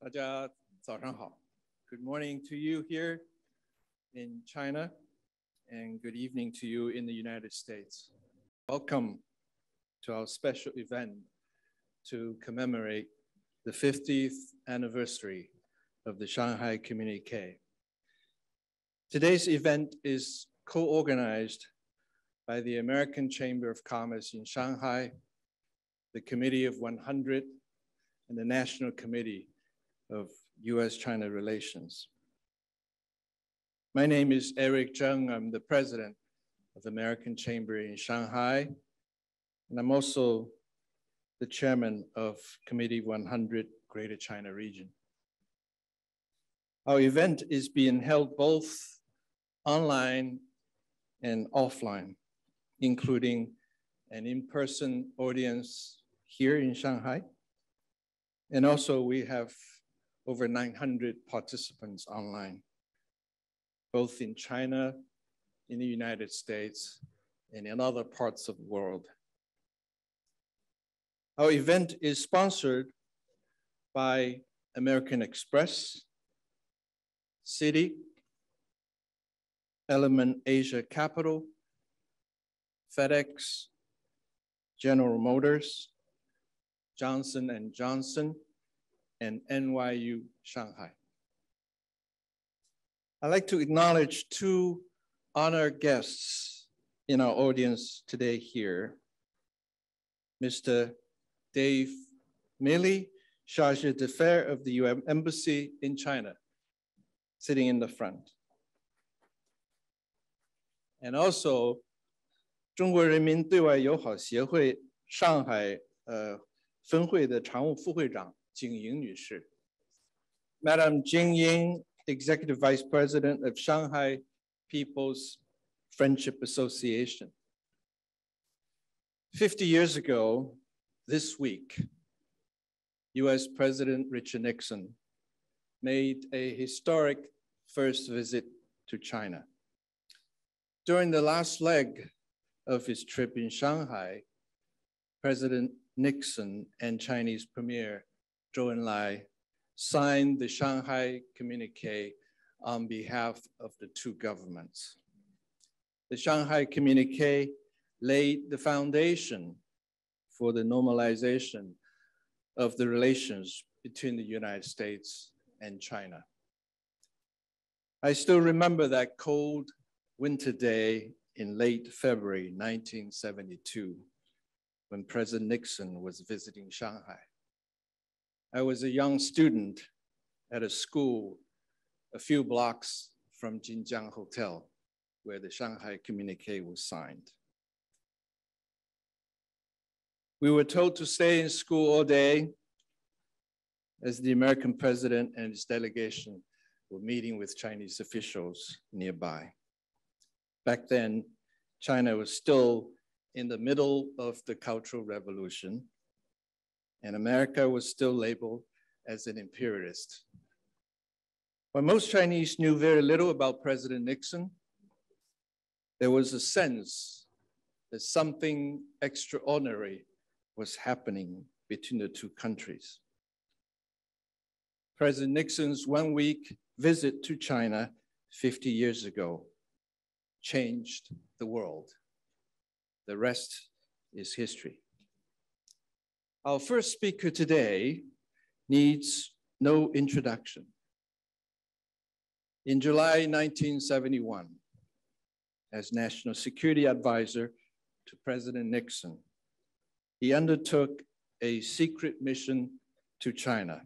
大家早上好. Good morning to you here in China, and good evening to you in the United States. Welcome to our special event to commemorate the 50th anniversary of the Shanghai Communiqué. Today's event is co-organized by the American Chamber of Commerce in Shanghai, the Committee of 100, and the National Committee of U.S.-China Relations. My name is Zheng. I'm the president of the American Chamber in Shanghai, and I'm also the chairman of Committee 100 Greater China Region. Our event is being held both online and offline, including an in-person audience here in Shanghai. And also we have over 900 participants online, both in China, in the United States, and in other parts of the world. Our event is sponsored by American Express, Citi, Element Asia Capital, FedEx, General Motors, Johnson & Johnson, and NYU Shanghai. I'd like to acknowledge two honored guests in our audience today here. Mr. Dave Milley, Chargé d'Affaires of the UN Embassy in China, sitting in the front. And also, 中国人民对外友好协会上海分会的常务副会长景莹女士. Madam Jing Ying, Executive Vice President of Shanghai People's Friendship Association. 50 years ago, this week, US President Richard Nixon made a historic first visit to China. During the last leg of his trip in Shanghai, President Nixon and Chinese Premier Zhou Enlai signed the Shanghai Communiqué on behalf of the two governments. The Shanghai Communiqué laid the foundation for the normalization of the relations between the United States and China. I still remember that cold winter day in late February 1972, when President Nixon was visiting Shanghai. I was a young student at a school a few blocks from Jinjiang Hotel, where the Shanghai Communiqué was signed. We were told to stay in school all day as the American president and his delegation were meeting with Chinese officials nearby. Back then, China was still in the middle of the Cultural Revolution, and America was still labeled as an imperialist. While most Chinese knew very little about President Nixon, there was a sense that something extraordinary was happening between the two countries. President Nixon's one-week visit to China 50 years ago changed the world. The rest is history. Our first speaker today needs no introduction. In July 1971, as National Security Advisor to President Nixon, he undertook a secret mission to China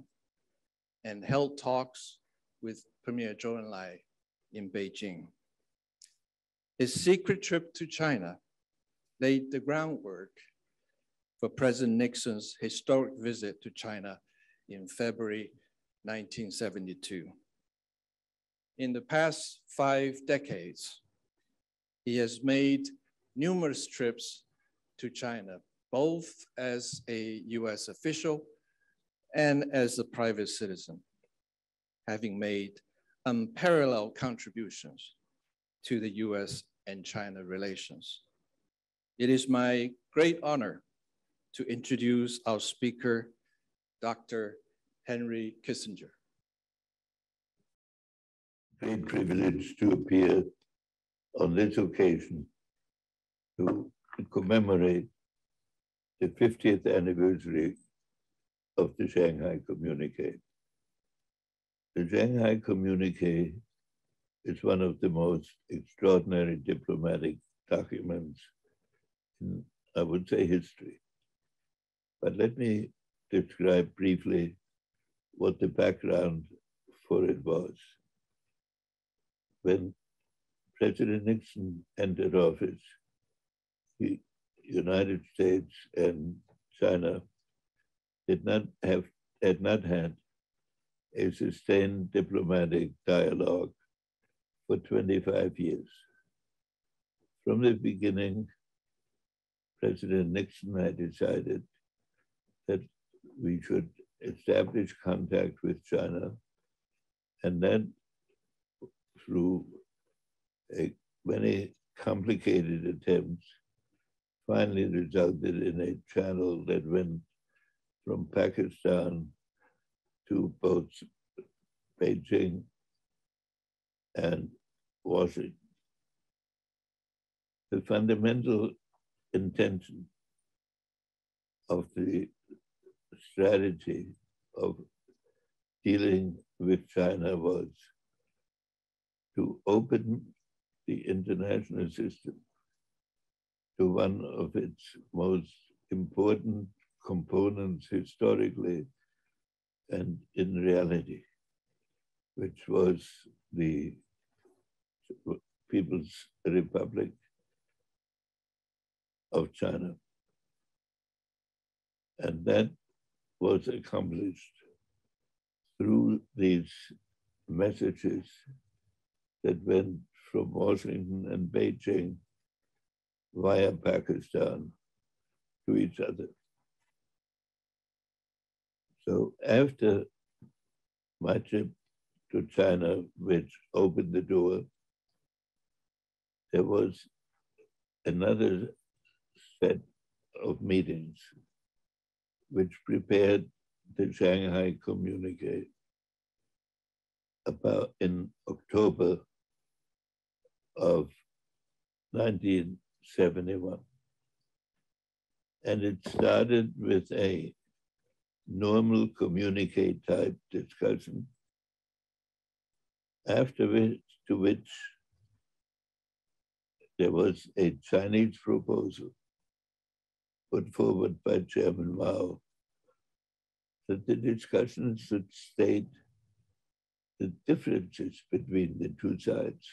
and held talks with Premier Zhou Enlai in Beijing. His secret trip to China laid the groundwork for President Nixon's historic visit to China in February 1972. In the past 5 decades, he has made numerous trips to China, both as a US official and as a private citizen, having made unparalleled contributions to the US and China relations. It is my great honor to introduce our speaker, Dr. Henry Kissinger. Great privilege to appear on this occasion to commemorate the 50th anniversary of the Shanghai Communiqué. The Shanghai Communiqué is one of the most extraordinary diplomatic documents in, I would say, history. But let me describe briefly what the background for it was. When President Nixon entered office, the United States and China had not had a sustained diplomatic dialogue for 25 years. From the beginning, President Nixon had decided that we should establish contact with China, and then through many complicated attempts, finally resulted in a channel that went from Pakistan to both Beijing and Washington. The fundamental intention of the strategy of dealing with China was to open the international system to one of its most important components historically and in reality, which was the People's Republic of China. And that was accomplished through these messages that went from Washington and Beijing via Pakistan to each other. So after my trip to China, which opened the door, there was another set of meetings which prepared the Shanghai Communiqué about in October of 1971. And it started with a normal communique type discussion, after which there was a Chinese proposal put forward by Chairman Mao that the discussion should state the differences between the two sides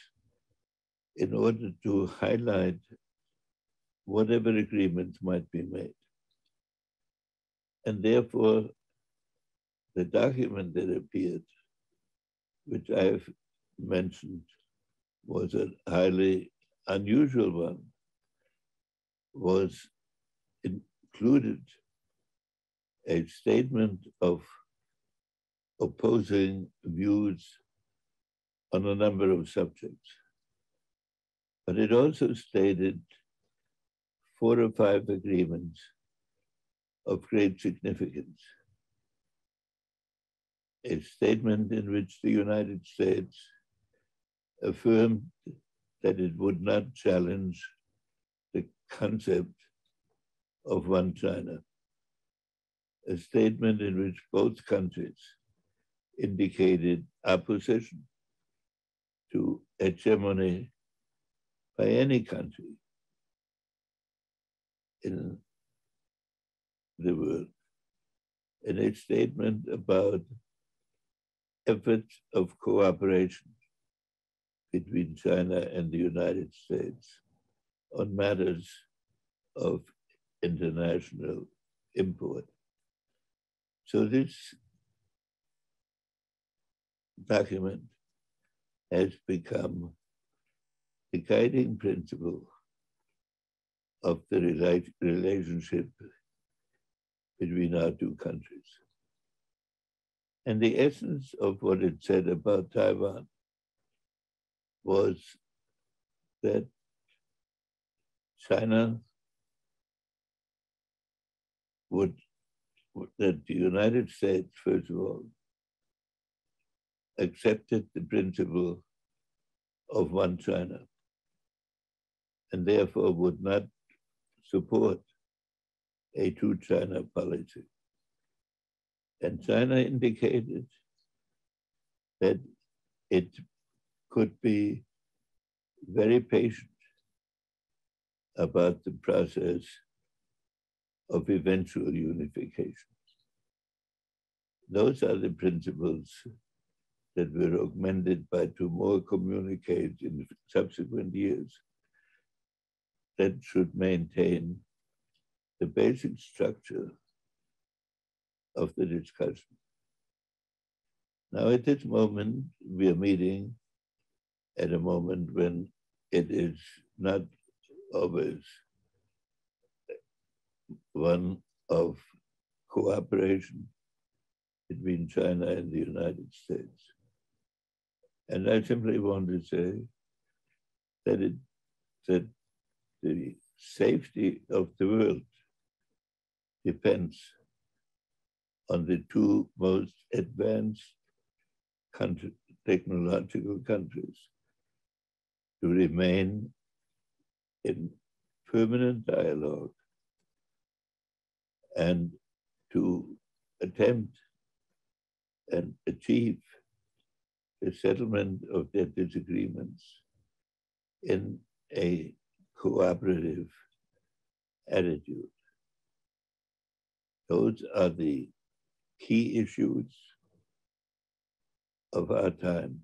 in order to highlight whatever agreements might be made. And therefore, the document that appeared, which I have mentioned, was a highly unusual one, was included a statement of opposing views on a number of subjects. But it also stated 4 or 5 agreements of great significance. A statement in which the United States affirmed that it would not challenge the concept of one China. A statement in which both countries indicated opposition to hegemony by any country in the world. In a statement about efforts of cooperation between China and the United States on matters of international import. So this document has become the guiding principle of the relationship between our two countries. And the essence of what it said about Taiwan was that China would that the United States, first of all, accepted the principle of one China and therefore would not support a two-China policy. And China indicated that it could be very patient about the process of eventual unification. Those are the principles that were augmented by two more communiques in subsequent years that should maintain the basic structure of the discussion. Now, at this moment, we are meeting at a moment when it is not always one of cooperation between China and the United States. And I simply want to say that the safety of the world depends on the two most advanced technological countries to remain in permanent dialogue and to attempt and achieve the settlement of their disagreements in a cooperative attitude. Those are the key issues of our time.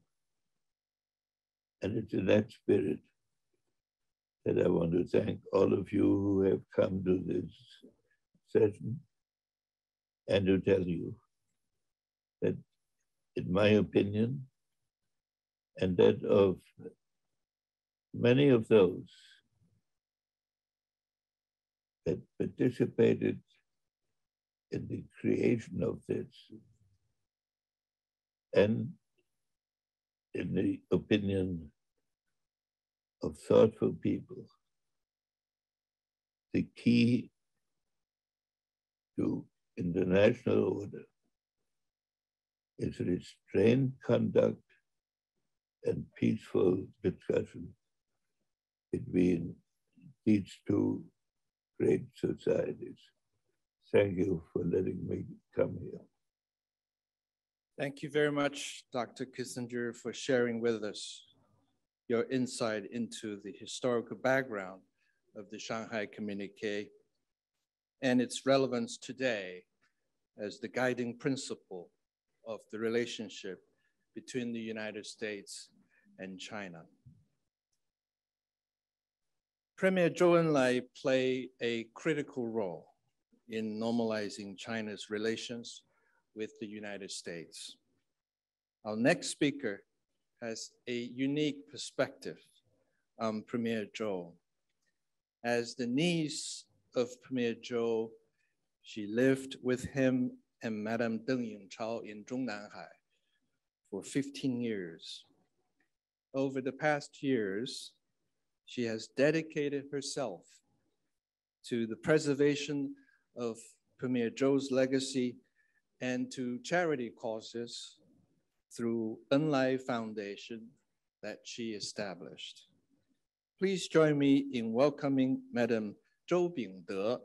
And it's in that spirit that I want to thank all of you who have come to this session and to tell you that, in my opinion, and that of many of those that participated in the creation of this, and in the opinion of thoughtful people, the key to international order is restrained conduct and peaceful discussion between these two great societies. Thank you for letting me come here. Thank you very much, Dr. Kissinger, for sharing with us your insight into the historical background of the Shanghai Communiqué and its relevance today as the guiding principle of the relationship between the United States and China. Premier Zhou Enlai played a critical role in normalizing China's relations with the United States. Our next speaker has a unique perspective on Premier Zhou. As the niece of Premier Zhou, she lived with him and Madame Deng Yingchao in Zhongnanhai for 15 years. Over the past years, she has dedicated herself to the preservation of Premier Zhou's legacy and to charity causes through Enlai Foundation that she established. Please join me in welcoming Madame Zhou Bingde,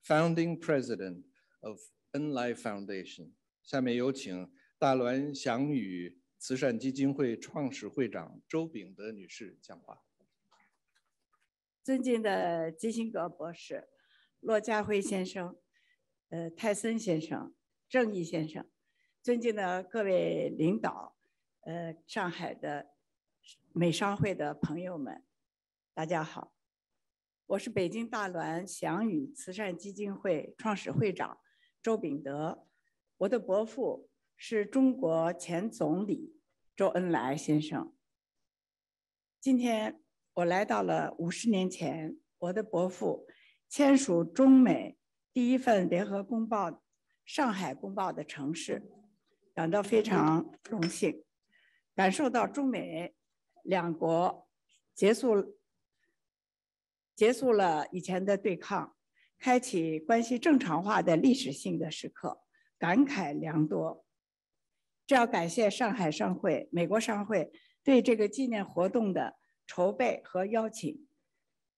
founding president of Enlai Foundation. 下面有请大滦祥宇慈善基金会创始会长周秉德女士讲话。尊敬的基辛格博士、骆家辉先生、泰森先生、郑毅先生，尊敬的各位领导，上海的美商会的朋友们，大家好。我是北京大滦祥宇慈善基金会创始会长周秉德，我的伯父是中国前总理周恩来先生。今天我来到了50年前，我的伯父签署中美第一份联合公报上海公报的城市，感到非常荣幸，感受到中美两国结束了以前的对抗，开启关系正常化的历史性的时刻，感慨良多。这要感谢上海商会、美国商会对这个纪念活动的筹备和邀请，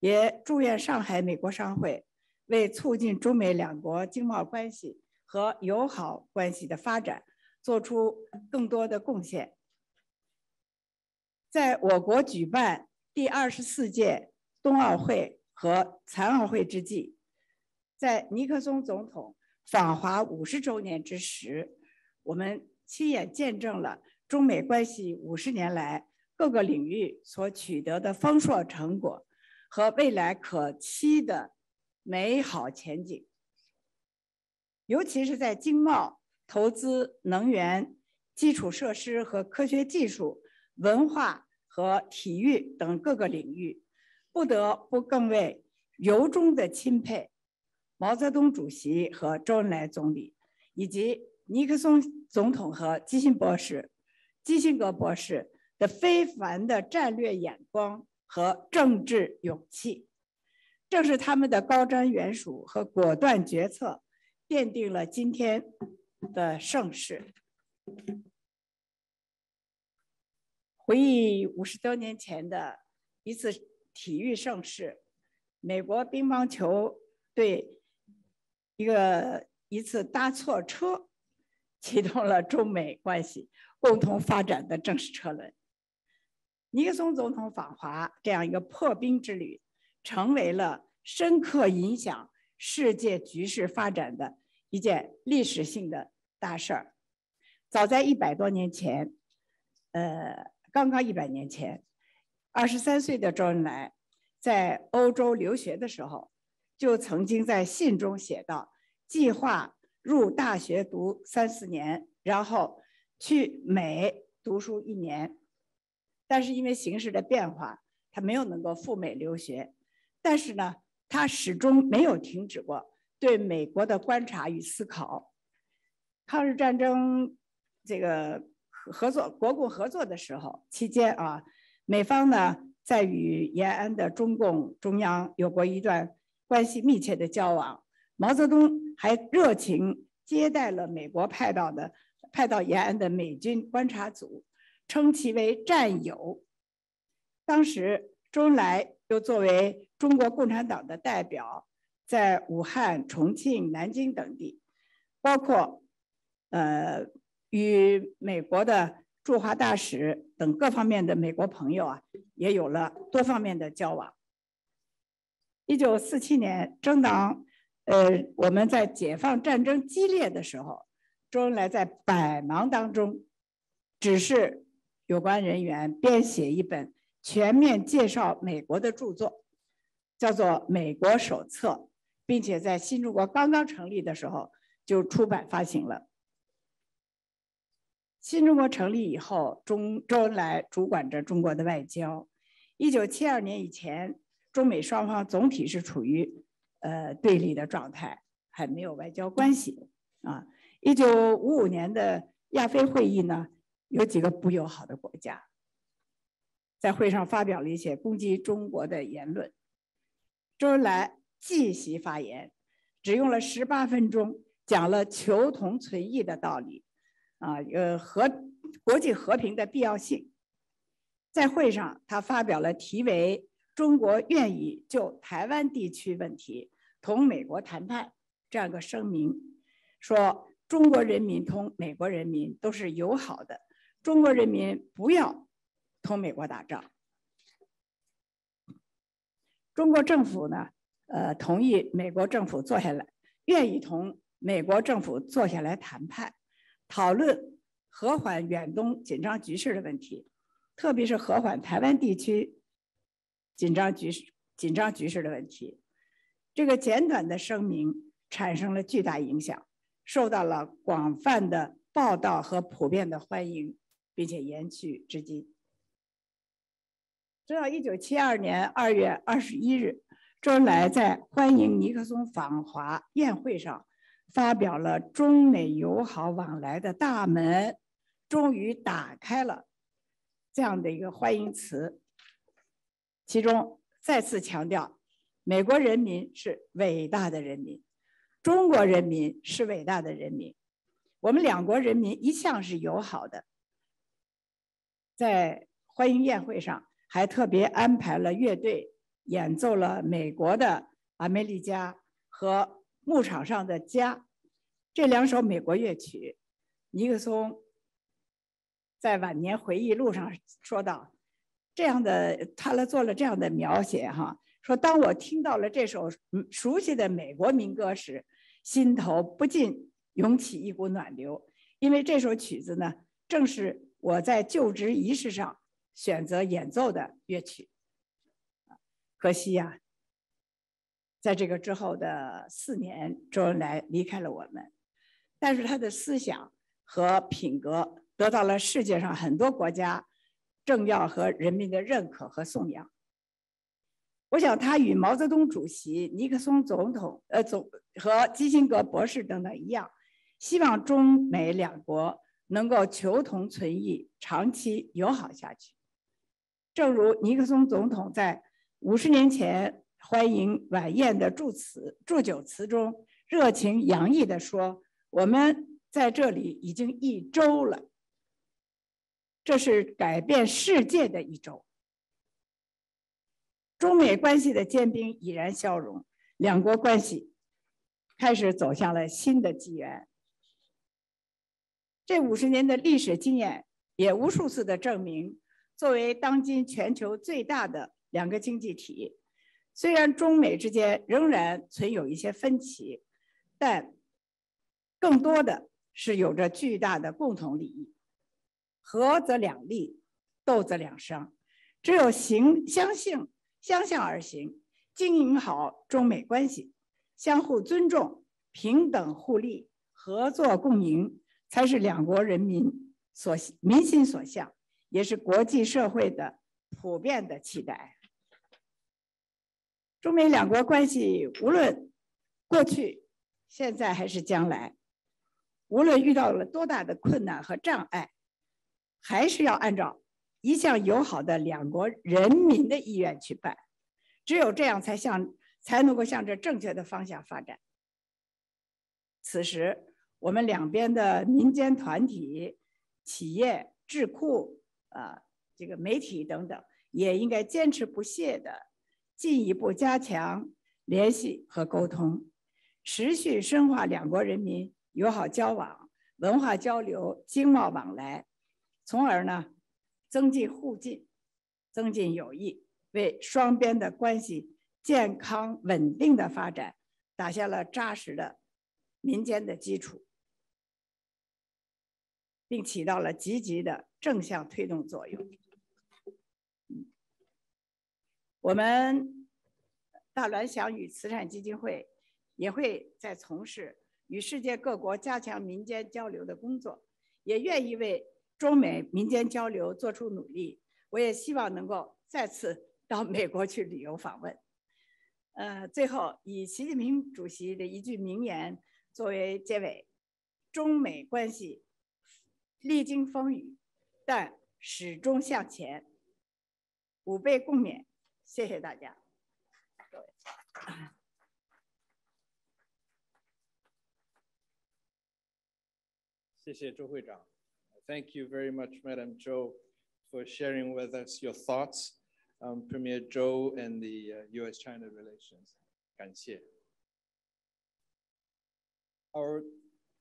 也祝愿上海美国商会为促进中美两国经贸关系和友好关系的发展做出更多的贡献。在我国举办第24届冬奥会和残奥会之际，在尼克松总统访华50周年之时，我们亲眼见证了中美关系50年来各个领域所取得的丰硕成果和未来可期的美好前景。尤其是在经贸、投资、能源、基础设施和科学技术、文化和体育等各个领域，不得不更为由衷的钦佩毛泽东主席和周恩来总理，以及尼克松总统和基辛格博士的非凡的战略眼光和政治勇气。正是他们的高瞻远瞩和果断决策，奠定了今天的盛世。回忆50多年前的一次体育盛事，美国乒乓球队一次搭错车，启动了中美关系共同发展的正式车轮。尼克松总统访华这样一个破冰之旅，成为了深刻影响世界局势发展的一件历史性的大事儿。早在100多年前，刚刚100年前，23岁的周恩来在欧洲留学的时候，就曾经在信中写道，计划入大学读3、4年，然后去美读书1年。但是因为形势的变化，他没有能够赴美留学。但是呢，他始终没有停止过对美国的观察与思考。抗日战争这个国共合作的时候期间啊，美方呢在与延安的中共中央有过一段关系密切的交往。毛泽东还热情接待了美国派到延安的美军观察组，称其为战友。当时周恩来又作为中国共产党的代表，在武汉、重庆、南京等地，包括与美国的驻华大使等各方面的美国朋友啊，也有了多方面的交往。1947年，正当我们在解放战争激烈的时候，周恩来在百忙当中指示有关人员编写一本全面介绍美国的著作，叫做《美国手册》，并且在新中国刚刚成立的时候就出版发行了。新中国成立以后，周恩来主管着中国的外交。1972年以前，中美双方总体是处于对立的状态，还没有外交关系啊。1955年的亚非会议呢，有几个不友好的国家在会上发表了一些攻击中国的言论。周恩来继席发言，只用了18分钟，讲了求同存异的道理啊，国际和平的必要性。在会上，他发表了题为“中国愿意就台湾地区问题同美国谈判”这样一个声明，说中国人民同美国人民都是友好的，中国人民不要同美国打仗。中国政府呢，同意美国政府坐下来，愿意同美国政府坐下来谈判，讨论和缓远东紧张局势的问题，特别是和缓台湾地区紧张局势的问题。这个简短的声明产生了巨大影响，受到了广泛的报道和普遍的欢迎，并且延续至今。直到1972年2月21日，周恩来在欢迎尼克松访华宴会上发表了中美友好往来的大门终于打开了这样的一个欢迎词，其中再次强调美国人民是伟大的人民，中国人民是伟大的人民，我们两国人民一向是友好的。在欢迎宴会上，还特别安排了乐队演奏了美国的《阿梅利加》和《牧场上的家》这2首美国乐曲。尼克松在晚年回忆录上说道：“他做了这样的描写哈，说当我听到了这首熟悉的美国民歌时，心头不禁涌起一股暖流，因为这首曲子呢，正是我在就职仪式上选择演奏的乐曲。可惜呀，在这个之后的4年，周恩来离开了我们，但是他的思想和品格得到了世界上很多国家政要和人民的认可和颂扬。我想他与毛泽东主席、尼克松总统和基辛格博士等等一样，希望中美两国能够求同存异，长期友好下去。正如尼克松总统在50年前欢迎晚宴的祝酒词中热情洋溢地说：“我们在这里已经1周了，这是改变世界的1周。”中美关系的坚冰已然消融，两国关系开始走向了新的纪元。这50年的历史经验也无数次的证明，作为当今全球最大的2个经济体，虽然中美之间仍然存有一些分歧，但更多的是有着巨大的共同利益。合则两利，斗则两伤。只有相向而行，经营好中美关系，相互尊重、平等互利、合作共赢，才是两国人民民心所向，也是国际社会的普遍的期待。中美两国关系无论过去、现在还是将来，无论遇到了多大的困难和障碍，还是要按照一向友好的两国人民的意愿去办，只有这样才能够向着正确的方向发展。此时，我们两边的民间团体、企业、智库、这个媒体等等，也应该坚持不懈的进一步加强联系和沟通，持续深化两国人民友好交往、文化交流、经贸往来，从而呢增进互信、增进友谊，为双边的关系健康稳定的发展打下了扎实的民间的基础，并起到了积极的正向推动作用。我们大栾祥宇慈善基金会也会在从事与世界各国加强民间交流的工作，也愿意为中美民间交流做出努力。我也希望能够再次到美国去旅游访问。最后以习近平主席的一句名言作为结尾：中美关系历经风雨，但始终向前。5倍共勉，谢谢大家。谢谢周会长。Thank you very much, Madam Zhou, for sharing with us your thoughts on Premier Zhou and the U.S.-China relations. 感谢。Our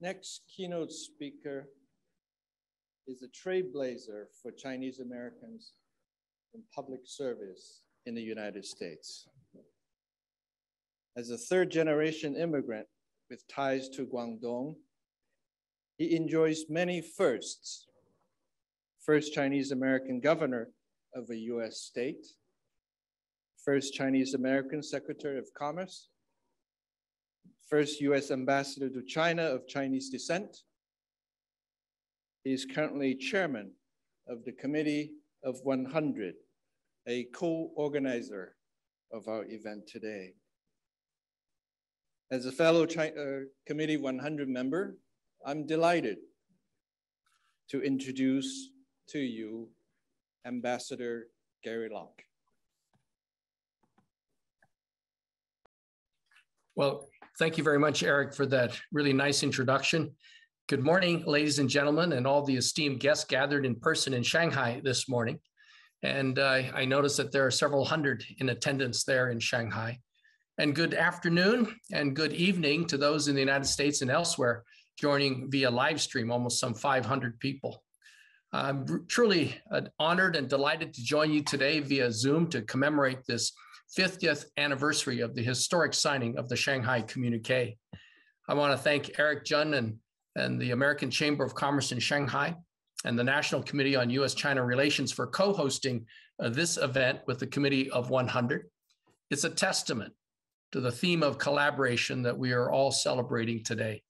next keynote speaker is a trailblazer for Chinese Americans in public service in the United States. As a third-generation immigrant with ties to Guangdong, he enjoys many firsts. First Chinese-American governor of a US state, first Chinese-American Secretary of Commerce, first US ambassador to China of Chinese descent. He is currently chairman of the Committee of 100, a co-organizer of our event today. As a fellow Committee 100 member, I'm delighted to introduce to you Ambassador Gary Locke. Well, thank you very much, Eric, for that really nice introduction. Good morning, ladies and gentlemen, and all the esteemed guests gathered in person in Shanghai this morning. And I noticed that there are several hundred in attendance there in Shanghai. And good afternoon and good evening to those in the United States and elsewhere joining via live stream, almost some 500 people. I'm truly honored and delighted to join you today via Zoom to commemorate this 50th anniversary of the historic signing of the Shanghai Communiqué. I want to thank Eric Zheng and the American Chamber of Commerce in Shanghai and the National Committee on U.S.-China Relations for co-hosting this event with the Committee of 100. It's a testament to the theme of collaboration that we are all celebrating today.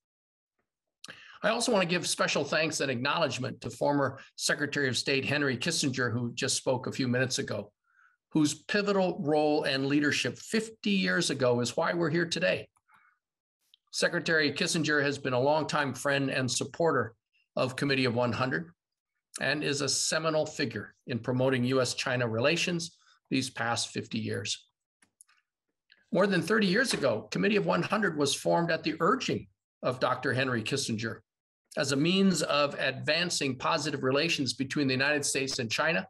I also want to give special thanks and acknowledgement to former Secretary of State Henry Kissinger, who just spoke a few minutes ago, whose pivotal role and leadership 50 years ago is why we're here today. Secretary Kissinger has been a longtime friend and supporter of Committee of 100 and is a seminal figure in promoting U.S.-China relations these past 50 years. More than 30 years ago, Committee of 100 was formed at the urging of Dr. Henry Kissinger as a means of advancing positive relations between the United States and China,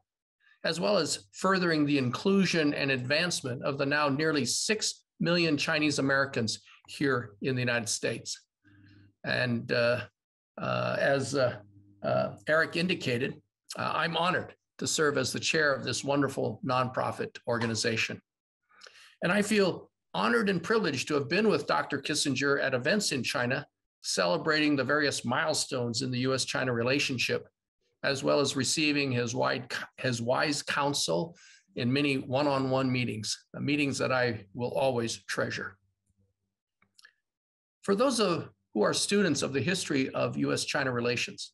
as well as furthering the inclusion and advancement of the now nearly 6 million Chinese Americans here in the United States. And as Eric indicated, I'm honored to serve as the chair of this wonderful nonprofit organization. And I feel honored and privileged to have been with Dr. Kissinger at events in China, celebrating the various milestones in the U.S.-China relationship, as well as receiving his wise counsel in many one-on-one meetings that I will always treasure. For those who are students of the history of U.S.-China relations,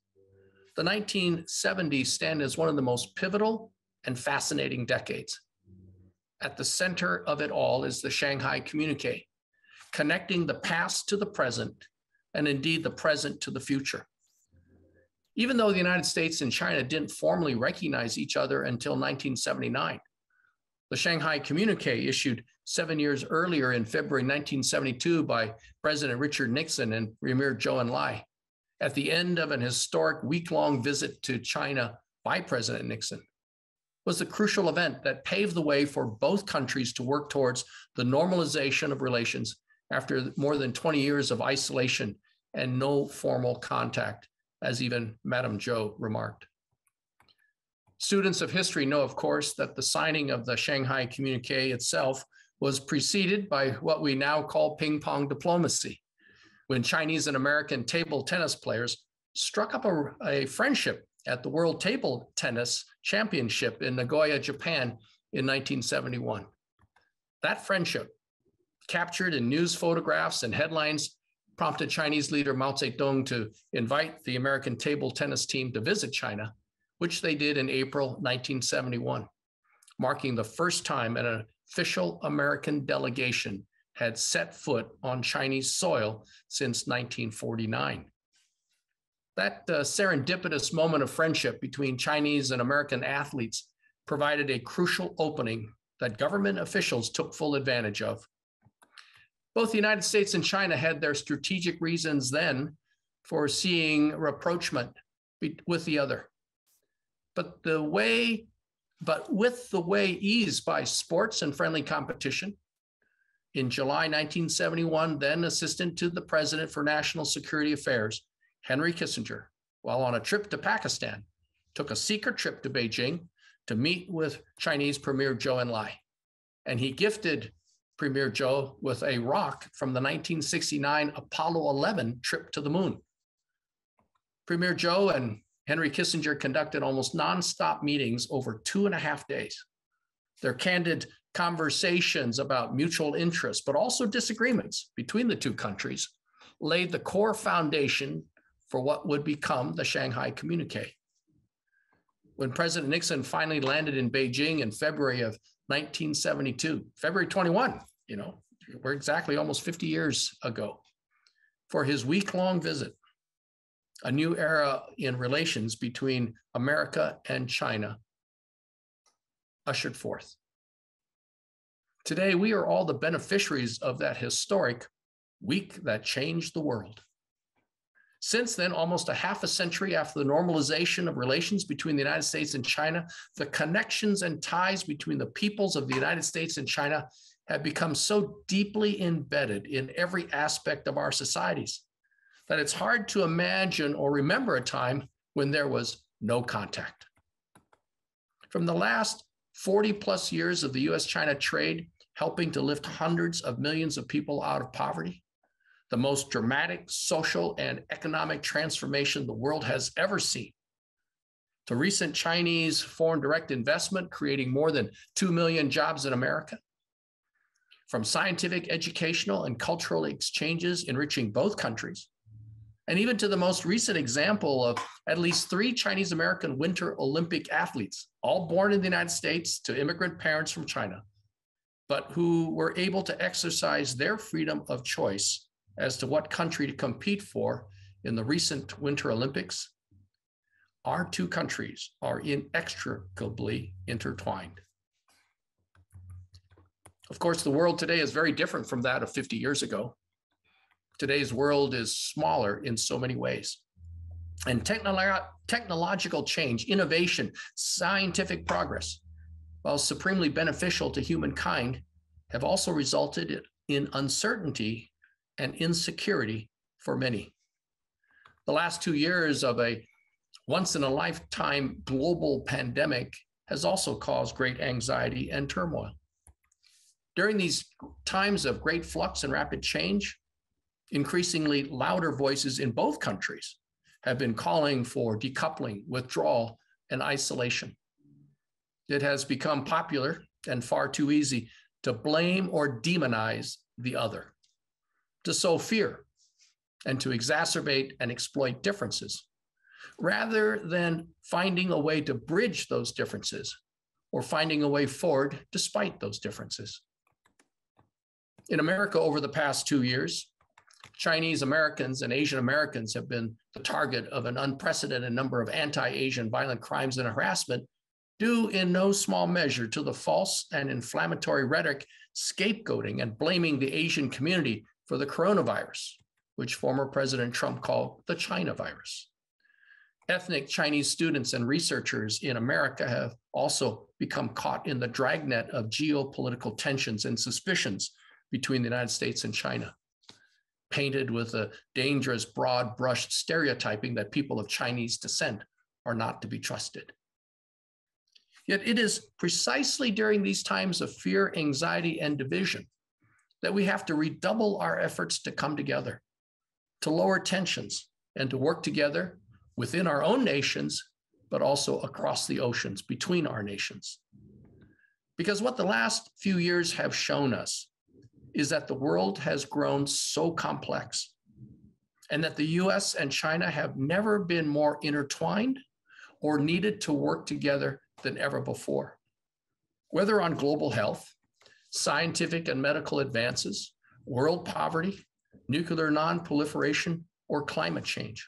the 1970s stand as one of the most pivotal and fascinating decades. At the center of it all is the Shanghai Communiqué, connecting the past to the present, and indeed the present to the future. Even though the United States and China didn't formally recognize each other until 1979, the Shanghai Communiqué, issued 7 years earlier in February 1972 by President Richard Nixon and Premier Zhou Enlai, at the end of an historic week-long visit to China by President Nixon, was a crucial event that paved the way for both countries to work towards the normalization of relations after more than 20 years of isolation and no formal contact, as even Madame Zhou remarked. Students of history know, of course, that the signing of the Shanghai Communiqué itself was preceded by what we now call ping pong diplomacy, when Chinese and American table tennis players struck up a friendship at the World Table Tennis Championship in Nagoya, Japan in 1971. That friendship, captured in news photographs and headlines, prompted Chinese leader Mao Zedong to invite the American table tennis team to visit China, which they did in April 1971, marking the first time an official American delegation had set foot on Chinese soil since 1949. That serendipitous moment of friendship between Chinese and American athletes provided a crucial opening that government officials took full advantage of. Both the United States and China had their strategic reasons then for seeing rapprochement with the other. But with the way eased by sports and friendly competition, in July 1971, then Assistant to the President for National Security Affairs, Henry Kissinger, while on a trip to Pakistan, took a secret trip to Beijing to meet with Chinese Premier Zhou Enlai. And he gifted Premier Zhou with a rock from the 1969 Apollo 11 trip to the moon. Premier Zhou and Henry Kissinger conducted almost nonstop meetings over 2.5 days. Their candid conversations about mutual interests, but also disagreements between the two countries, laid the core foundation for what would become the Shanghai Communiqué. When President Nixon finally landed in Beijing in February of 1972, February 21, we're exactly almost 50 years ago, for his week-long visit, a new era in relations between America and China ushered forth. Today, we are all the beneficiaries of that historic week that changed the world. Since then, almost a half a century after the normalization of relations between the United States and China, the connections and ties between the peoples of the United States and China have become so deeply embedded in every aspect of our societies that it's hard to imagine or remember a time when there was no contact. From the last 40 plus years of the US-China trade helping to lift hundreds of millions of people out of poverty, the most dramatic social and economic transformation the world has ever seen, to recent Chinese foreign direct investment creating more than 2 million jobs in America, from scientific, educational, and cultural exchanges enriching both countries, and even to the most recent example of at least 3 Chinese American Winter Olympic athletes, all born in the United States to immigrant parents from China, but who were able to exercise their freedom of choice as to what country to compete for in the recent Winter Olympics. Our two countries are inextricably intertwined. Of course, the world today is very different from that of 50 years ago. Today's world is smaller in so many ways. And technological change, innovation, scientific progress, while supremely beneficial to humankind, have also resulted in uncertainty and insecurity for many. The last 2 years of a once-in-a-lifetime global pandemic has also caused great anxiety and turmoil. During these times of great flux and rapid change, increasingly louder voices in both countries have been calling for decoupling, withdrawal, and isolation. It has become popular and far too easy to blame or demonize the other, to sow fear, and to exacerbate and exploit differences, rather than finding a way to bridge those differences or finding a way forward despite those differences. In America, over the past 2 years, Chinese Americans and Asian Americans have been the target of an unprecedented number of anti-Asian violent crimes and harassment, due in no small measure to the false and inflammatory rhetoric scapegoating and blaming the Asian community for the coronavirus, which former President Trump called the China virus. Ethnic Chinese students and researchers in America have also become caught in the dragnet of geopolitical tensions and suspicions between the United States and China, painted with a dangerous broad brush stereotyping that people of Chinese descent are not to be trusted. Yet it is precisely during these times of fear, anxiety, and division that we have to redouble our efforts to come together, to lower tensions, and to work together within our own nations, but also across the oceans between our nations. Because what the last few years have shown us is that the world has grown so complex, and that the US and China have never been more intertwined or needed to work together than ever before. Whether on global health, scientific and medical advances, world poverty, nuclear non-proliferation, or climate change,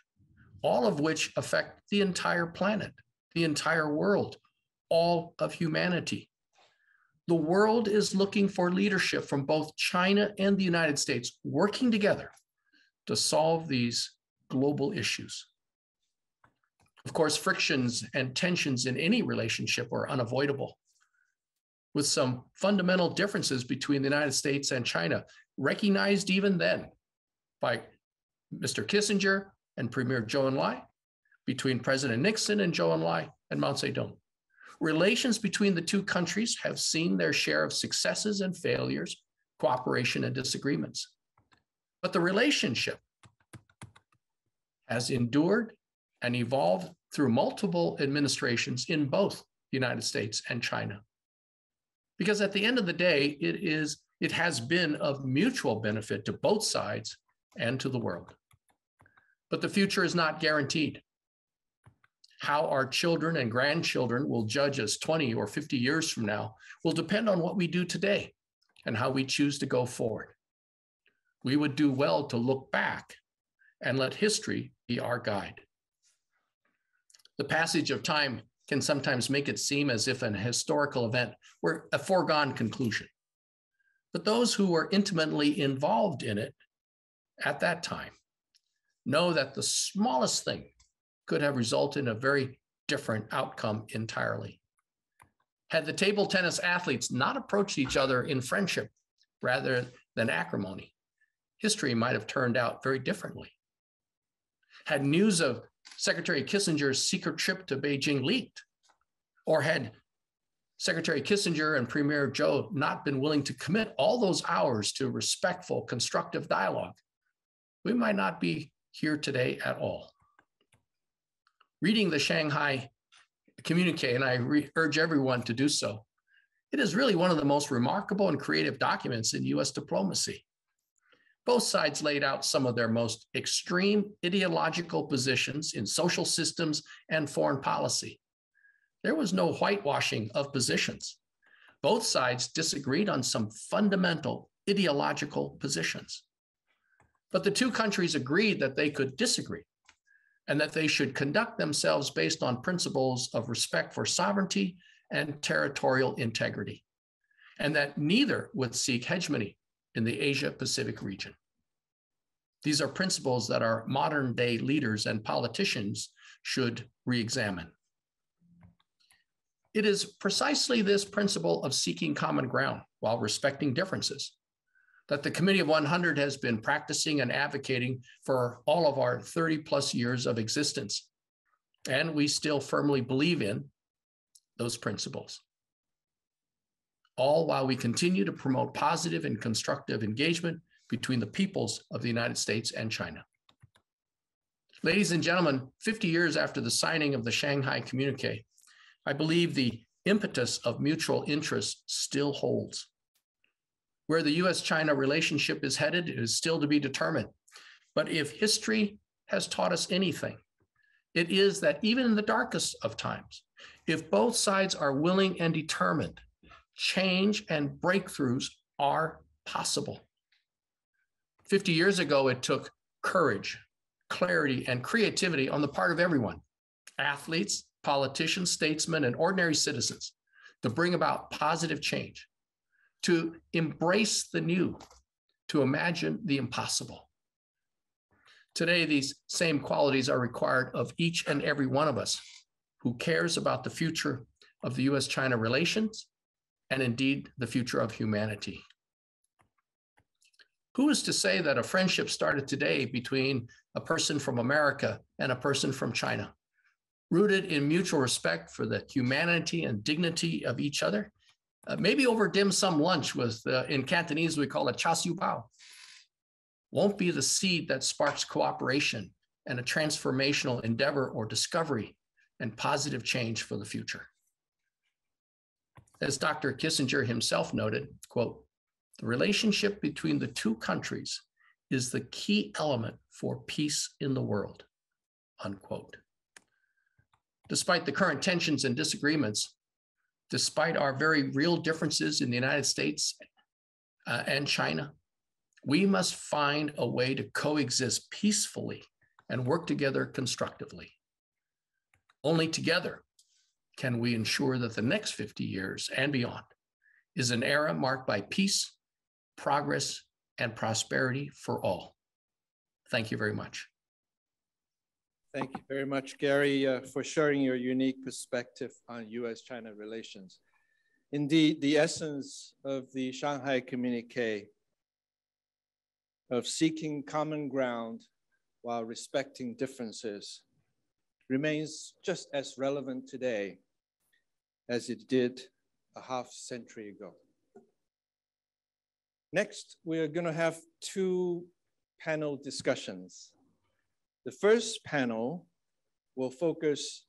all of which affect the entire planet, the entire world, all of humanity. The world is looking for leadership from both China and the United States working together to solve these global issues. Of course, frictions and tensions in any relationship are unavoidable, with some fundamental differences between the United States and China, recognized even then by Mr. Kissinger and Premier Zhou Enlai, between President Nixon and Zhou Enlai and Mao Zedong. Relations between the two countries have seen their share of successes and failures, cooperation and disagreements. But the relationship has endured and evolved through multiple administrations in both the United States and China. Because at the end of the day, it has been of mutual benefit to both sides and to the world. But the future is not guaranteed. How our children and grandchildren will judge us 20 or 50 years from now will depend on what we do today and how we choose to go forward. We would do well to look back and let history be our guide. The passage of time can sometimes make it seem as if an historical event were a foregone conclusion. But those who were intimately involved in it at that time know that the smallest thing could have resulted in a very different outcome entirely. Had the table tennis athletes not approached each other in friendship rather than acrimony, history might have turned out very differently. Had news of Secretary Kissinger's secret trip to Beijing leaked, or had Secretary Kissinger and Premier Zhou not been willing to commit all those hours to respectful, constructive dialogue, we might not be here today at all. Reading the Shanghai Communiqué, and I urge everyone to do so, it is really one of the most remarkable and creative documents in US diplomacy. Both sides laid out some of their most extreme ideological positions in social systems and foreign policy. There was no whitewashing of positions. Both sides disagreed on some fundamental ideological positions. But the two countries agreed that they could disagree and that they should conduct themselves based on principles of respect for sovereignty and territorial integrity, and that neither would seek hegemony in the Asia-Pacific region. These are principles that our modern-day leaders and politicians should re-examine. It is precisely this principle of seeking common ground while respecting differences that the Committee of 100 has been practicing and advocating for all of our 30+ years of existence. And we still firmly believe in those principles, all while we continue to promote positive and constructive engagement between the peoples of the United States and China. Ladies and gentlemen, 50 years after the signing of the Shanghai Communiqué, I believe the impetus of mutual interest still holds. Where the US-China relationship is headed is still to be determined. But if history has taught us anything, it is that even in the darkest of times, if both sides are willing and determined, change and breakthroughs are possible. 50 years ago, it took courage, clarity, and creativity on the part of everyone, athletes, politicians, statesmen, and ordinary citizens, to bring about positive change, to embrace the new, to imagine the impossible. Today, these same qualities are required of each and every one of us who cares about the future of the US-China relations and indeed the future of humanity. Who is to say that a friendship started today between a person from America and a person from China, rooted in mutual respect for the humanity and dignity of each other, maybe over dim sum lunch with, in Cantonese, we call it cha siu bao, won't be the seed that sparks cooperation and a transformational endeavor or discovery and positive change for the future. As Dr. Kissinger himself noted, quote, "The relationship between the two countries is the key element for peace in the world," unquote. Despite the current tensions and disagreements, despite our very real differences in the United States and China, we must find a way to coexist peacefully and work together constructively. Only together can we ensure that the next 50 years and beyond is an era marked by peace, progress, and prosperity for all. Thank you very much. Thank you very much, Gary, for sharing your unique perspective on US-China relations. Indeed, the essence of the Shanghai Communiqué of seeking common ground while respecting differences remains just as relevant today as it did a half century ago. Next, we are going to have two panel discussions. The first panel will focus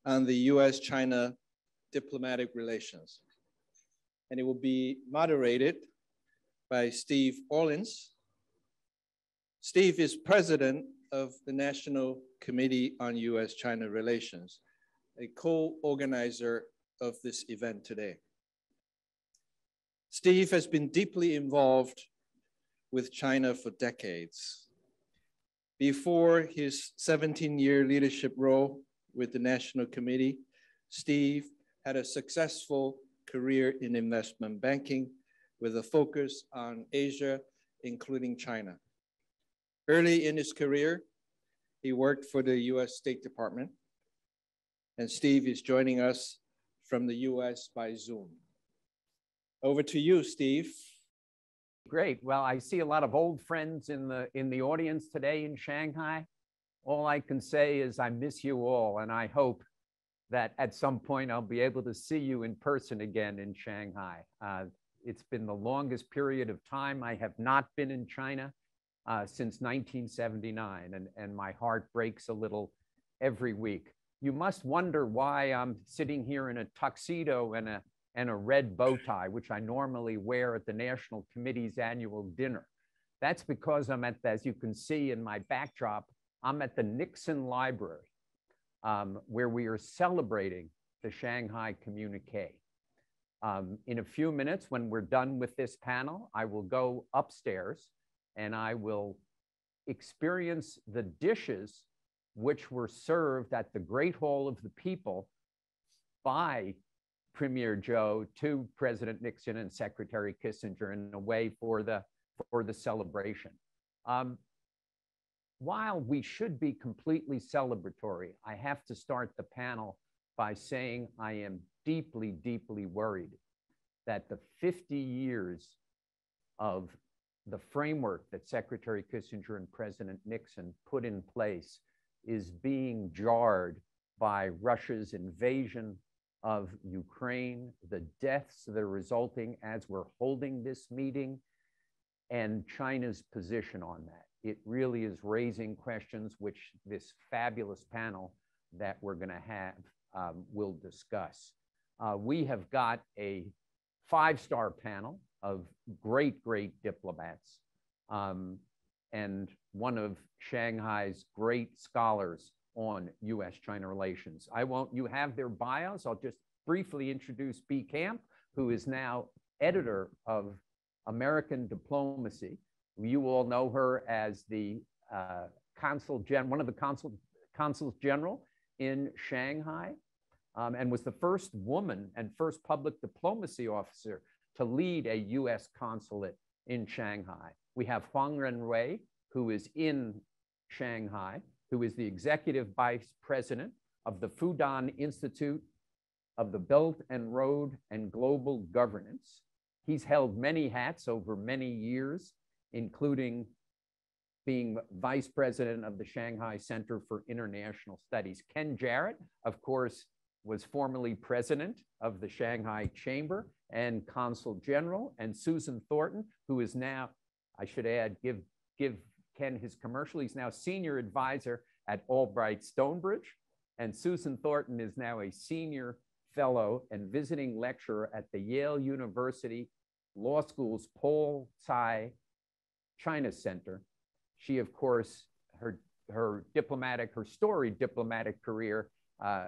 on the US-China diplomatic relations, and it will be moderated by Steve Orlins. Steve is president of the National Committee on US-China Relations, a co-organizer of this event today. Steve has been deeply involved with China for decades. Before his 17-year leadership role with the National Committee, Steve had a successful career in investment banking with a focus on Asia, including China. Early in his career, he worked for the US State Department, and Steve is joining us from the US by Zoom. Over to you, Steve. Great. Well, I see a lot of old friends in the audience today in Shanghai. All I can say is I miss you all, and I hope that at some point I'll be able to see you in person again in Shanghai. It's been the longest period of time I have not been in China since 1979, and my heart breaks a little every week. You must wonder why I'm sitting here in a tuxedo and a red bow tie, which I normally wear at the National Committee's annual dinner. That's because I'm at, as you can see in my backdrop, I'm at the Nixon Library, where we are celebrating the Shanghai Communiqué. In a few minutes, when we're done with this panel, I will go upstairs and I will experience the dishes which were served at the Great Hall of the People by Premier Zhou to President Nixon and Secretary Kissinger in a way for the celebration. While we should be completely celebratory, I have to start the panel by saying I am deeply, deeply worried that the 50 years of the framework that Secretary Kissinger and President Nixon put in place is being jarred by Russia's invasion of Ukraine, the deaths that are resulting as we're holding this meeting, and China's position on that. It really is raising questions which this fabulous panel that we're going to have will discuss. We have got a 5-star panel of great, great diplomats and one of Shanghai's great scholars on US-China relations. You have their bios. I'll just briefly introduce B. Camp, who is now editor of American Diplomacy. You all know her as the one of the consuls general in Shanghai, and was the first woman and first public diplomacy officer to lead a US consulate in Shanghai. We have Huang Renwei, who is in Shanghai, who is the executive vice president of the Fudan Institute of the Belt and Road and Global Governance. He's held many hats over many years, including being vice president of the Shanghai Center for International Studies. Ken Jarrett, of course, was formerly president of the Shanghai Chamber and consul general, and Susan Thornton, who is now, I should add, give Ken his commercial. He's now senior advisor at Albright Stonebridge, and Susan Thornton is now a senior fellow and visiting lecturer at the Yale University Law School's Paul Tsai China Center. She, of course, her storied diplomatic career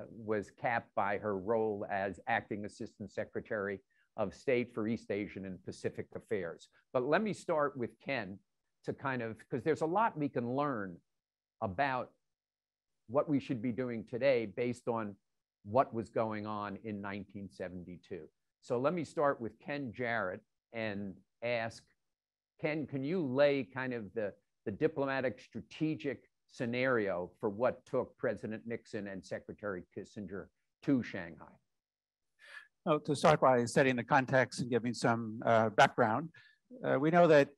was capped by her role as acting assistant secretary of state for East Asian and Pacific affairs. But let me start with Ken to because there's a lot we can learn about what we should be doing today based on what was going on in 1972. So let me start with Ken Jarrett and ask, Ken, can you lay the diplomatic strategic scenario for what took President Nixon and Secretary Kissinger to Shanghai? Well, to start by setting the context and giving some background, we know that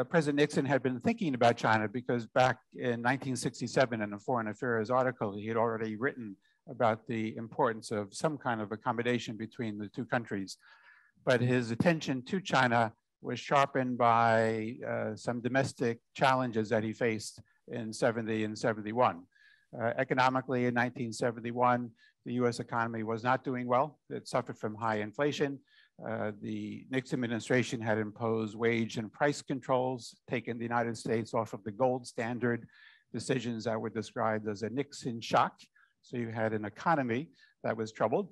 President Nixon had been thinking about China because back in 1967 in a Foreign Affairs article, he had already written about the importance of some kind of accommodation between the two countries. But his attention to China was sharpened by some domestic challenges that he faced in 70 and 71. Economically, in 1971, the US economy was not doing well. It suffered from high inflation. The Nixon administration had imposed wage and price controls, taken the United States off of the gold standard, decisions that were described as a Nixon shock. So you had an economy that was troubled.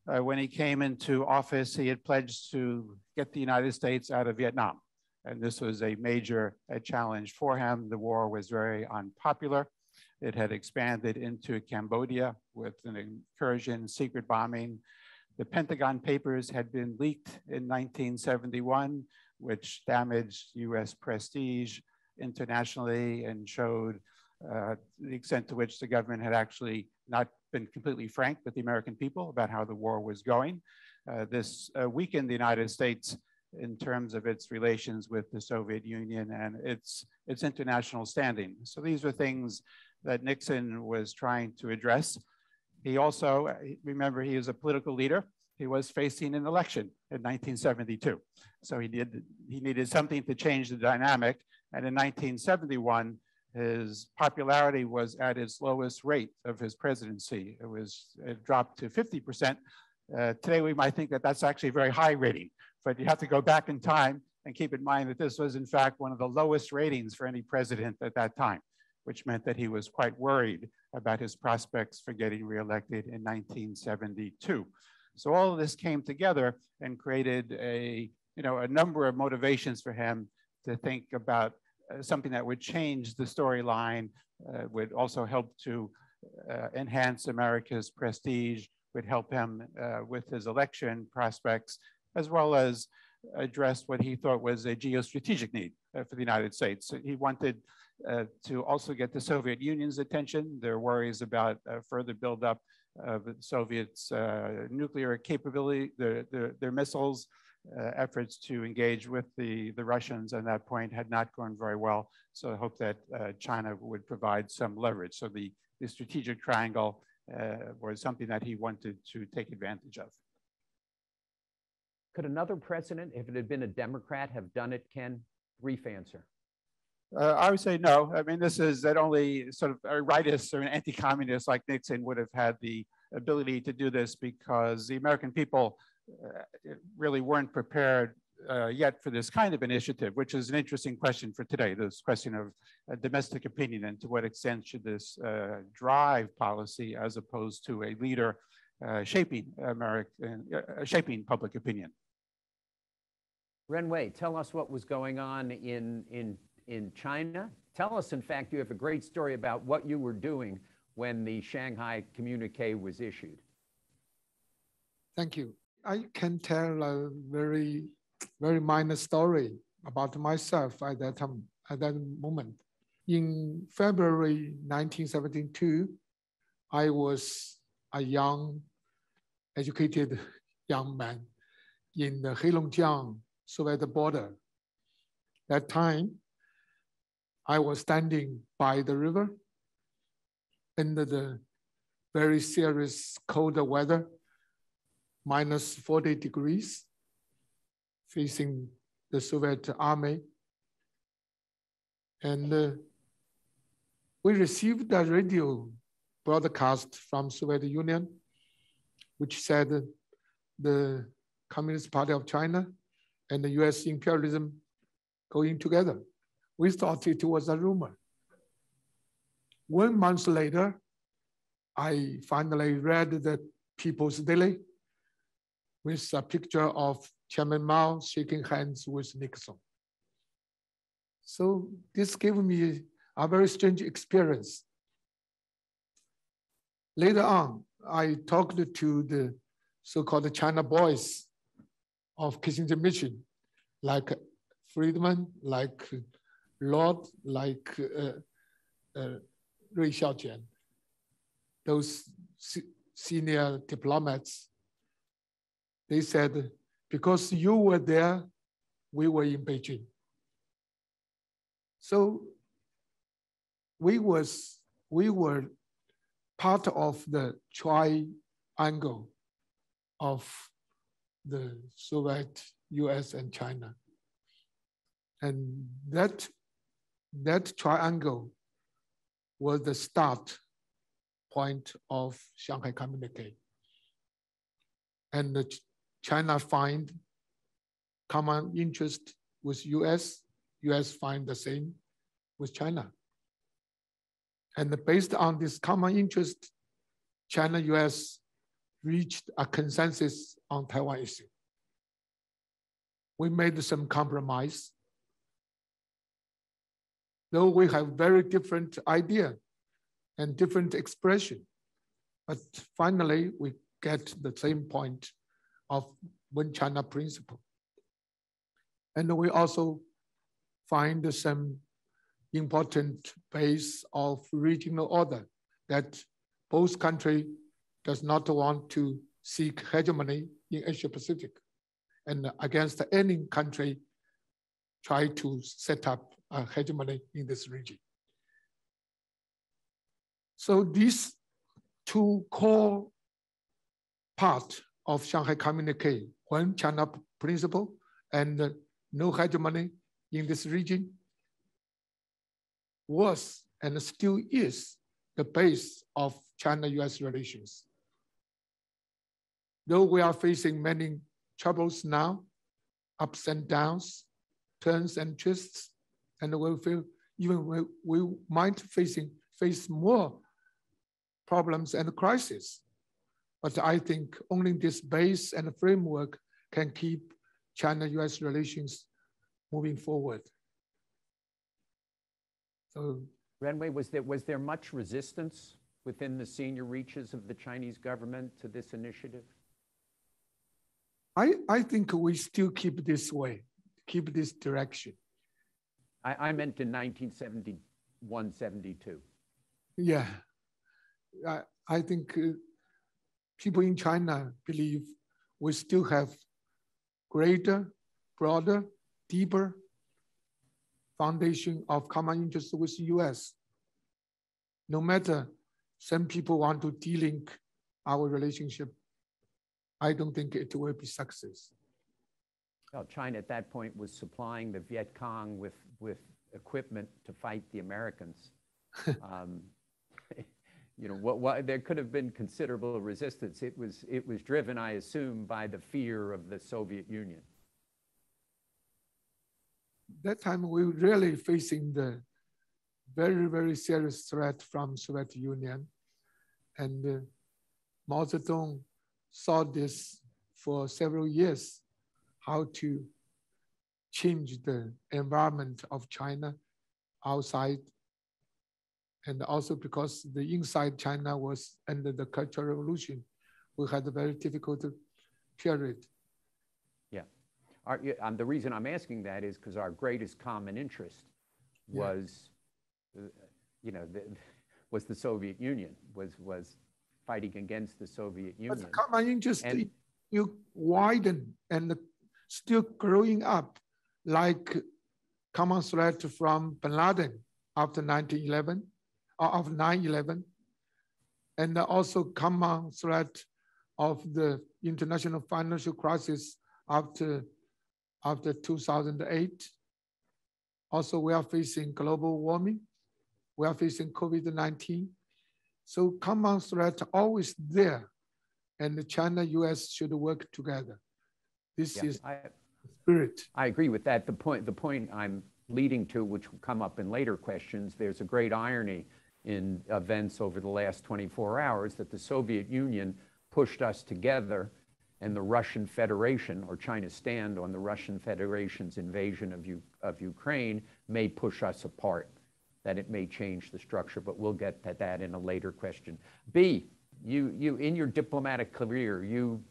When he came into office, he had pledged to get the United States out of Vietnam. And this was a major challenge for him. The war was very unpopular. It had expanded into Cambodia with an incursion, secret bombing. The Pentagon Papers had been leaked in 1971, which damaged US prestige. internationally and showed the extent to which the government had actually not been completely frank with the American people about how the war was going. This weakened the United States in terms of its relations with the Soviet Union and its international standing. So these were things that Nixon was trying to address. He also, remember, he is a political leader. He was facing an election in 1972. So he needed something to change the dynamic. And in 1971, his popularity was at its lowest rate of his presidency. It dropped to 50%. Today, we might think that that's actually a very high rating, but you have to go back in time and keep in mind that this was, in fact, one of the lowest ratings for any president at that time, which meant that he was quite worried about his prospects for getting reelected in 1972. So all of this came together and created a number of motivations for him to think about something that would change the storyline, would also help to enhance America's prestige, would help him with his election prospects, as well as address what he thought was a geostrategic need for the United States. So he wanted to also get the Soviet Union's attention. Their worries about further buildup of the Soviets' nuclear capability, their missiles, efforts to engage with the Russians at that point had not gone very well. So I hope that China would provide some leverage. So the strategic triangle was something that he wanted to take advantage of. Could another president, if it had been a Democrat, have done it, Ken? Brief answer. I would say no. I mean, this is that only sort of a rightist or an anti-communist like Nixon would have had the ability to do this, because the American people really weren't prepared yet for this kind of initiative, which is an interesting question for today, this question of domestic opinion and to what extent should this drive policy as opposed to a leader shaping public opinion. Ren Wei, tell us what was going on in China. Tell us, in fact, you have a great story about what you were doing when the Shanghai Communiqué was issued. Thank you. I can tell a very, very minor story about myself at that time, at that moment. In February 1972, I was a young, educated young man in the Heilongjiang Soviet border. That time, I was standing by the river under the very serious cold weather, minus 40 degrees, facing the Soviet army. And we received a radio broadcast from Soviet Union, which said the Communist Party of China and the US imperialism going together. We thought it was a rumor. 1 month later, I finally read the People's Daily with a picture of Chairman Mao shaking hands with Nixon. So this gave me a very strange experience. Later on, I talked to the so-called China boys of Kissinger Mission, like Friedman, like Locke, like Rui Xiaojian, those senior diplomats. They said, because you were there, we were in Beijing. So we were part of the triangle of the Soviet, US, and China. And that triangle was the start point of Shanghai Communiqué. And China find common interest with US, US find the same with China. And based on this common interest, China, US reached a consensus on Taiwan issue. We made some compromise. Though we have very different idea and different expression, but finally we get the same point of one China principle. And we also find some important base of regional order that both countries does not want to seek hegemony in Asia Pacific, and against any country try to set up a hegemony in this region. So these two core parts of Shanghai Communiqué, one China principle and no hegemony in this region, was and still is the base of China-US relations. Though we are facing many troubles now, ups and downs, turns and twists, and we feel even we might face more problems and crises. But I think only this base and framework can keep China-US relations moving forward. So, Renwei, was there much resistance within the senior reaches of the Chinese government to this initiative? I think we still keep this way, keep this direction. I meant in 1971, 72. Yeah, I think people in China believe we still have greater, broader, deeper foundation of common interest with the US. No matter some people want to de-link our relationship, I don't think it will be success. Well, China at that point was supplying the Viet Cong with equipment to fight the Americans. You know, there could have been considerable resistance. It was driven, I assume, by the fear of the Soviet Union. That time we were really facing the very, very serious threat from Soviet Union. And Mao Zedong saw this for several years, how to change the environment of China outside. And also because the inside China was under the Cultural Revolution, we had a very difficult period. Yeah. The reason I'm asking that is because our greatest common interest was, you know, was the Soviet Union, was fighting against the Soviet Union. But the common interest, you widen and still growing up, like common threat from Bin Laden after 9/11, of 9/11, and also common threat of the international financial crisis after 2008. Also, we are facing global warming. We are facing COVID-19. So common threat always there, and China-US should work together. This is spirit. I agree with that. The point I'm leading to, which will come up in later questions, there's a great irony in events over the last 24 hours that the Soviet Union pushed us together, and the Russian Federation, or China's stand on the Russian Federation's invasion of Ukraine, may push us apart, that it may change the structure, but we'll get to that in a later question. B, you in your diplomatic career, you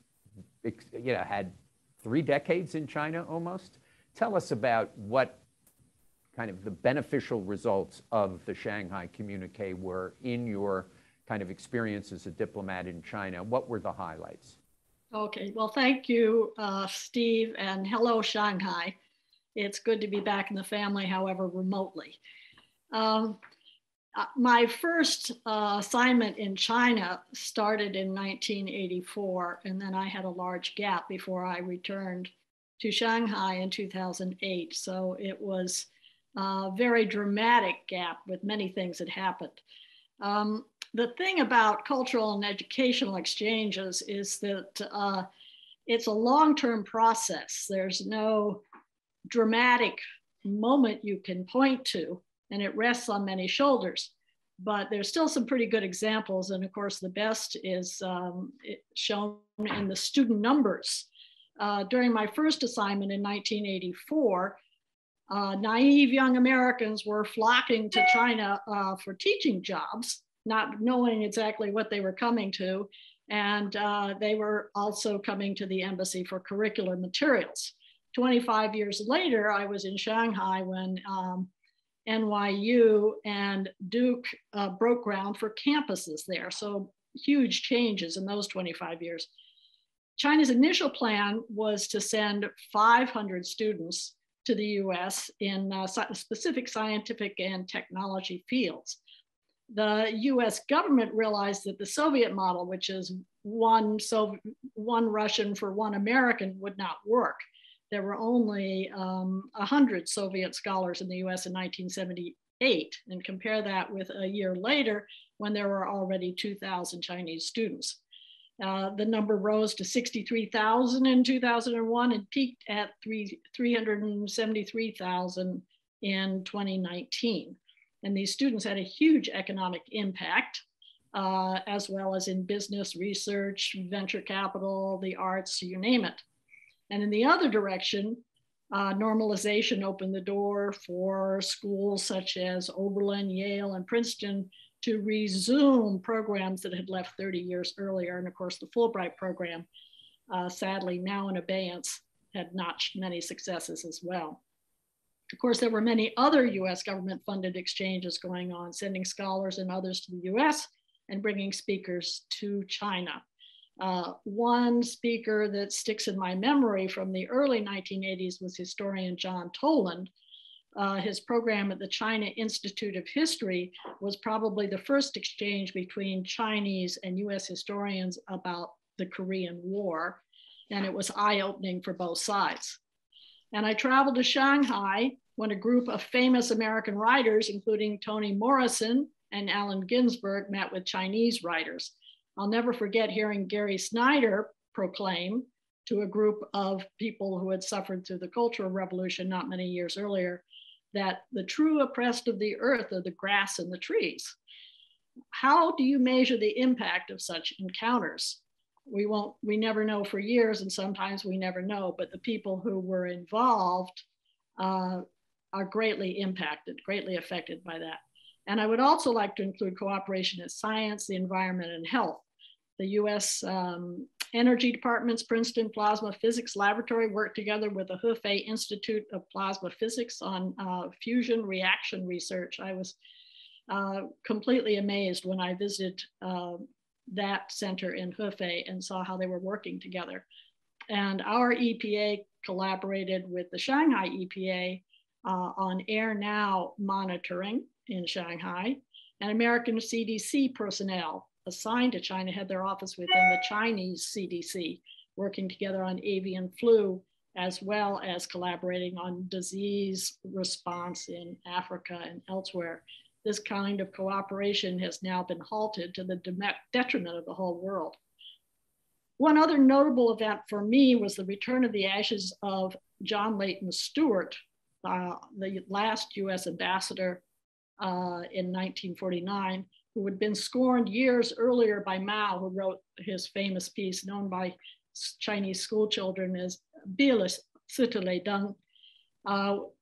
had 3 decades in China almost. Tell us about what kind of the beneficial results of the Shanghai Communiqué were in your kind of experience as a diplomat in China. What were the highlights? Okay, well, thank you, Steve, and hello, Shanghai. It's good to be back in the family, however, remotely. My first assignment in China started in 1984, and then I had a large gap before I returned to Shanghai in 2008. So it was a very dramatic gap with many things that happened. The thing about cultural and educational exchanges is that it's a long-term process. There's no dramatic moment you can point to, and it rests on many shoulders. But there's still some pretty good examples. And of course, the best is shown in the student numbers. During my first assignment in 1984, naive young Americans were flocking to China for teaching jobs, not knowing exactly what they were coming to. And they were also coming to the embassy for curricular materials. 25 years later, I was in Shanghai when NYU and Duke broke ground for campuses there. So huge changes in those 25 years. China's initial plan was to send 500 students to the US in specific scientific and technology fields. The US government realized that the Soviet model, which is one Russian for one American, would not work. There were only 100 Soviet scholars in the US in 1978, and compare that with a year later when there were already 2,000 Chinese students. The number rose to 63,000 in 2001 and peaked at 373,000 in 2019. And these students had a huge economic impact, as well as in business, research, venture capital, the arts, you name it. And in the other direction, normalization opened the door for schools such as Oberlin, Yale, and Princeton to resume programs that had left 30 years earlier. And of course, the Fulbright program, sadly now in abeyance, had notched many successes as well. Of course, there were many other US government-funded exchanges going on, sending scholars and others to the US and bringing speakers to China. One speaker that sticks in my memory from the early 1980s was historian John Toland. His program at the China Institute of History was probably the first exchange between Chinese and US historians about the Korean War, and it was eye-opening for both sides. And I traveled to Shanghai when a group of famous American writers, including Toni Morrison and Allen Ginsberg, met with Chinese writers. I'll never forget hearing Gary Snyder proclaim to a group of people who had suffered through the Cultural Revolution not many years earlier that the true oppressed of the earth are the grass and the trees. How do you measure the impact of such encounters? We never know for years, and sometimes we never know, but the people who were involved are greatly impacted, greatly affected by that. And I would also like to include cooperation in science, the environment, and health. The US Energy Department's Princeton Plasma Physics Laboratory worked together with the Hefei Institute of Plasma Physics on fusion reaction research. I was completely amazed when I visited that center in Hefei and saw how they were working together. And our EPA collaborated with the Shanghai EPA on Air Now monitoring in Shanghai, and American CDC personnel assigned to China had their office within the Chinese CDC, working together on avian flu, as well as collaborating on disease response in Africa and elsewhere. This kind of cooperation has now been halted to the detriment of the whole world. One other notable event for me was the return of the ashes of John Leighton Stewart, the last US ambassador in 1949, who had been scorned years earlier by Mao, who wrote his famous piece known by Chinese school children as bi-lateral dung.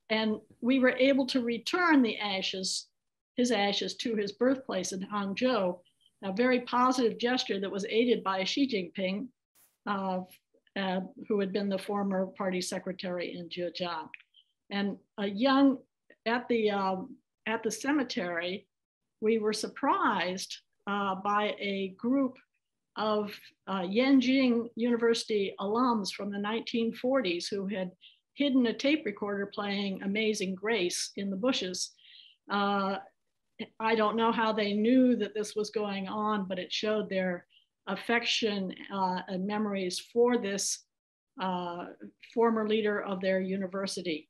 And we were able to return the ashes, his ashes, to his birthplace in Hangzhou, a very positive gesture that was aided by Xi Jinping, who had been the former party secretary in Zhejiang. And at the cemetery, we were surprised by a group of Yenjing University alums from the 1940s who had hidden a tape recorder playing Amazing Grace in the bushes. I don't know how they knew that this was going on, but it showed their affection and memories for this former leader of their university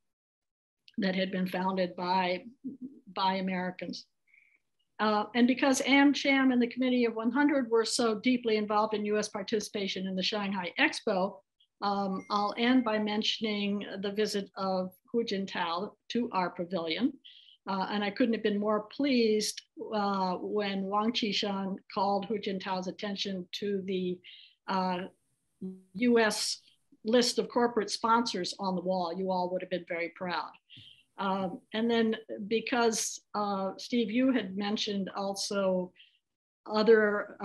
that had been founded by Americans. And because AmCham and the Committee of 100 were so deeply involved in US participation in the Shanghai Expo, I'll end by mentioning the visit of Hu Jintao to our pavilion. And I couldn't have been more pleased when Wang Qishan called Hu Jintao's attention to the US list of corporate sponsors on the wall. You all would have been very proud. And then because Steve, you had mentioned also other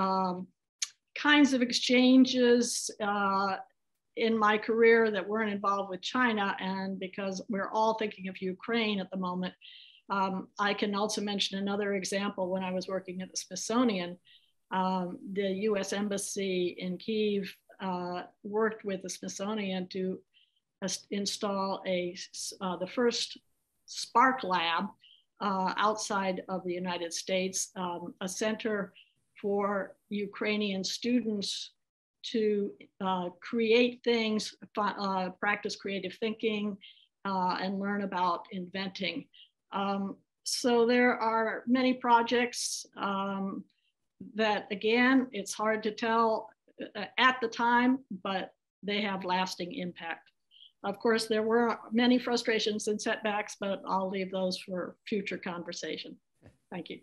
kinds of exchanges in my career that weren't involved with China, and because we're all thinking of Ukraine at the moment, I can also mention another example. When I was working at the Smithsonian, the US Embassy in Kyiv worked with the Smithsonian to install the first Spark Lab outside of the United States, a center for Ukrainian students to create things, practice creative thinking, and learn about inventing. So there are many projects that, again, it's hard to tell at the time, but they have lasting impact. Of course, there were many frustrations and setbacks, but I'll leave those for future conversation. Thank you.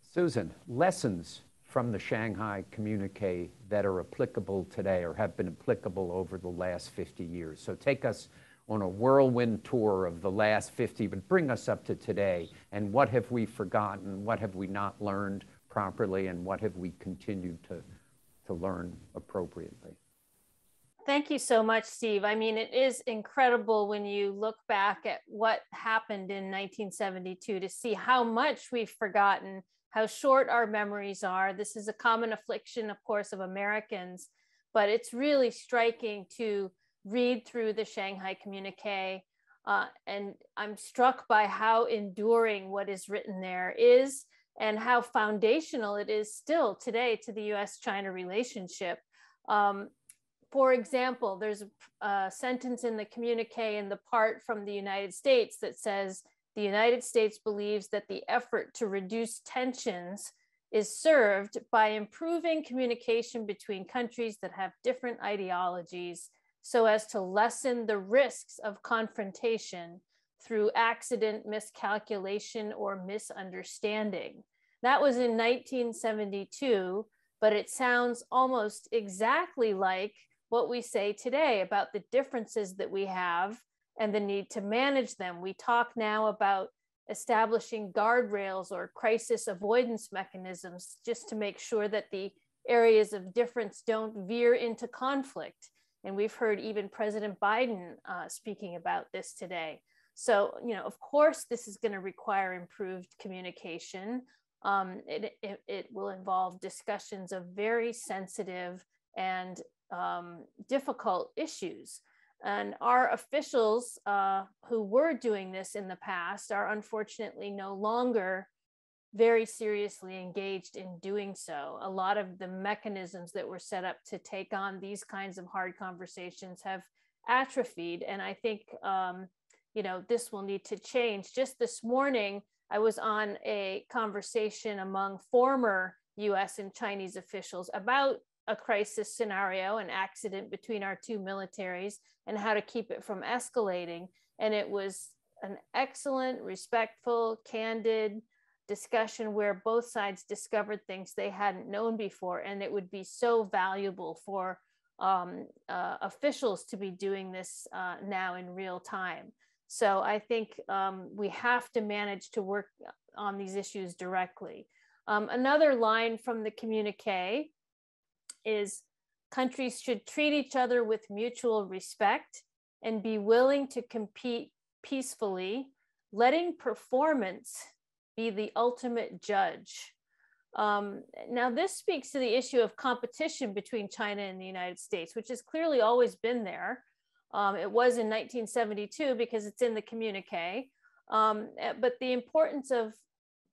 Susan, lessons from the Shanghai Communiqué that are applicable today or have been applicable over the last 50 years. So take us on a whirlwind tour of the last 50, but bring us up to today. And what have we forgotten? What have we not learned properly? And what have we continued to learn appropriately? Thank you so much, Steve. I mean, it is incredible when you look back at what happened in 1972 to see how much we've forgotten, how short our memories are. This is a common affliction, of course, of Americans, but it's really striking to read through the Shanghai Communiqué. And I'm struck by how enduring what is written there is and how foundational it is still today to the US-China relationship. For example, there's a sentence in the communique in the part from the United States that says, the United States believes that the effort to reduce tensions is served by improving communication between countries that have different ideologies so as to lessen the risks of confrontation through accident, miscalculation, or misunderstanding. That was in 1972, but it sounds almost exactly like what we say today about the differences that we have and the need to manage them. We talk now about establishing guardrails or crisis avoidance mechanisms just to make sure that the areas of difference don't veer into conflict. And we've heard even President Biden speaking about this today. So, you know, of course, this is going to require improved communication. It will involve discussions of very sensitive and difficult issues. And our officials who were doing this in the past are unfortunately no longer very seriously engaged in doing so. A lot of the mechanisms that were set up to take on these kinds of hard conversations have atrophied. And I think, you know, this will need to change. Just this morning, I was on a conversation among former US and Chinese officials about a crisis scenario, an accident between our two militaries, and how to keep it from escalating. And it was an excellent, respectful, candid discussion where both sides discovered things they hadn't known before. And it would be so valuable for officials to be doing this now in real time. So I think we have to manage to work on these issues directly. Another line from the communique is countries should treat each other with mutual respect and be willing to compete peacefully, letting performance be the ultimate judge. Now, this speaks to the issue of competition between China and the United States, which has clearly always been there. It was in 1972 because it's in the communique, but the importance of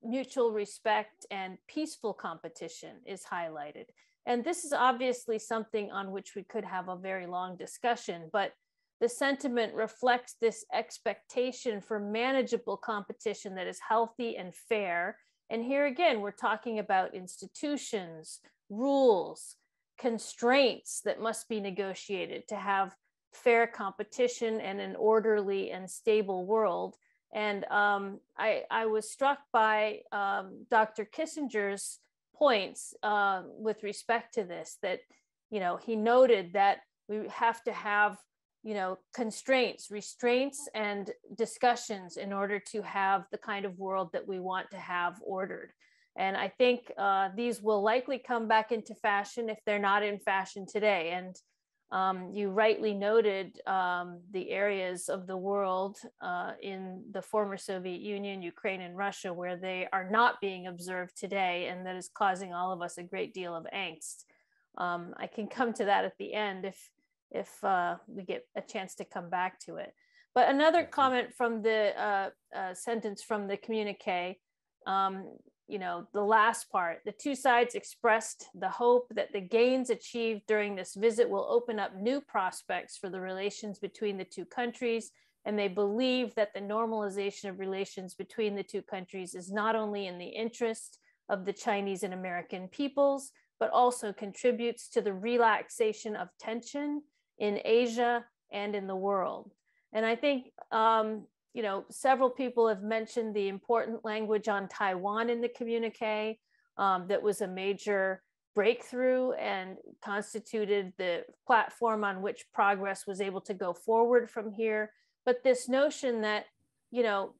mutual respect and peaceful competition is highlighted. And this is obviously something on which we could have a very long discussion, but the sentiment reflects this expectation for manageable competition that is healthy and fair. And here again, we're talking about institutions, rules, constraints that must be negotiated to have fair competition and an orderly and stable world. And I was struck by Dr. Kissinger's points with respect to this, that, you know, he noted that we have to have, you know, constraints, restraints, and discussions in order to have the kind of world that we want to have ordered. And I think these will likely come back into fashion if they're not in fashion today. And You rightly noted the areas of the world in the former Soviet Union, Ukraine, and Russia, where they are not being observed today, and that is causing all of us a great deal of angst. I can come to that at the end if we get a chance to come back to it. But another comment from the sentence from the communique, you know, the last part, the two sides expressed the hope that the gains achieved during this visit will open up new prospects for the relations between the two countries. And they believe that the normalization of relations between the two countries is not only in the interest of the Chinese and American peoples, but also contributes to the relaxation of tension in Asia and in the world. And I think, you know, several people have mentioned the important language on Taiwan in the communique. That was a major breakthrough and constituted the platform on which progress was able to go forward from here. But this notion that, you know,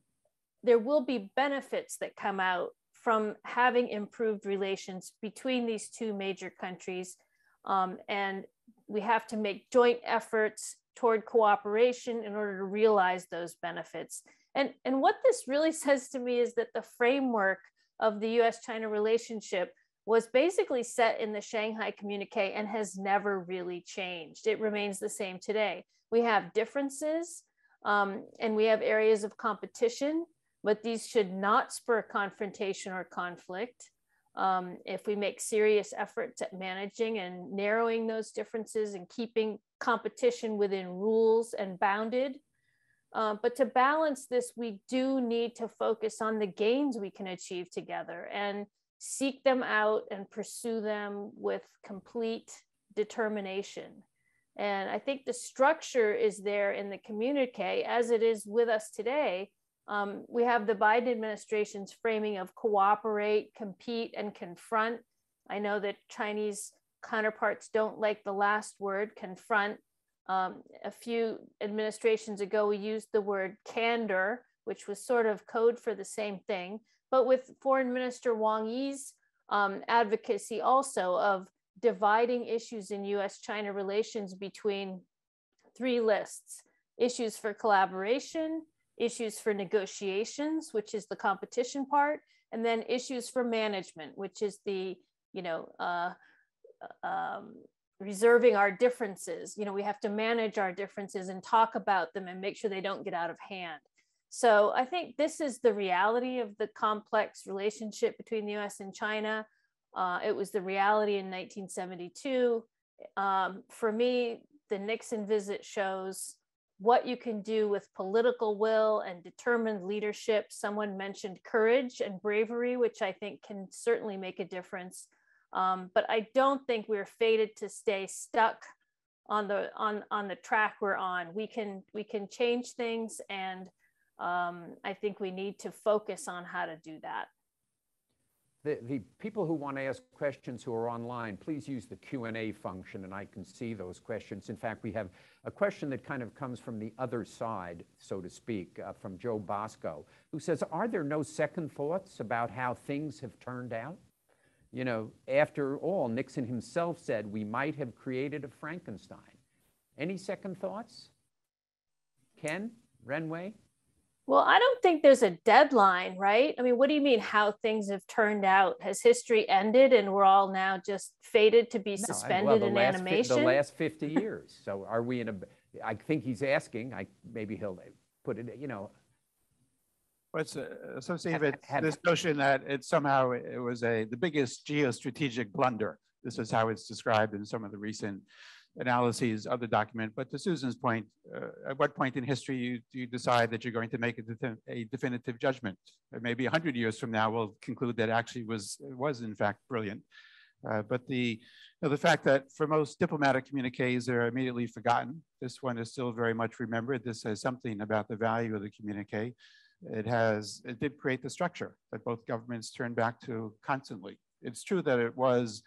there will be benefits that come out from having improved relations between these two major countries. And we have to make joint efforts toward cooperation in order to realize those benefits. And what this really says to me is that the framework of the US-China relationship was basically set in the Shanghai Communiqué and has never really changed. It remains the same today. We have differences and we have areas of competition, but these should not spur confrontation or conflict. If we make serious efforts at managing and narrowing those differences and keeping competition within rules and bounded. But to balance this, we do need to focus on the gains we can achieve together and seek them out and pursue them with complete determination. And I think the structure is there in the communique as it is with us today. We have the Biden administration's framing of cooperate, compete, and confront. I know that Chinese counterparts don't like the last word, confront. A few administrations ago, we used the word candor, which was sort of code for the same thing. But with Foreign Minister Wang Yi's advocacy also of dividing issues in US-China relations between three lists: issues for collaboration, issues for negotiations, which is the competition part, and then issues for management, which is the, you know, reserving our differences. You know, we have to manage our differences and talk about them and make sure they don't get out of hand. So I think this is the reality of the complex relationship between the US and China. It was the reality in 1972. For me, the Nixon visit shows what you can do with political will and determined leadership. Someone mentioned courage and bravery, which I think can certainly make a difference. But I don't think we're fated to stay stuck on the track we're on. We can change things, and I think we need to focus on how to do that. The people who want to ask questions who are online, please use the Q&A function and I can see those questions. In fact, we have a question that kind of comes from the other side, so to speak, from Joe Bosco, who says, are there no second thoughts about how things have turned out? You know, after all, Nixon himself said we might have created a Frankenstein. Any second thoughts? Ken, Renwei? Well, I don't think there's a deadline, right? I mean, what do you mean how things have turned out? Has history ended and we're all now just fated to be suspended in animation? The last 50 years. So are we in a, I think he's asking, maybe he'll put it, you know. What's associated with this notion that it was the biggest geostrategic blunder. This is how it's described in some of the recent analyses of the document. But to Susan's point, at what point in history do you decide that you're going to make a definitive judgment? Maybe 100 years from now, we'll conclude that actually was in fact brilliant. But the fact that for most diplomatic communiques, they're immediately forgotten. This one is still very much remembered. This says something about the value of the communique. It did create the structure that both governments turned back to constantly. It's true that it was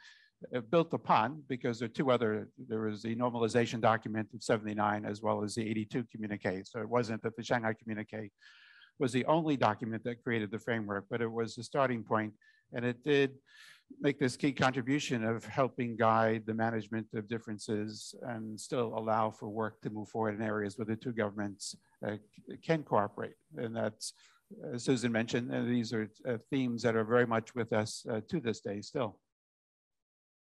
built upon, because there was the normalization document of 79 as well as the 82 communique. So it wasn't that the Shanghai Communiqué was the only document that created the framework, but it was the starting point, and it did make this key contribution of helping guide the management of differences and still allow for work to move forward in areas where the two governments can cooperate. And that's, as Susan mentioned, these are themes that are very much with us to this day still.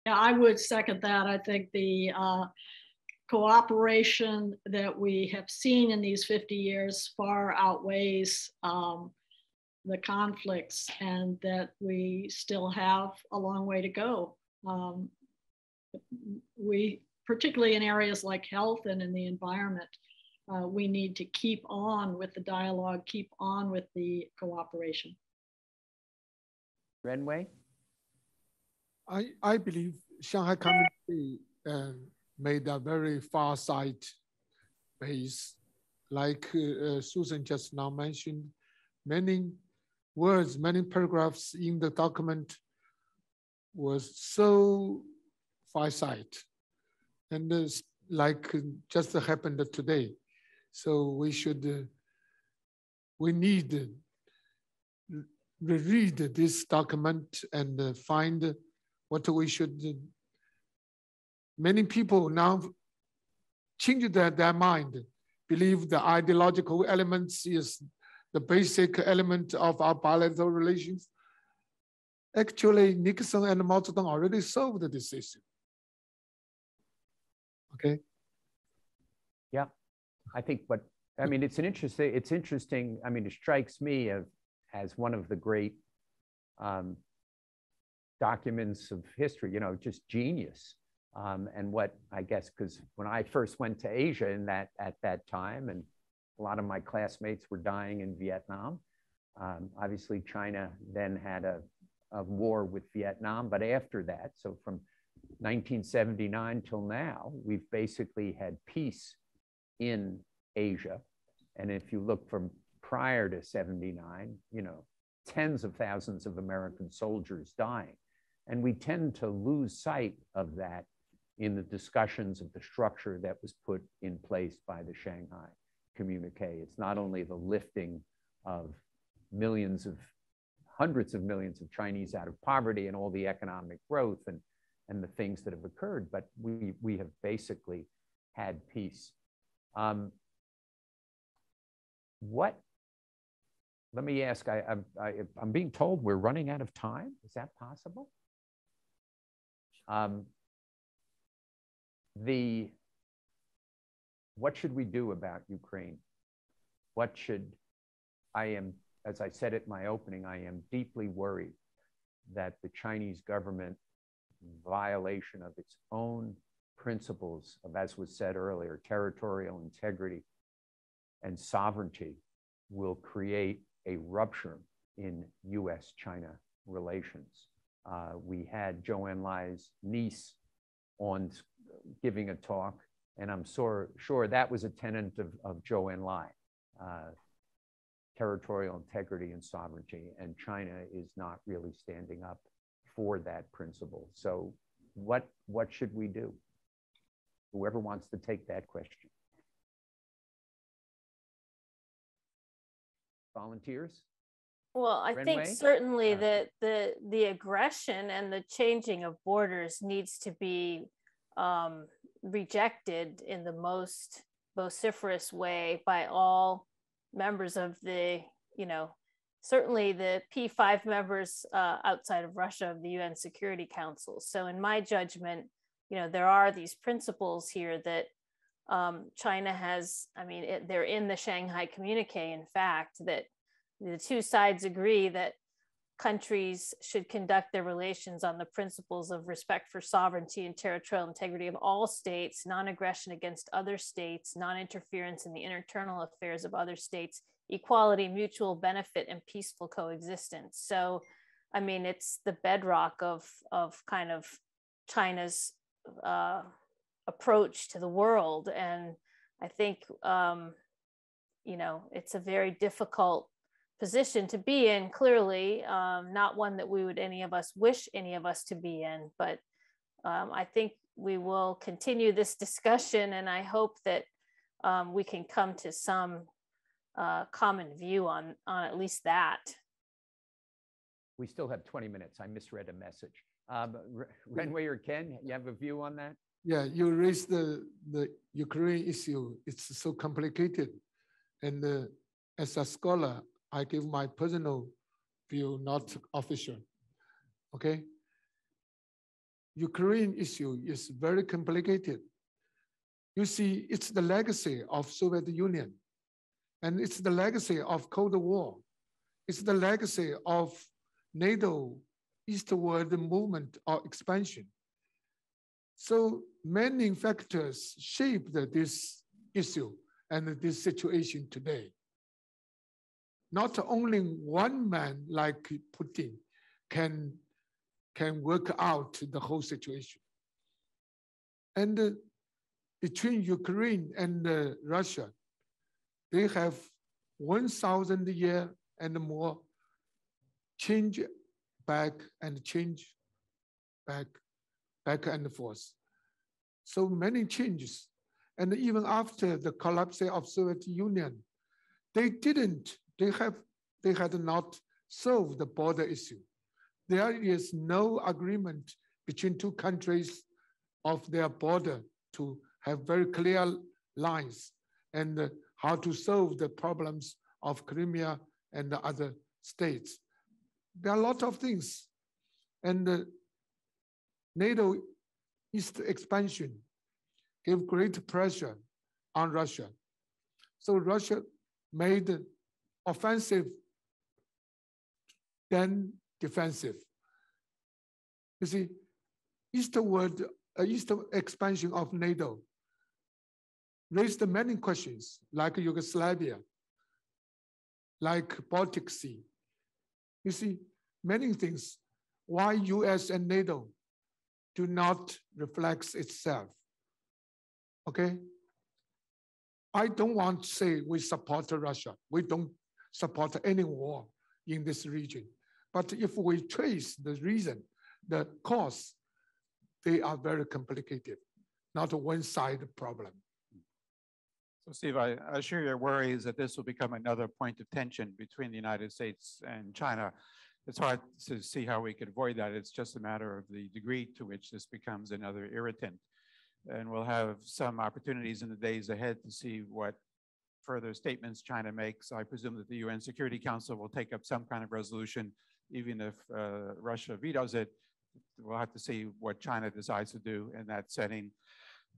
Yeah, I would second that. I think the cooperation that we have seen in these 50 years far outweighs the conflicts, and that we still have a long way to go. We, particularly in areas like health and in the environment, we need to keep on with the dialogue, keep on with the cooperation. Renwei? I believe Shanghai Communiqué made a very far sight base, like Susan just now mentioned. Many words, many paragraphs in the document was so far sight, and like just happened today. So we should, we need to read this document and find what we should. Many people now change their mind, believe the ideological elements is the basic element of our bilateral relations. Actually, Nixon and Mao Zedong already solved this issue. Okay. Yeah, I think, but I mean, it's interesting. I mean, it strikes me as one of the great documents of history, you know, just genius. And what I guess, because when I first went to Asia at that time, and a lot of my classmates were dying in Vietnam. Obviously, China then had a war with Vietnam, but after that, so from 1979 till now, we've basically had peace in Asia. And if you look from prior to 79, you know, tens of thousands of American soldiers dying. And we tend to lose sight of that in the discussions of the structure that was put in place by the Shanghai Communiqué. It's not only the lifting of hundreds of millions of Chinese out of poverty and all the economic growth and the things that have occurred, but we have basically had peace. Let me ask, I'm being told we're running out of time. Is that possible? What should we do about Ukraine? As I said at my opening, I am deeply worried that the Chinese government violation of its own principles of, as was said earlier, territorial integrity and sovereignty will create a rupture in US-China relations. We had Zhou Enlai's niece on giving a talk, and I'm sure that was a tenet of Zhou Enlai, territorial integrity and sovereignty, and China is not really standing up for that principle. So what should we do? Whoever wants to take that question. Volunteers? Well, I think certainly that the aggression and the changing of borders needs to be rejected in the most vociferous way by all members of the, you know, certainly the P5 members outside of Russia of the UN Security Council. So in my judgment, you know, there are these principles here that China has, I mean, they're in the Shanghai Communiqué, in fact, that the two sides agree that countries should conduct their relations on the principles of respect for sovereignty and territorial integrity of all states, non-aggression against other states, non-interference in the internal affairs of other states, equality, mutual benefit, and peaceful coexistence. So, I mean, it's the bedrock of kind of China's approach to the world. And I think, you know, it's a very difficult position to be in, clearly, not one that we would any of us wish any of us to be in, but I think we will continue this discussion, and I hope that we can come to some common view on at least that. We still have 20 minutes. I misread a message. Renwei or Ken, you have a view on that? Yeah, you raised the Ukraine issue. It's so complicated. And as a scholar, I give my personal view, not official. Okay? Ukraine issue is very complicated. You see, it's the legacy of Soviet Union, and it's the legacy of Cold War. It's the legacy of NATO eastward movement or expansion. So many factors shaped this issue and this situation today. Not only one man like Putin can work out the whole situation. And between Ukraine and Russia, they have 1,000 years and more change back and change back and forth. So many changes. And even after the collapse of Soviet Union, they had not solved the border issue. There is no agreement between two countries of their border to have very clear lines and how to solve the problems of Crimea and the other states. There are a lot of things. And NATO East expansion gave great pressure on Russia. So Russia made offensive, then defensive. You see, eastward expansion of NATO raised many questions, like Yugoslavia, like Baltic Sea. You see, many things. Why US and NATO do not reflect itself, okay? I don't want to say we support Russia. We don't support any war in this region. But if we trace the reason, the cause, they are very complicated, not a one-sided problem. So Steve, I share your worries that this will become another point of tension between the United States and China. It's hard to see how we could avoid that. It's just a matter of the degree to which this becomes another irritant. And we'll have some opportunities in the days ahead to see what further statements China makes. I presume that the UN Security Council will take up some kind of resolution, even if Russia vetoes it. We'll have to see what China decides to do in that setting.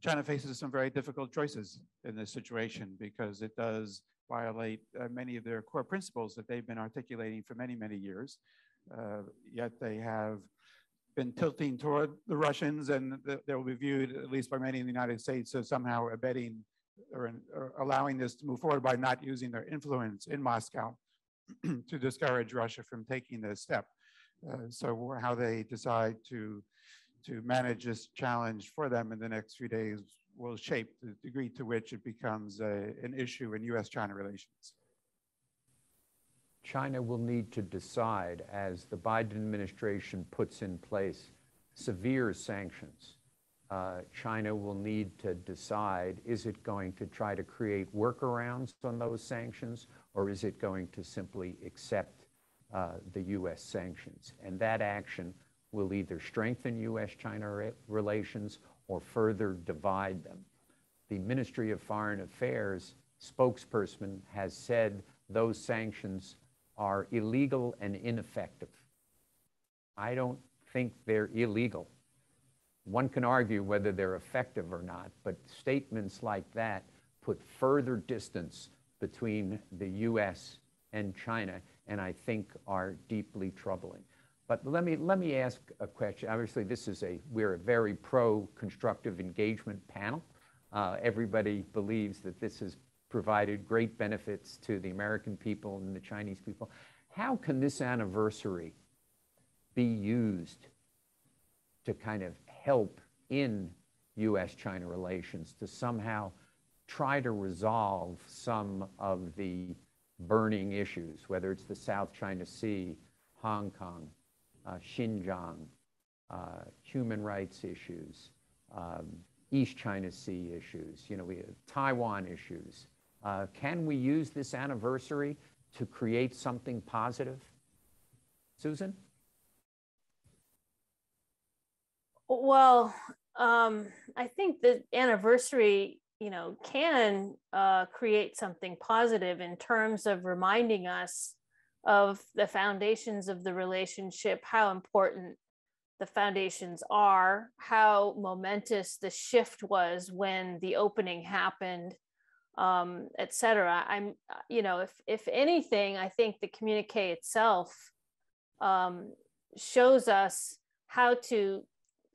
China faces some very difficult choices in this situation because it does violate many of their core principles that they've been articulating for many, many years. Yet they have been tilting toward the Russians, and they will be viewed, at least by many in the United States, as somehow abetting or allowing this to move forward by not using their influence in Moscow to discourage Russia from taking this step. So how they decide to manage this challenge for them in the next few days will shape the degree to which it becomes an issue in US-China relations. China will need to decide, as the Biden administration puts in place severe sanctions, China will need to decide, is it going to try to create workarounds on those sanctions, or is it going to simply accept the US sanctions? And that action will either strengthen US-China relations or further divide them. The Ministry of Foreign Affairs spokesperson has said those sanctions are illegal and ineffective. I don't think they're illegal. One can argue whether they're effective or not, but statements like that put further distance between the US and China, and I think are deeply troubling. But let me ask a question. Obviously, we're a very pro-constructive engagement panel. Everybody believes that this has provided great benefits to the American people and the Chinese people. How can this anniversary be used to kind of help in US-China relations to somehow try to resolve some of the burning issues, whether it's the South China Sea, Hong Kong, Xinjiang, human rights issues, East China Sea issues, we have Taiwan issues. Can we use this anniversary to create something positive? Susan? Well, I think the anniversary, can create something positive in terms of reminding us of the foundations of the relationship, how important the foundations are, how momentous the shift was when the opening happened, et cetera. If anything, I think the communique itself shows us how to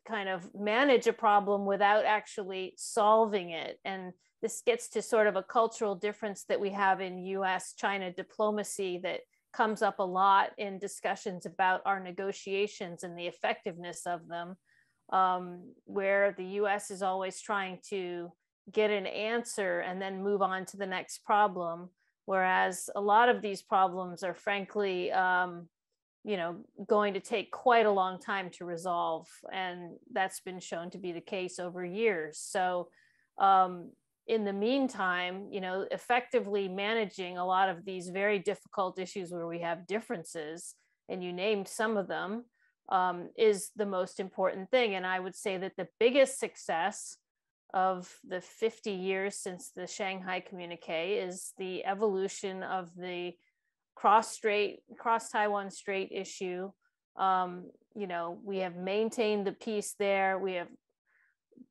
kind of manage a problem without actually solving it. And this gets to sort of a cultural difference that we have in US-China diplomacy that comes up a lot in discussions about our negotiations and the effectiveness of them, where the US is always trying to get an answer and then move on to the next problem. Whereas a lot of these problems are frankly, going to take quite a long time to resolve. And that's been shown to be the case over years. So in the meantime, effectively managing a lot of these very difficult issues where we have differences, and you named some of them, is the most important thing. And I would say that the biggest success of the 50 years since the Shanghai Communiqué is the evolution of the cross-Taiwan Strait issue. We have maintained the peace there. We have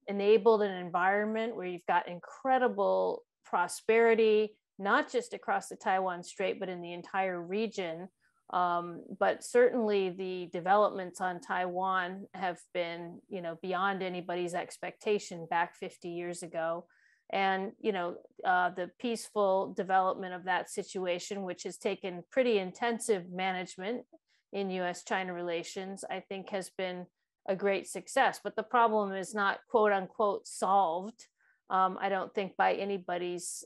enabled an environment where you've got incredible prosperity, not just across the Taiwan Strait, but in the entire region. But certainly the developments on Taiwan have been, beyond anybody's expectation back 50 years ago. And, the peaceful development of that situation, which has taken pretty intensive management in US-China relations, I think has been a great success. But the problem is not quote unquote solved. I don't think by anybody's,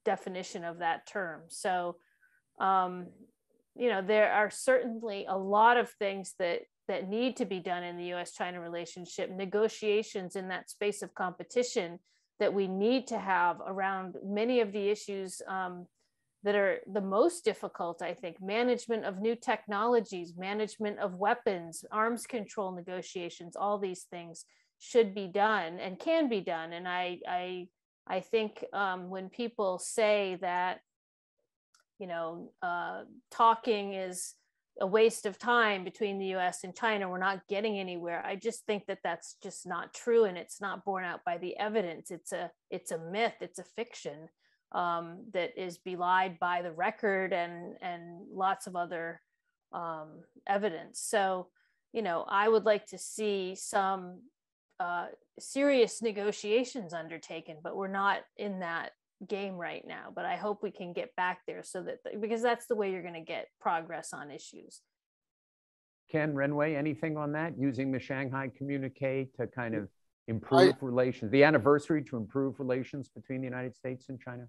definition of that term. So, there are certainly a lot of things that need to be done in the US-China relationship, negotiations in that space of competition that we need to have around many of the issues that are the most difficult, I think. Management of new technologies, management of weapons, arms control negotiations, all these things should be done and can be done. And I think when people say that, talking is a waste of time between the US and China, we're not getting anywhere, I just think that that's just not true, and it's not borne out by the evidence. It's a myth, it's a fiction that is belied by the record and lots of other evidence. So, I would like to see some serious negotiations undertaken, but we're not in that game right now. But I hope we can get back there, so that because that's the way you're going to get progress on issues. Ken Renwei, anything on that, using the Shanghai Communiqué to kind of improve relations, the anniversary to improve relations between the United States and China?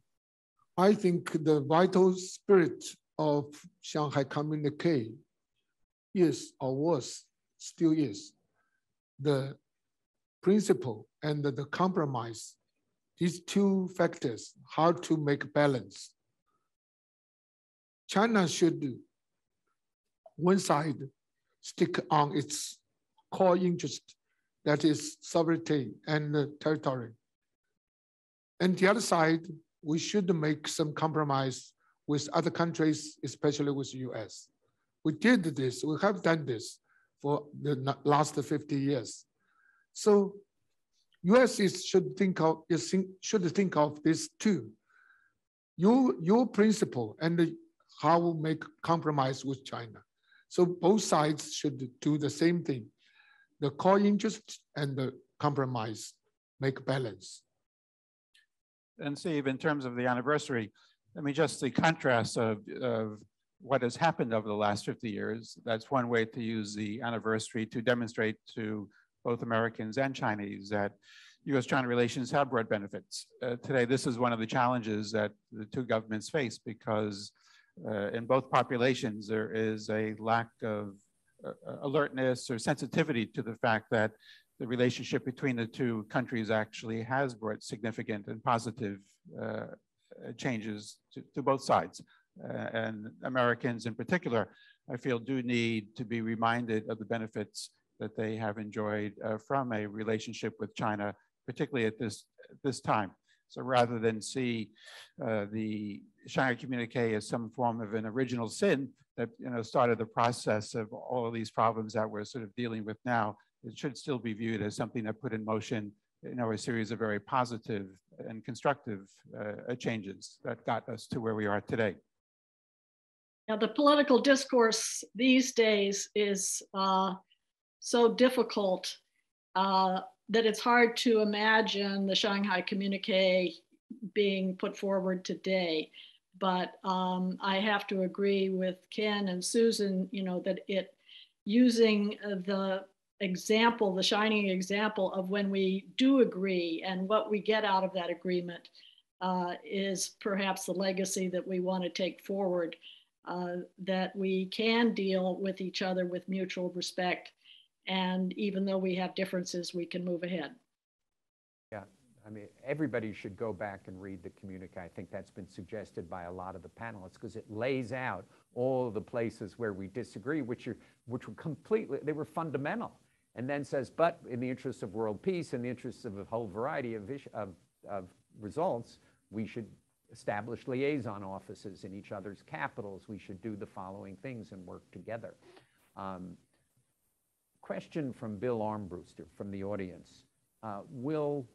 I think the vital spirit of Shanghai Communiqué is, or was, still is, the principle and the compromise. These two factors, how to make balance. China should, one side, stick on its core interest, that is sovereignty and territory. And the other side, we should make some compromise with other countries, especially with the US. We did this, we have done this for the last 50 years. So US should think of this too. Your principle and how we make compromise with China. So both sides should do the same thing. The core interest and the compromise, make balance. And Steve, in terms of the anniversary, I mean, just the contrast of what has happened over the last 50 years, that's one way to use the anniversary to demonstrate to both Americans and Chinese that US-China relations have brought benefits. Today, this is one of the challenges that the two governments face, because in both populations, there is a lack of alertness or sensitivity to the fact that the relationship between the two countries actually has brought significant and positive changes to both sides. And Americans in particular, I feel, do need to be reminded of the benefits that they have enjoyed from a relationship with China, particularly at this time. So rather than see the Shanghai Communiqué as some form of an original sin that started the process of all of these problems that we're sort of dealing with now, it should still be viewed as something that put in motion a series of very positive and constructive changes that got us to where we are today. Now, the political discourse these days is so difficult that it's hard to imagine the Shanghai Communiqué being put forward today. But I have to agree with Ken and Susan, that it using the example, the shining example of when we do agree and what we get out of that agreement is perhaps the legacy that we want to take forward, that we can deal with each other with mutual respect. And even though we have differences, we can move ahead. Yeah, I mean, everybody should go back and read the communique. I think that's been suggested by a lot of the panelists because it lays out all of the places where we disagree, which were completely, they were fundamental. And then says, but in the interest of world peace, in the interest of a whole variety of results, we should establish liaison offices in each other's capitals. We should do the following things and work together. Question from Bill Armbruster from the audience. Will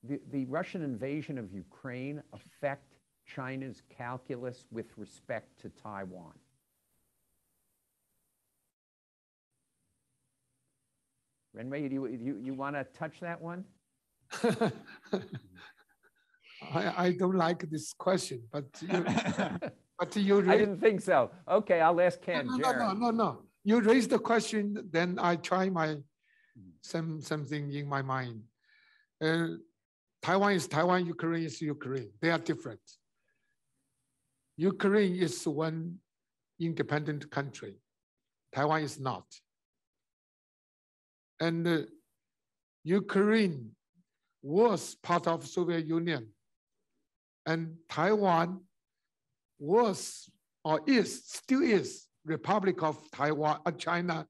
the Russian invasion of Ukraine affect China's calculus with respect to Taiwan? Renwei, you want to touch that one? I don't like this question, but you I didn't think so. Okay, I'll ask Ken. No. You raised the question, then I try something in my mind. Taiwan is Taiwan, Ukraine is Ukraine. They are different. Ukraine is one independent country. Taiwan is not. And Ukraine was part of Soviet Union. And Taiwan was, or is, still is, Republic of Taiwan, China,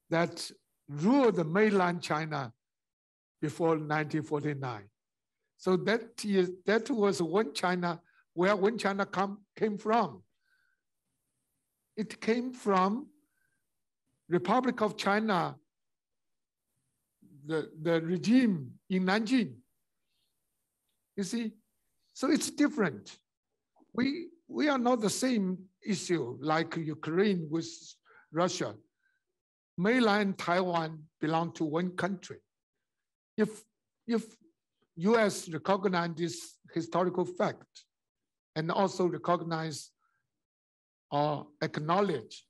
that ruled mainland China before 1949. So that was one China, where one China came from. It came from Republic of China, the regime in Nanjing. You see, so it's different. We are not the same issue like Ukraine with Russia. Mainland Taiwan belong to one country. If US recognize this historical fact and also recognize or acknowledge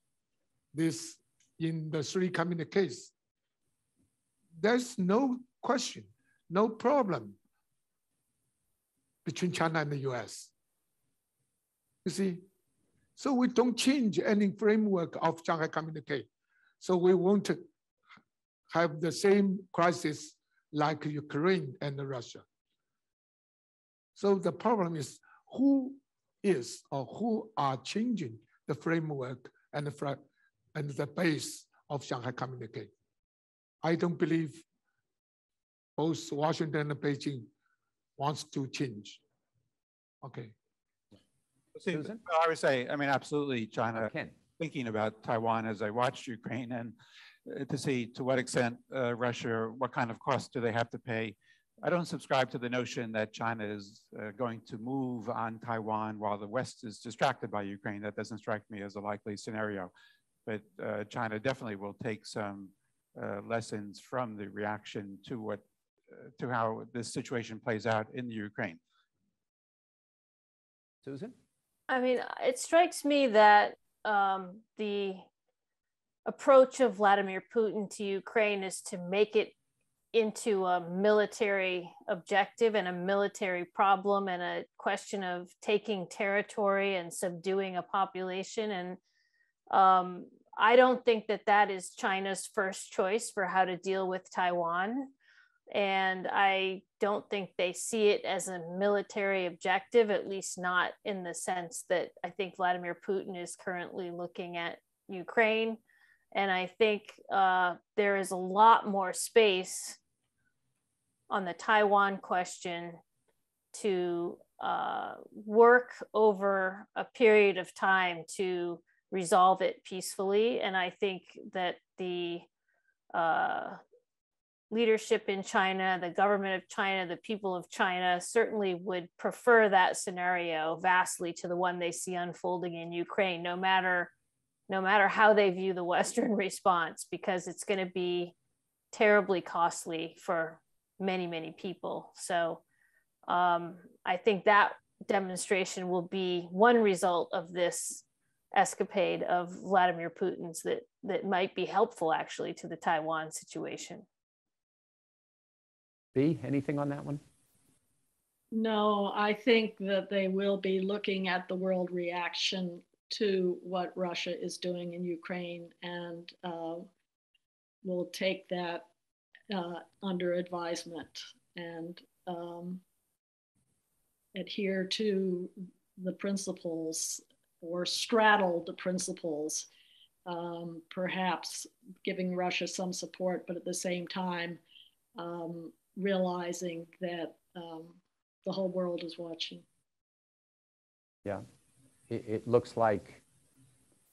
this in the three communiques, there's no question, no problem between China and the US. You see, so we don't change any framework of Shanghai Communiqué. So we won't have the same crisis like Ukraine and Russia. So the problem is who is or who are changing the framework and the base of Shanghai Communiqué. I don't believe both Washington and Beijing wants to change. Okay. Susan? Well, I would say, I mean, absolutely, China thinking about Taiwan as I watched Ukraine and to see to what extent Russia, what kind of cost do they have to pay. I don't subscribe to the notion that China is going to move on Taiwan while the West is distracted by Ukraine. That doesn't strike me as a likely scenario. But China definitely will take some lessons from the reaction to how this situation plays out in the Ukraine. Susan? I mean, it strikes me that the approach of Vladimir Putin to Ukraine is to make it into a military objective and a military problem and a question of taking territory and subduing a population. And I don't think that that is China's first choice for how to deal with Taiwan. And I don't think they see it as a military objective, at least not in the sense that I think Vladimir Putin is currently looking at Ukraine. And I think there is a lot more space on the Taiwan question to work over a period of time to resolve it peacefully. And I think that the leadership in China, the government of China, the people of China certainly would prefer that scenario vastly to the one they see unfolding in Ukraine, no matter how they view the Western response, because it's going to be terribly costly for many, many people. So I think that demonstration will be one result of this escapade of Vladimir Putin's that might be helpful actually to the Taiwan situation. B, anything on that one? No, I think that they will be looking at the world reaction to what Russia is doing in Ukraine, and will take that under advisement and adhere to the principles or straddle the principles, perhaps giving Russia some support, but at the same time realizing that the whole world is watching. Yeah, it looks like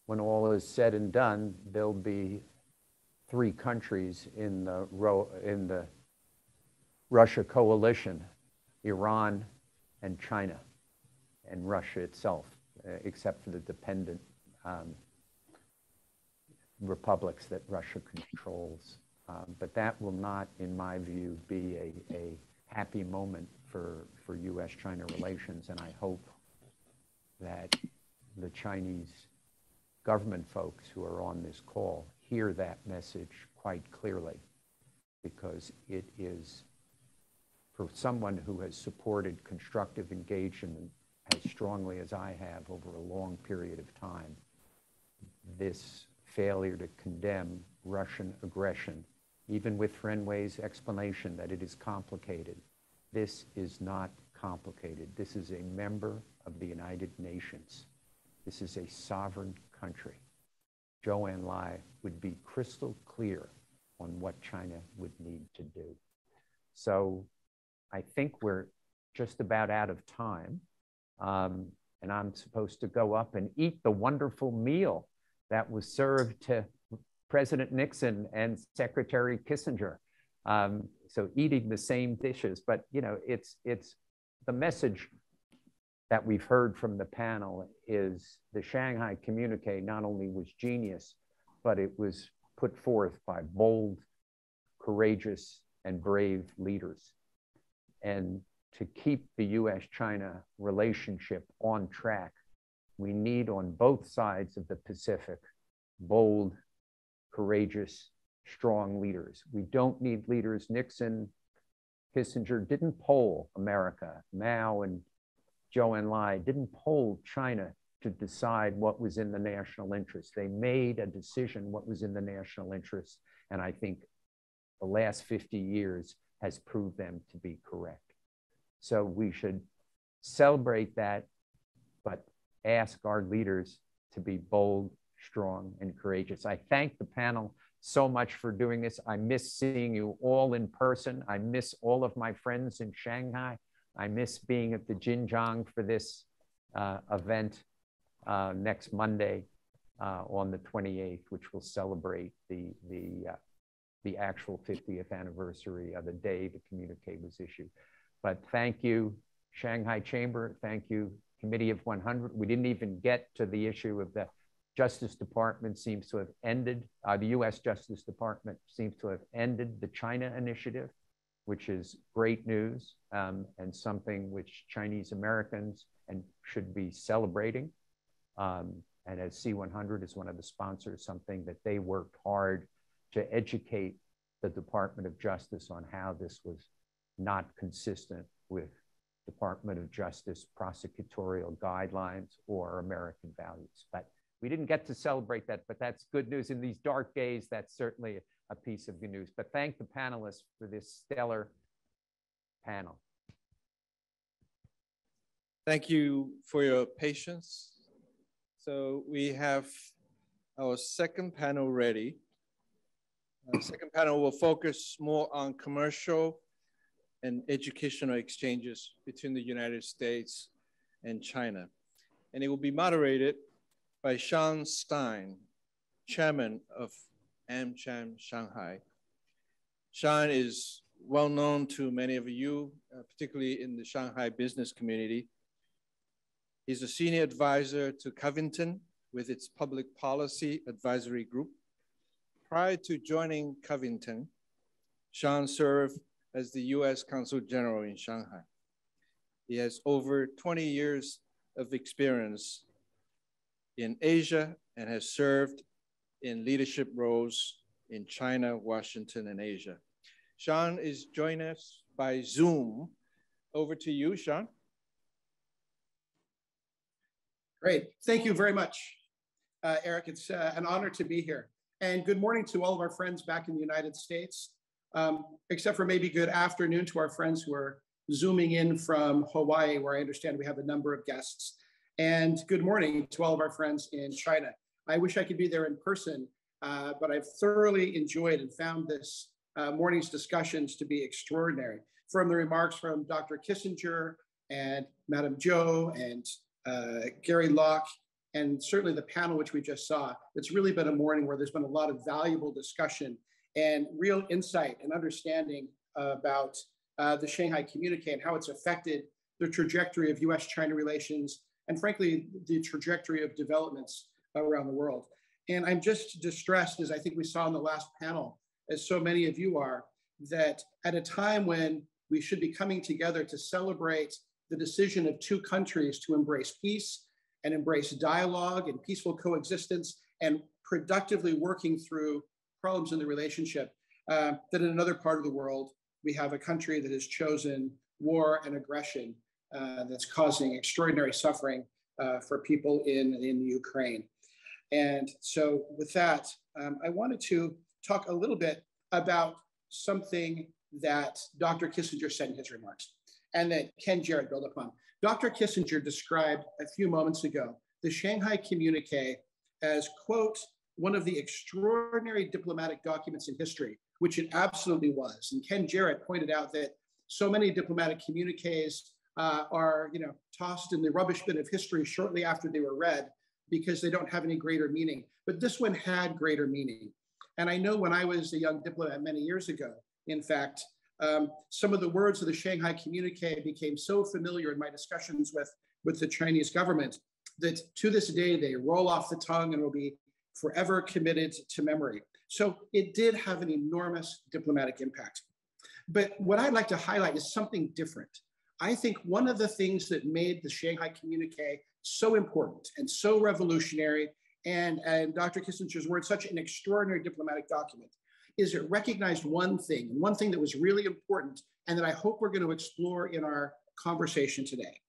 when all is said and done, there'll be 3 countries in the Russia coalition: Iran and China and Russia itself, except for the dependent republics that Russia controls. But that will not, in my view, be a happy moment for U.S.-China relations. And I hope that the Chinese government folks who are on this call hear that message quite clearly, because it is, for someone who has supported constructive engagement as strongly as I have over a long period of time, this failure to condemn Russian aggression, even with Renwei's explanation that it is complicated. This is not complicated. This is a member of the United Nations. This is a sovereign country. Zhou Enlai would be crystal clear on what China would need to do. So I think we're just about out of time. And I'm supposed to go up and eat the wonderful meal that was served to President Nixon and Secretary Kissinger. So eating the same dishes, but you know, it's the message that we've heard from the panel is the Shanghai Communiqué not only was genius, but it was put forth by bold, courageous, and brave leaders. And to keep the US-China relationship on track, we need on both sides of the Pacific bold, courageous, strong leaders. We don't need leaders. Nixon, Kissinger didn't poll America. Mao and Zhou Enlai didn't poll China to decide what was in the national interest. They made a decision what was in the national interest. And I think the last 50 years has proved them to be correct. So we should celebrate that, but ask our leaders to be bold, strong, and courageous. I thank the panel so much for doing this. I miss seeing you all in person. I miss all of my friends in Shanghai. I miss being at the Xinjiang for this event next Monday on the 28th, which will celebrate the actual 50th anniversary of the day the communique was issued. But thank you, Shanghai Chamber. Thank you, Committee of 100. We didn't even get to the issue of the Justice Department seems to have ended, the US Justice Department seems to have ended the China initiative, which is great news and something which Chinese Americans should be celebrating. And as C100 is one of the sponsors, something that they worked hard to educate the Department of Justice on how this was not consistent with Department of Justice prosecutorial guidelines or American values. But we didn't get to celebrate that, but that's good news. In these dark days, that's certainly a piece of good news. But thank the panelists for this stellar panel. Thank you for your patience. So we have our second panel ready. The second panel will focus more on commercial and educational exchanges between the United States and China. And it will be moderated by Sean Stein, chairman of AmCham Shanghai. Sean is well known to many of you, particularly in the Shanghai business community. He's a senior advisor to Covington with its public policy advisory group. Prior to joining Covington, Sean served as the US Consul General in Shanghai. He has over 20 years of experience in Asia and has served in leadership roles in China, Washington, and Asia. Sean is joining us by Zoom. Over to you, Sean. Great, thank you very much, Eric. It's an honor to be here. And good morning to all of our friends back in the United States, except for maybe good afternoon to our friends who are Zooming in from Hawaii, where I understand we have a number of guests. And good morning to all of our friends in China. I wish I could be there in person, but I've thoroughly enjoyed and found this morning's discussions to be extraordinary. From the remarks from Dr. Kissinger and Madam Zhou and Gary Locke, and certainly the panel which we just saw, it's really been a morning where there's been a lot of valuable discussion and real insight and understanding about the Shanghai Communiqué and how it's affected the trajectory of US-China relations and frankly, the trajectory of developments around the world. And I'm just distressed, as I think we saw in the last panel, as so many of you are, that at a time when we should be coming together to celebrate the decision of two countries to embrace peace and embrace dialogue and peaceful coexistence and productively working through problems in the relationship, that in another part of the world, we have a country that has chosen war and aggression that's causing extraordinary suffering for people in Ukraine. And so with that, I wanted to talk a little bit about something that Dr. Kissinger said in his remarks and that Ken Jarrett built upon. Dr. Kissinger described a few moments ago the Shanghai Communiqué as, quote, one of the extraordinary diplomatic documents in history, which it absolutely was. And Ken Jarrett pointed out that so many diplomatic communiques are tossed in the rubbish bin of history shortly after they were read because they don't have any greater meaning. But this one had greater meaning. And I know when I was a young diplomat many years ago, in fact, some of the words of the Shanghai Communiqué became so familiar in my discussions with the Chinese government that to this day, they roll off the tongue and will be forever committed to memory. So it did have an enormous diplomatic impact. But what I'd like to highlight is something different. I think one of the things that made the Shanghai Communiqué so important and so revolutionary, and Dr. Kissinger's words, such an extraordinary diplomatic document, is it recognized one thing that was really important, and that I hope we're going to explore in our conversation today.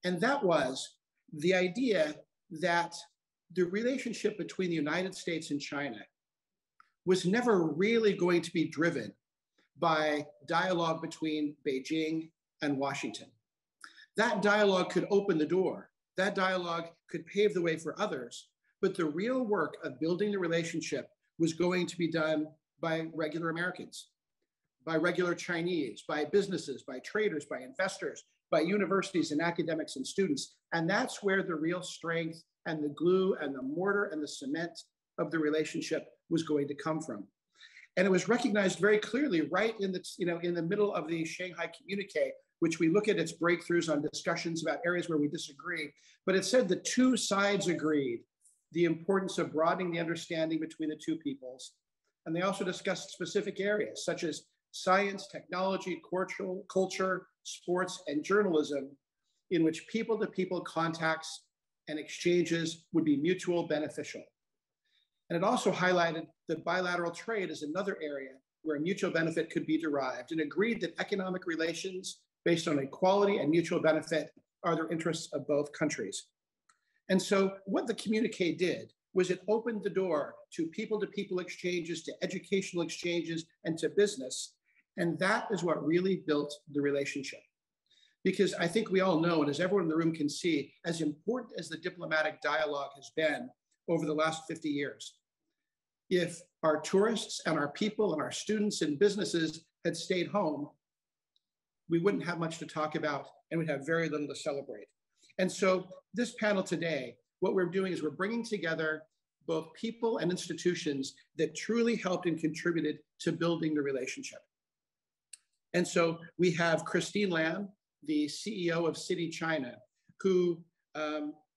And that was the idea that the relationship between the United States and China was never really going to be driven by dialogue between Beijing and Washington. That dialogue could open the door. That dialogue could pave the way for others. But the real work of building the relationship was going to be done by regular Americans, by regular Chinese, by businesses, by traders, by investors, by universities and academics and students. And that's where the real strength and the glue and the mortar and the cement of the relationship was going to come from. And it was recognized very clearly right in the middle of the Shanghai Communiqué, which we look at its breakthroughs on discussions about areas where we disagree. But it said the two sides agreed the importance of broadening the understanding between the two peoples. And they also discussed specific areas such as science, technology, culture, sports, and journalism, in which people-to-people contacts and exchanges would be mutual beneficial. And it also highlighted that bilateral trade is another area where mutual benefit could be derived, and agreed that economic relations based on equality and mutual benefit are the interests of both countries. And so what the communiqué did was it opened the door to people-to-people exchanges, to educational exchanges, and to business. And that is what really built the relationship. Because I think we all know, and as everyone in the room can see, as important as the diplomatic dialogue has been, over the last 50 years. If our tourists and our people and our students and businesses had stayed home, we wouldn't have much to talk about and we'd have very little to celebrate. And so this panel today, what we're doing is we're bringing together both people and institutions that truly helped and contributed to building the relationship. And so we have Christine Lam, the CEO of City China, who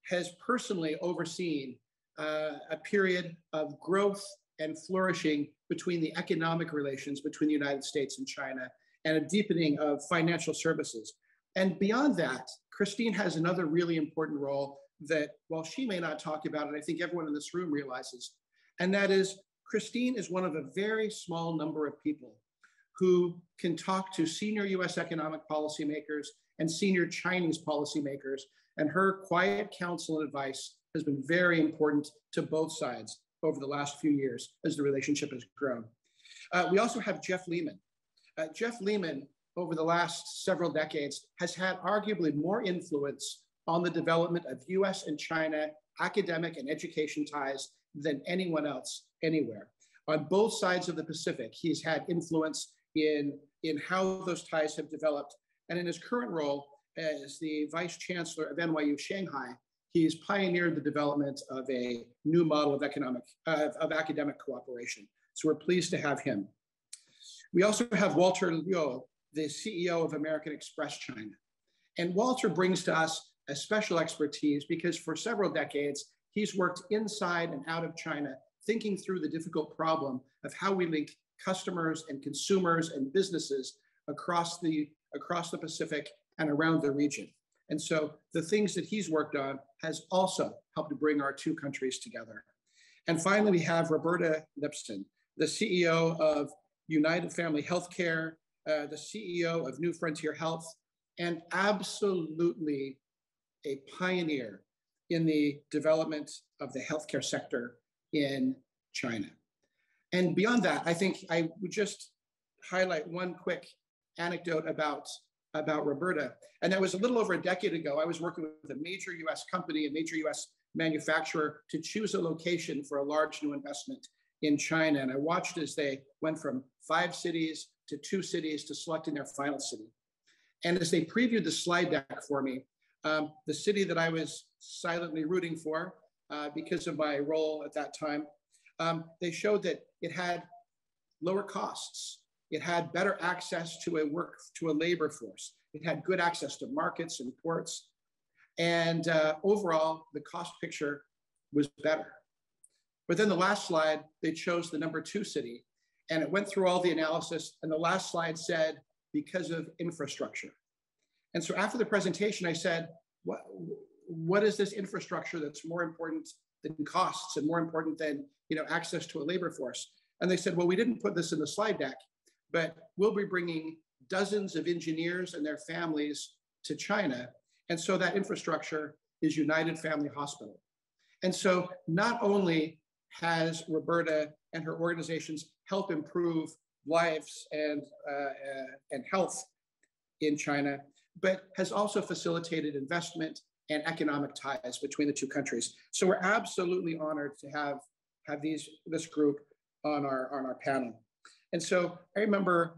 has personally overseen a period of growth and flourishing between the economic relations between the United States and China, and a deepening of financial services. And beyond that, Christine has another really important role that, while she may not talk about it, I think everyone in this room realizes, and that is Christine is one of a very small number of people who can talk to senior US economic policymakers and senior Chinese policymakers, and her quiet counsel and advice has been very important to both sides over the last few years as the relationship has grown. We also have Jeff Lehman. Jeff Lehman, over the last several decades, has had arguably more influence on the development of US and China academic and education ties than anyone else anywhere. On both sides of the Pacific, he's had influence in how those ties have developed. And in his current role as the Vice Chancellor of NYU Shanghai, he's pioneered the development of a new model of academic cooperation. So we're pleased to have him. We also have Walter Liu, the CEO of American Express China. And Walter brings to us a special expertise because for several decades, he's worked inside and out of China, thinking through the difficult problem of how we link customers and consumers and businesses across the Pacific and around the region. And so the things that he's worked on has also helped to bring our two countries together. And finally, we have Roberta Lipson, the CEO of United Family Healthcare, the CEO of New Frontier Health, and absolutely a pioneer in the development of the healthcare sector in China. And beyond that, I think I would just highlight one quick anecdote about Roberta. And that was a little over a decade ago. I was working with a major US company, a major US manufacturer, to choose a location for a large new investment in China. And I watched as they went from 5 cities to 2 cities to selecting their final city. And as they previewed the slide deck for me, the city that I was silently rooting for because of my role at that time, they showed that it had lower costs. It had better access to a labor force. It had good access to markets and ports. And overall, the cost picture was better. But then the last slide, they chose the number 2 city. And it went through all the analysis. And the last slide said, because of infrastructure. And so after the presentation, I said, what is this infrastructure that's more important than costs and more important than access to a labor force? And they said, well, we didn't put this in the slide deck, but we'll be bringing dozens of engineers and their families to China. And so that infrastructure is United Family Hospital. And so not only has Roberta and her organizations helped improve lives and health in China, but has also facilitated investment and economic ties between the two countries. So we're absolutely honored to have this group on our panel. And so I remember,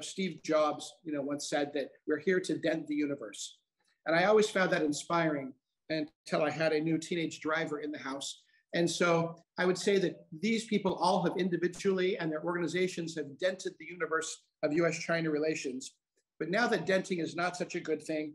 Steve Jobs, once said that we're here to dent the universe. And I always found that inspiring until I had a new teenage driver in the house. And so I would say that these people all have individually and their organizations have dented the universe of US-China relations. But now that denting is not such a good thing,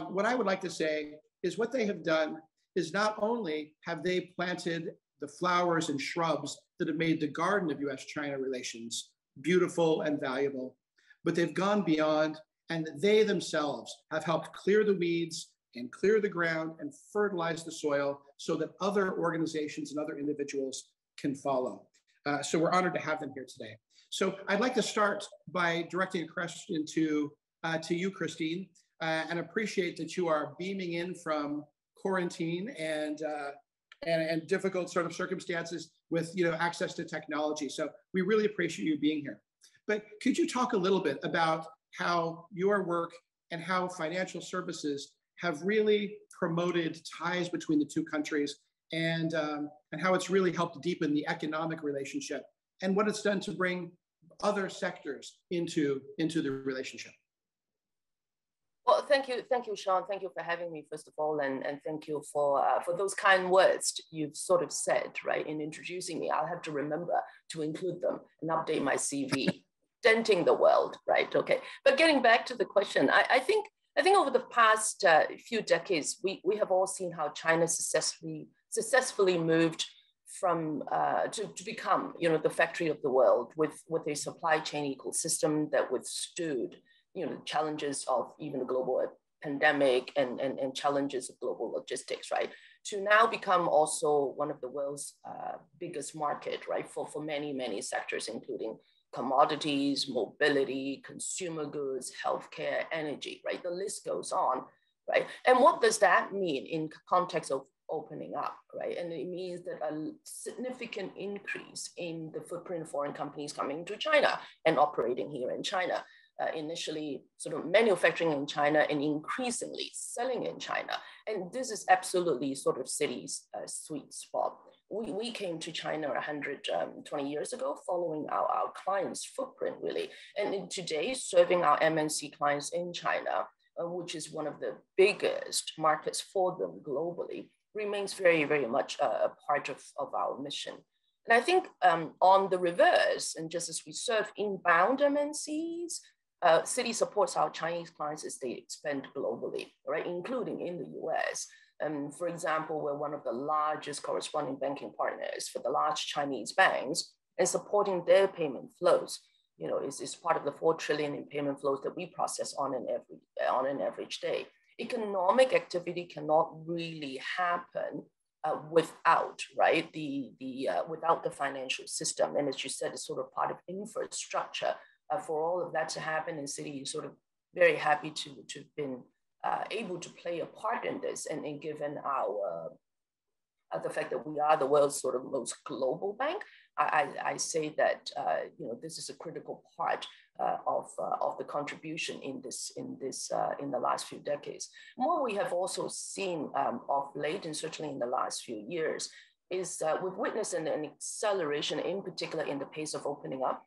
what I would like to say is what they have done is not only have they planted the flowers and shrubs that have made the garden of US-China relations beautiful and valuable, but they've gone beyond, and they themselves have helped clear the weeds and clear the ground and fertilize the soil so that other organizations and other individuals can follow. So we're honored to have them here today. So I'd like to start by directing a question to you, Christine, and appreciate that you are beaming in from quarantine and difficult sort of circumstances with access to technology. So we really appreciate you being here. But could you talk a little bit about how your work and how financial services have really promoted ties between the two countries and how it's really helped deepen the economic relationship and what it's done to bring other sectors into the relationship. Well, thank you, Sean. Thank you for having me, first of all, and thank you for those kind words you've sort of said, right, in introducing me. I'll have to remember to include them and update my CV. Denting the world, right? Okay, but getting back to the question, I think over the past few decades, we have all seen how China successfully moved from to become, you know, the factory of the world with a supply chain ecosystem that withstood, you know, challenges of even the global pandemic and challenges of global logistics, right? To now become also one of the world's biggest market, right? For many sectors, including commodities, mobility, consumer goods, healthcare, energy, right? The list goes on, right? And what does that mean in context of opening up, right? And it means that a significant increase in the footprint of foreign companies coming to China and operating here in China. Initially sort of manufacturing in China and increasingly selling in China. And this is absolutely sort of Citi's sweet spot. We came to China 120 years ago following our clients' footprint, really. And today, serving our MNC clients in China, which is one of the biggest markets for them globally, remains very, very much a part of our mission. And I think on the reverse, and just as we serve inbound MNCs, Citi supports our Chinese clients as they expand globally, right, including in the US. For example, we're one of the largest corresponding banking partners for the large Chinese banks, and supporting their payment flows, you know, is part of the 4 trillion in payment flows that we process on an average day. Economic activity cannot really happen without, right, without the financial system. And as you said, it's sort of part of infrastructure. For all of that to happen, and Citi is sort of very happy to have been able to play a part in this, and given our the fact that we are the world's sort of most global bank, I say that you know, this is a critical part of the contribution in the last few decades. What we have also seen of late, and certainly in the last few years, is we've witnessed an acceleration, in particular in the pace of opening up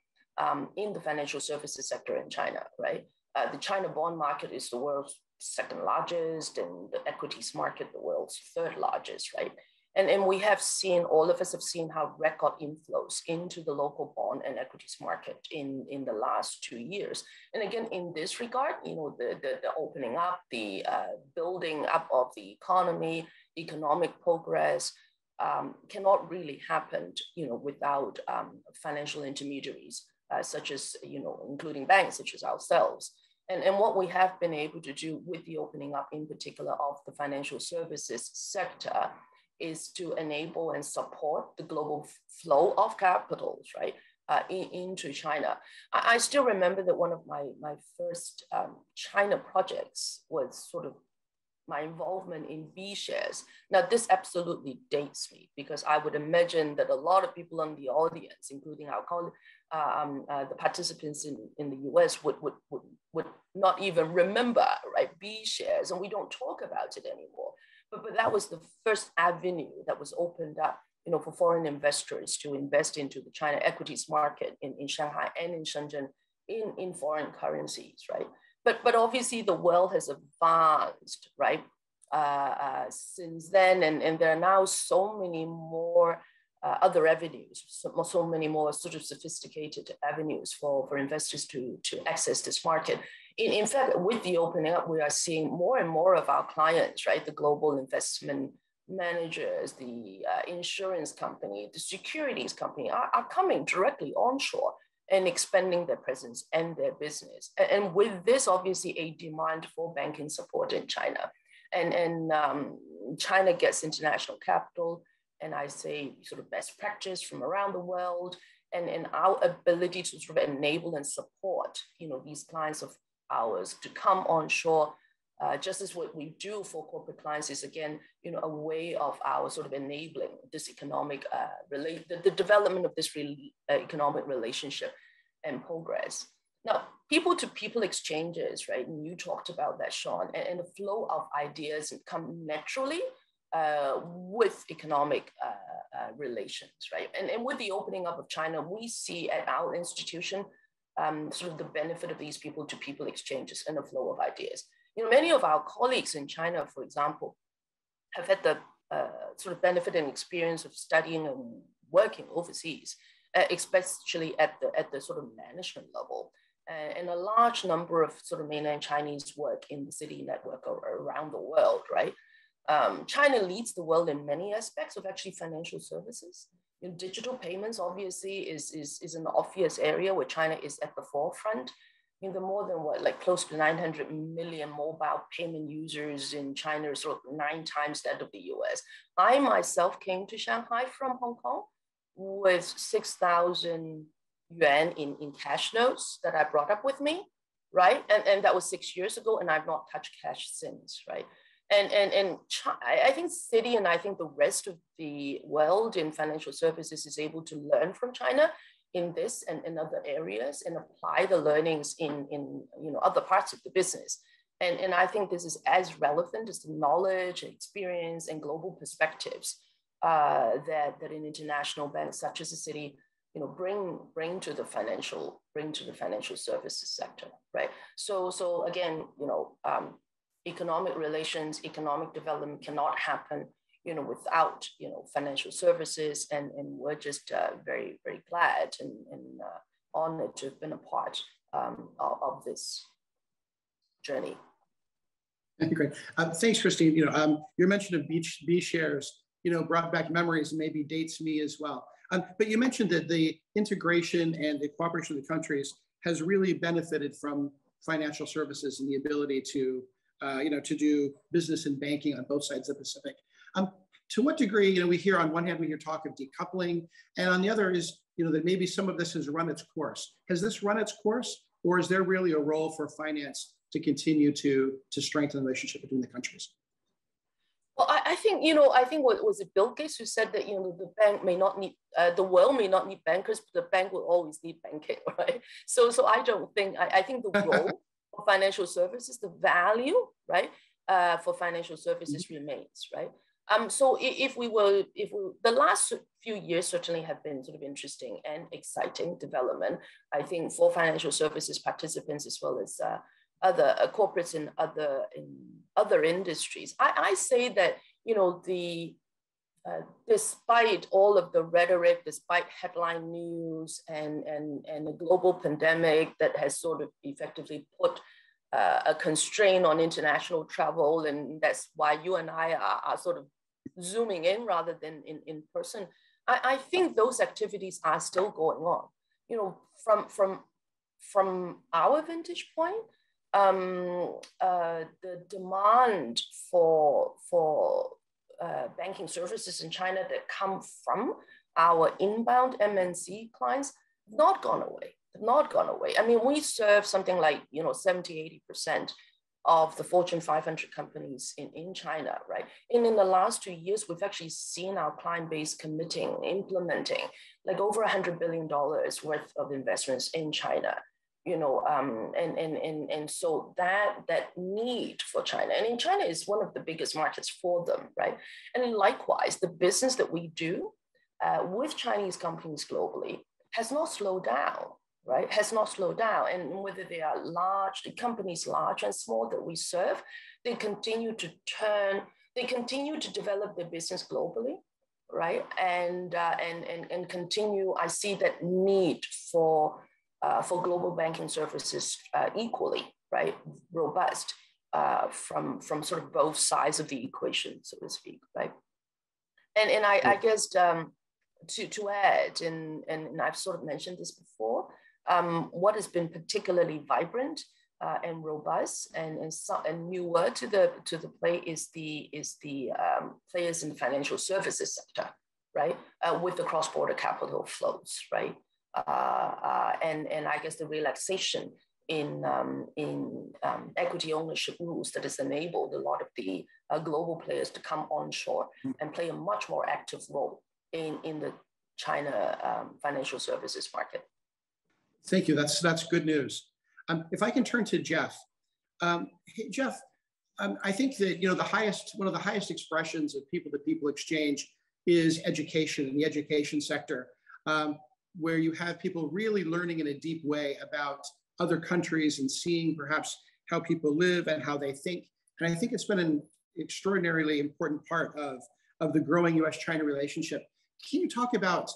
in the financial services sector in China, right? The China bond market is the world's 2nd largest, and the equities market, the world's 3rd largest, right? And we have seen, all of us have seen how record inflows into the local bond and equities market in the last 2 years. And again, in this regard, you know, the opening up, the building up of the economy, economic progress cannot really happen, you know, without financial intermediaries, such as, you know, including banks such as ourselves. And what we have been able to do with the opening up, in particular, of the financial services sector, is to enable and support the global flow of capitals, right, into China. I still remember that one of my first China projects was sort of my involvement in B shares. Now, this absolutely dates me, because I would imagine that a lot of people in the audience, including our the participants in the US, would not even remember, right, B shares, and we don't talk about it anymore. But that was the first avenue that was opened up, you know, for foreign investors to invest into the China equities market in Shanghai and in Shenzhen in foreign currencies, right? But obviously the world has advanced, right, since then, and there are now so many more other avenues, so many more sort of sophisticated avenues for investors to access this market. In fact, with the opening up, we are seeing more and more of our clients, right, the global investment managers, the insurance company, the securities company are coming directly onshore and expanding their presence and their business. And with this, obviously, a demand for banking support in China. And China gets international capital, and I say sort of best practice from around the world, and our ability to sort of enable and support, you know, these clients of ours to come onshore, just as what we do for corporate clients is, again, you know, a way of our sort of enabling this economic, the development of this economic relationship and progress. Now, people-to-people exchanges, right? And you talked about that, Sean, and the flow of ideas come naturally with economic relations, right? And with the opening up of China, we see at our institution sort of the benefit of these people-to-people exchanges and the flow of ideas. You know, many of our colleagues in China, for example, have had the sort of benefit and experience of studying and working overseas, especially at the sort of management level. And a large number of sort of mainland Chinese work in the city network around the world, right? China leads the world in many aspects of actually financial services. You know, digital payments obviously is an obvious area where China is at the forefront. I mean, the more than like close to 900 million mobile payment users in China is sort of 9 times that of the US. I myself came to Shanghai from Hong Kong with 6,000 yuan in cash notes that I brought up with me, right? And that was 6 years ago, and I've not touched cash since, right? And I think Citi and I think the rest of the world in financial services is able to learn from China in this and in other areas and apply the learnings in you know, other parts of the business. And I think this is as relevant as the knowledge and experience and global perspectives that an international bank such as Citi, you know, bring to the financial services sector, right? So again, you know, economic relations, economic development cannot happen, you know, without, you know, financial services, and we're just very, very glad and honored to have been a part of this journey. Great. Thanks, Christine. You know, your mention of B shares, you know, brought back memories and maybe dates me as well. But you mentioned that the integration and the cooperation of the countries has really benefited from financial services and the ability to, you know, to do business and banking on both sides of the Pacific. To what degree, you know, we hear on one hand, we hear talk of decoupling, and on the other is, you know, that maybe some of this has run its course. Has this run its course, or is there really a role for finance to continue to strengthen the relationship between the countries? Well, I think, you know, I think what was it Bill Gates who said that, you know, the bank may not need, the world may not need bankers, but the bank will always need banking, right? So I don't think, I think the role of financial services, the value, right, for financial services remains, right? So the last few years certainly have been sort of interesting and exciting development, I think, for financial services participants as well as other corporates in other industries. I say that, you know, despite all of the rhetoric, despite headline news and the global pandemic that has sort of effectively put a constraint on international travel, and that's why you and I are sort of zooming in rather than in person. I think those activities are still going on. You know, from our vantage point, the demand for banking services in China that come from our inbound MNC clients not gone away. I mean, we serve something like, you know, 70-80% of the Fortune 500 companies in China, right? And in the last 2 years, we've actually seen our client base committing, implementing like over $100 billion worth of investments in China. You know, and so that need for China, and in China is one of the biggest markets for them, right? And likewise, the business that we do with Chinese companies globally has not slowed down, right? Has not slowed down, and whether they are large, the companies large and small that we serve, they continue to develop their business globally, right? And continue. I see that need for global banking services equally, right, robust from sort of both sides of the equation, so to speak, right? And I guess to add, and I've sort of mentioned this before, what has been particularly vibrant and robust and newer to the play is the players in the financial services sector, right, with the cross-border capital flows, right? And I guess the relaxation in equity ownership rules that has enabled a lot of the global players to come onshore and play a much more active role in the China financial services market. Thank you. That's good news. If I can turn to Jeff. Hey, Jeff, I think that one of the highest expressions of people-to-people exchange is education in the education sector, where you have people really learning in a deep way about other countries and seeing perhaps how people live and how they think. And I think it's been an extraordinarily important part of the growing U.S.-China relationship. Can you talk about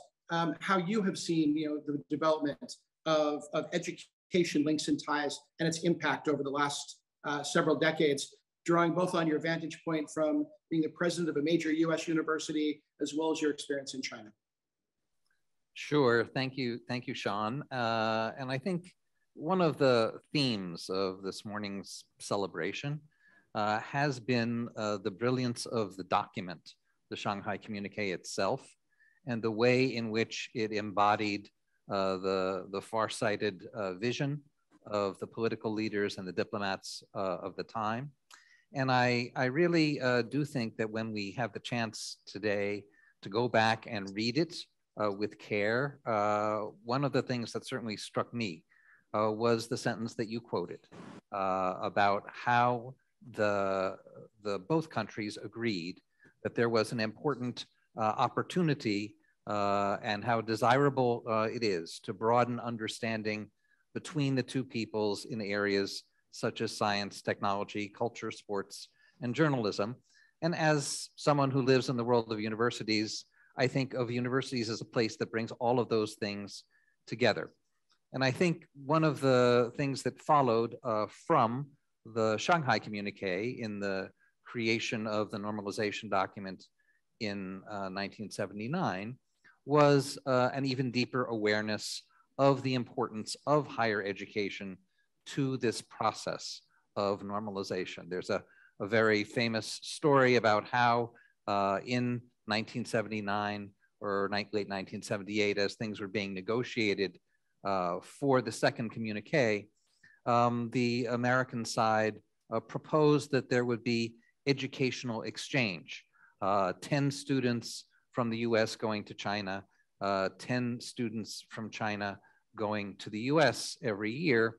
how you have seen the development of education links and ties and its impact over the last several decades, drawing both on your vantage point from being the president of a major U.S. university, as well as your experience in China? Sure, thank you, Sean. And I think one of the themes of this morning's celebration has been the brilliance of the document, the Shanghai Communiqué itself, and the way in which it embodied the far-sighted vision of the political leaders and the diplomats of the time. And I really do think that when we have the chance today to go back and read it with care, one of the things that certainly struck me was the sentence that you quoted about how both countries agreed that there was an important opportunity and how desirable it is to broaden understanding between the two peoples in areas such as science, technology, culture, sports, and journalism. And as someone who lives in the world of universities, I think of universities as a place that brings all of those things together. And I think one of the things that followed from the Shanghai Communiqué in the creation of the normalization document in 1979 was an even deeper awareness of the importance of higher education to this process of normalization. There's a very famous story about how in 1979 or late 1978, as things were being negotiated for the second communique, the American side proposed that there would be educational exchange, 10 students from the US going to China, 10 students from China going to the US every year.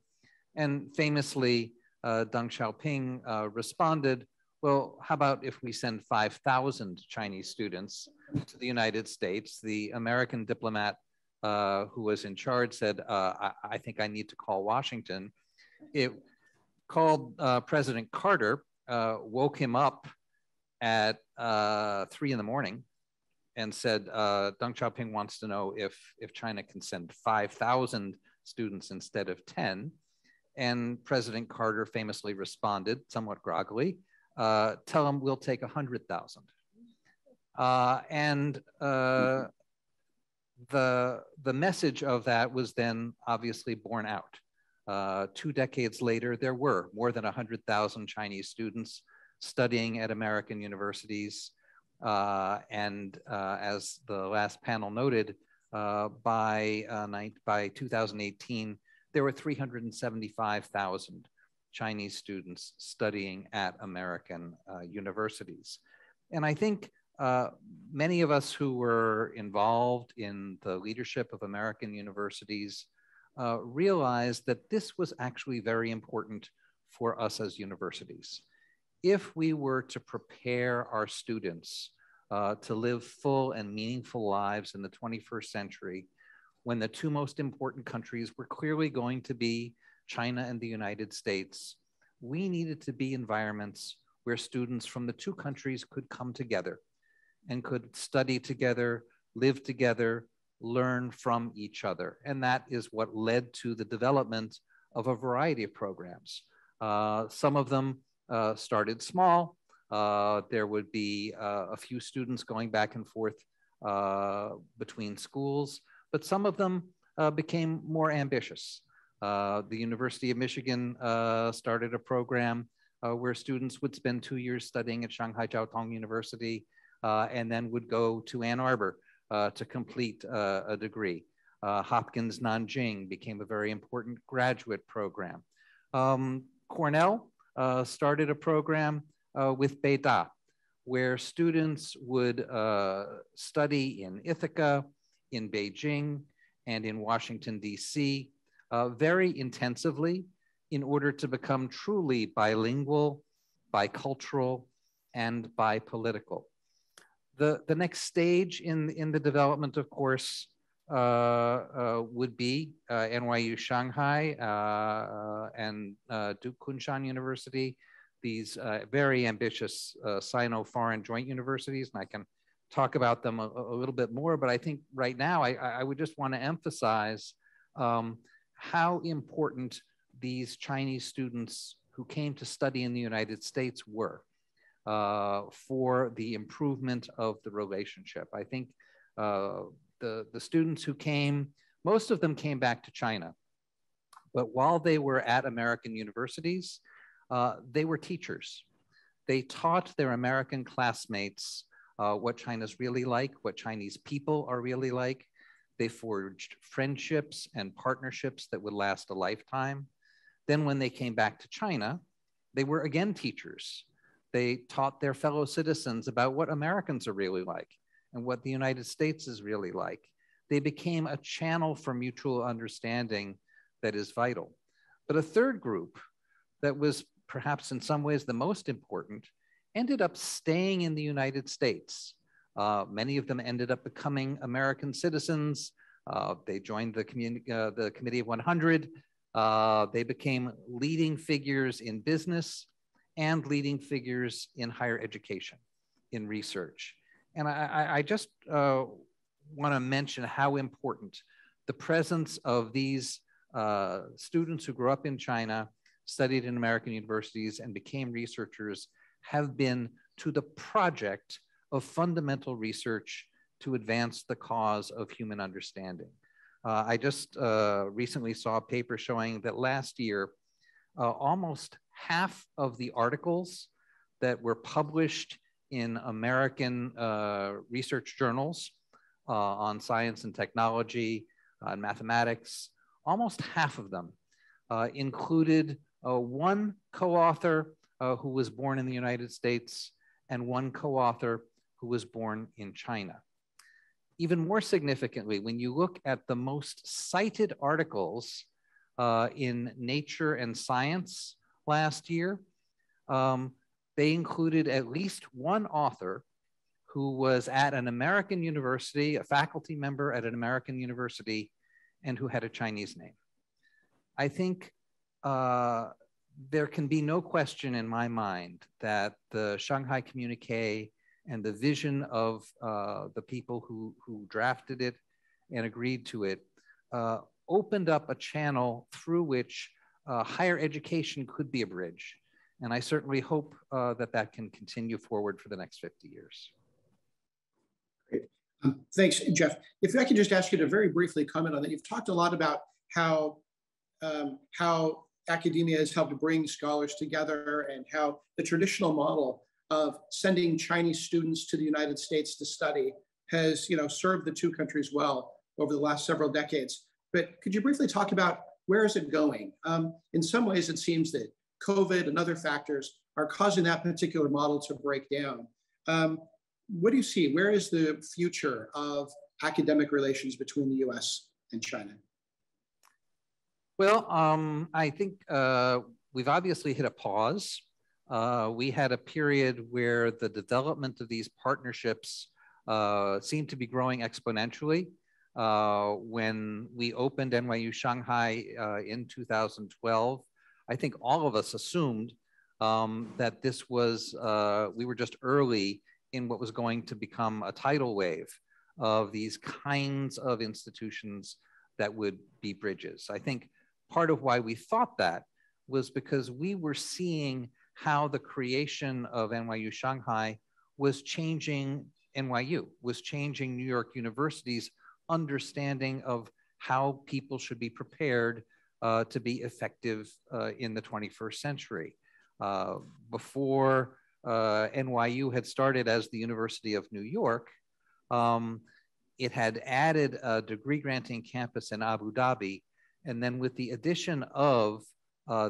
And famously, Deng Xiaoping responded, well, how about if we send 5,000 Chinese students to the United States? The American diplomat who was in charge said, I think I need to call Washington. It called President Carter, woke him up at 3 in the morning and said, Deng Xiaoping wants to know if China can send 5,000 students instead of 10. And President Carter famously responded, somewhat groggily, tell them we'll take 100,000. And the message of that was then obviously borne out. 2 decades later, there were more than 100,000 Chinese students studying at American universities. And as the last panel noted, by 2018, there were 375,000 Chinese students studying at American universities. And I think many of us who were involved in the leadership of American universities realized that this was actually very important for us as universities. If we were to prepare our students to live full and meaningful lives in the 21st century, when the two most important countries were clearly going to be China and the United States, we needed to be environments where students from the two countries could come together and could study together, live together, learn from each other. And that is what led to the development of a variety of programs. Some of them started small. There would be a few students going back and forth between schools, but some of them became more ambitious. The University of Michigan started a program where students would spend 2 years studying at Shanghai Jiaotong University and then would go to Ann Arbor to complete a degree. Hopkins Nanjing became a very important graduate program. Cornell started a program with Beida, where students would study in Ithaca, in Beijing, and in Washington, D.C. Very intensively in order to become truly bilingual bicultural, and bipolitical. The next stage in the development, of course, would be NYU Shanghai and Duke Kunshan University, these very ambitious Sino-foreign joint universities, and I can talk about them a little bit more, but I think right now I would just want to emphasize how important these Chinese students who came to study in the United States were for the improvement of the relationship. I think the students who came, most of them came back to China, but while they were at American universities, they were teachers. They taught their American classmates what China's really like, what Chinese people are really like. They forged friendships and partnerships that would last a lifetime. Then when they came back to China, they were again teachers. They taught their fellow citizens about what Americans are really like and what the United States is really like. They became a channel for mutual understanding that is vital. But a third group that was perhaps in some ways the most important ended up staying in the United States. Many of them ended up becoming American citizens. They joined the Committee of 100. They became leading figures in business and leading figures in higher education, in research. And I just want to mention how important the presence of these students who grew up in China, studied in American universities, and became researchers have been to the project of fundamental research to advance the cause of human understanding. I just recently saw a paper showing that last year, almost half of the articles that were published in American research journals on science and technology and mathematics, almost half of them included one co-author who was born in the United States and one co-author who was born in China. Even more significantly, when you look at the most cited articles in Nature and Science last year, they included at least one author who was at an American university, a faculty member at an American university, and who had a Chinese name. I think there can be no question in my mind that the Shanghai Communiqué and the vision of the people who drafted it and agreed to it opened up a channel through which higher education could be a bridge. And I certainly hope that that can continue forward for the next 50 years. Great. Thanks, Jeff. If I could just ask you to very briefly comment on that. You've talked a lot about how academia has helped bring scholars together and how the traditional model of sending Chinese students to the United States to study has, served the two countries well over the last several decades. But could you briefly talk about where is it going? In some ways, it seems that COVID and other factors are causing that particular model to break down. What do you see? Where is the future of academic relations between the US and China? Well, I think we've obviously hit a pause. We had a period where the development of these partnerships seemed to be growing exponentially. When we opened NYU Shanghai in 2012, I think all of us assumed that this was, we were just early in what was going to become a tidal wave of these kinds of institutions that would be bridges. I think part of why we thought that was because we were seeing how the creation of NYU Shanghai was changing NYU, was changing New York University's understanding of how people should be prepared to be effective in the 21st century. Before NYU had started as the University of New York, it had added a degree granting campus in Abu Dhabi. And then with the addition of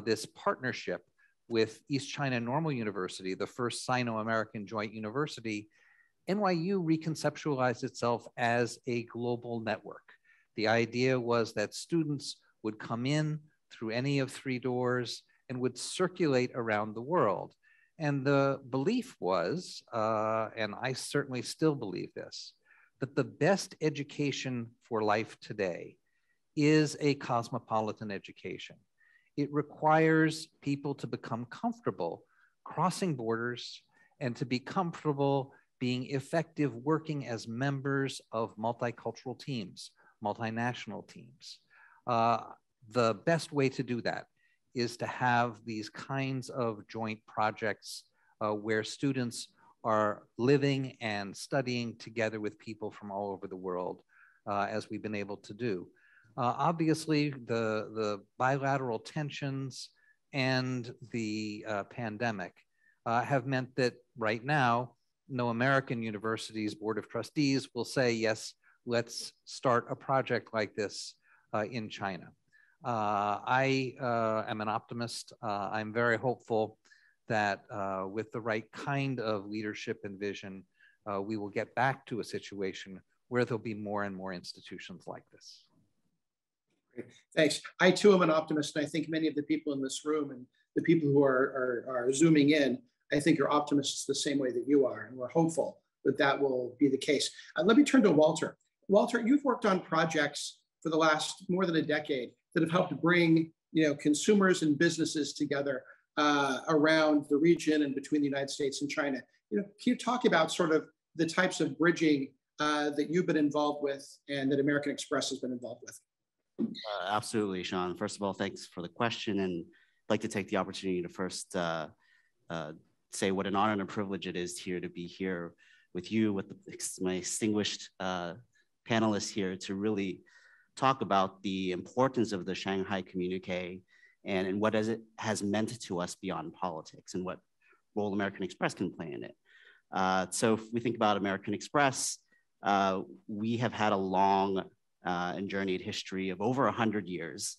this partnership with East China Normal University, the first Sino-American joint university, NYU reconceptualized itself as a global network. The idea was that students would come in through any of three doors and would circulate around the world. And the belief was, and I certainly still believe this, that the best education for life today is a cosmopolitan education. It requires people to become comfortable crossing borders and to be comfortable being effective working as members of multicultural teams, multinational teams. The best way to do that is to have these kinds of joint projects where students are living and studying together with people from all over the world, as we've been able to do. Obviously, the bilateral tensions and the pandemic have meant that right now, no American university's Board of Trustees will say, yes, let's start a project like this in China. I am an optimist. I'm very hopeful that with the right kind of leadership and vision, we will get back to a situation where there'll be more and more institutions like this. Great. Thanks. I too am an optimist, and I think many of the people in this room and the people who are Zooming in, I think are optimists the same way that you are, and we're hopeful that that will be the case. Let me turn to Walter. Walter, you've worked on projects for the last more than a decade that have helped bring consumers and businesses together around the region and between the United States and China. Can you talk about sort of the types of bridging that you've been involved with and that American Express has been involved with? Absolutely, Sean. First of all, thanks for the question, and I'd like to take the opportunity to first say what an honor and a privilege it is here to be here with you, with my distinguished panelists here, to really talk about the importance of the Shanghai Communiqué and what it has meant to us beyond politics and what role American Express can play in it. So if we think about American Express, we have had a long and journeyed history of over 100 years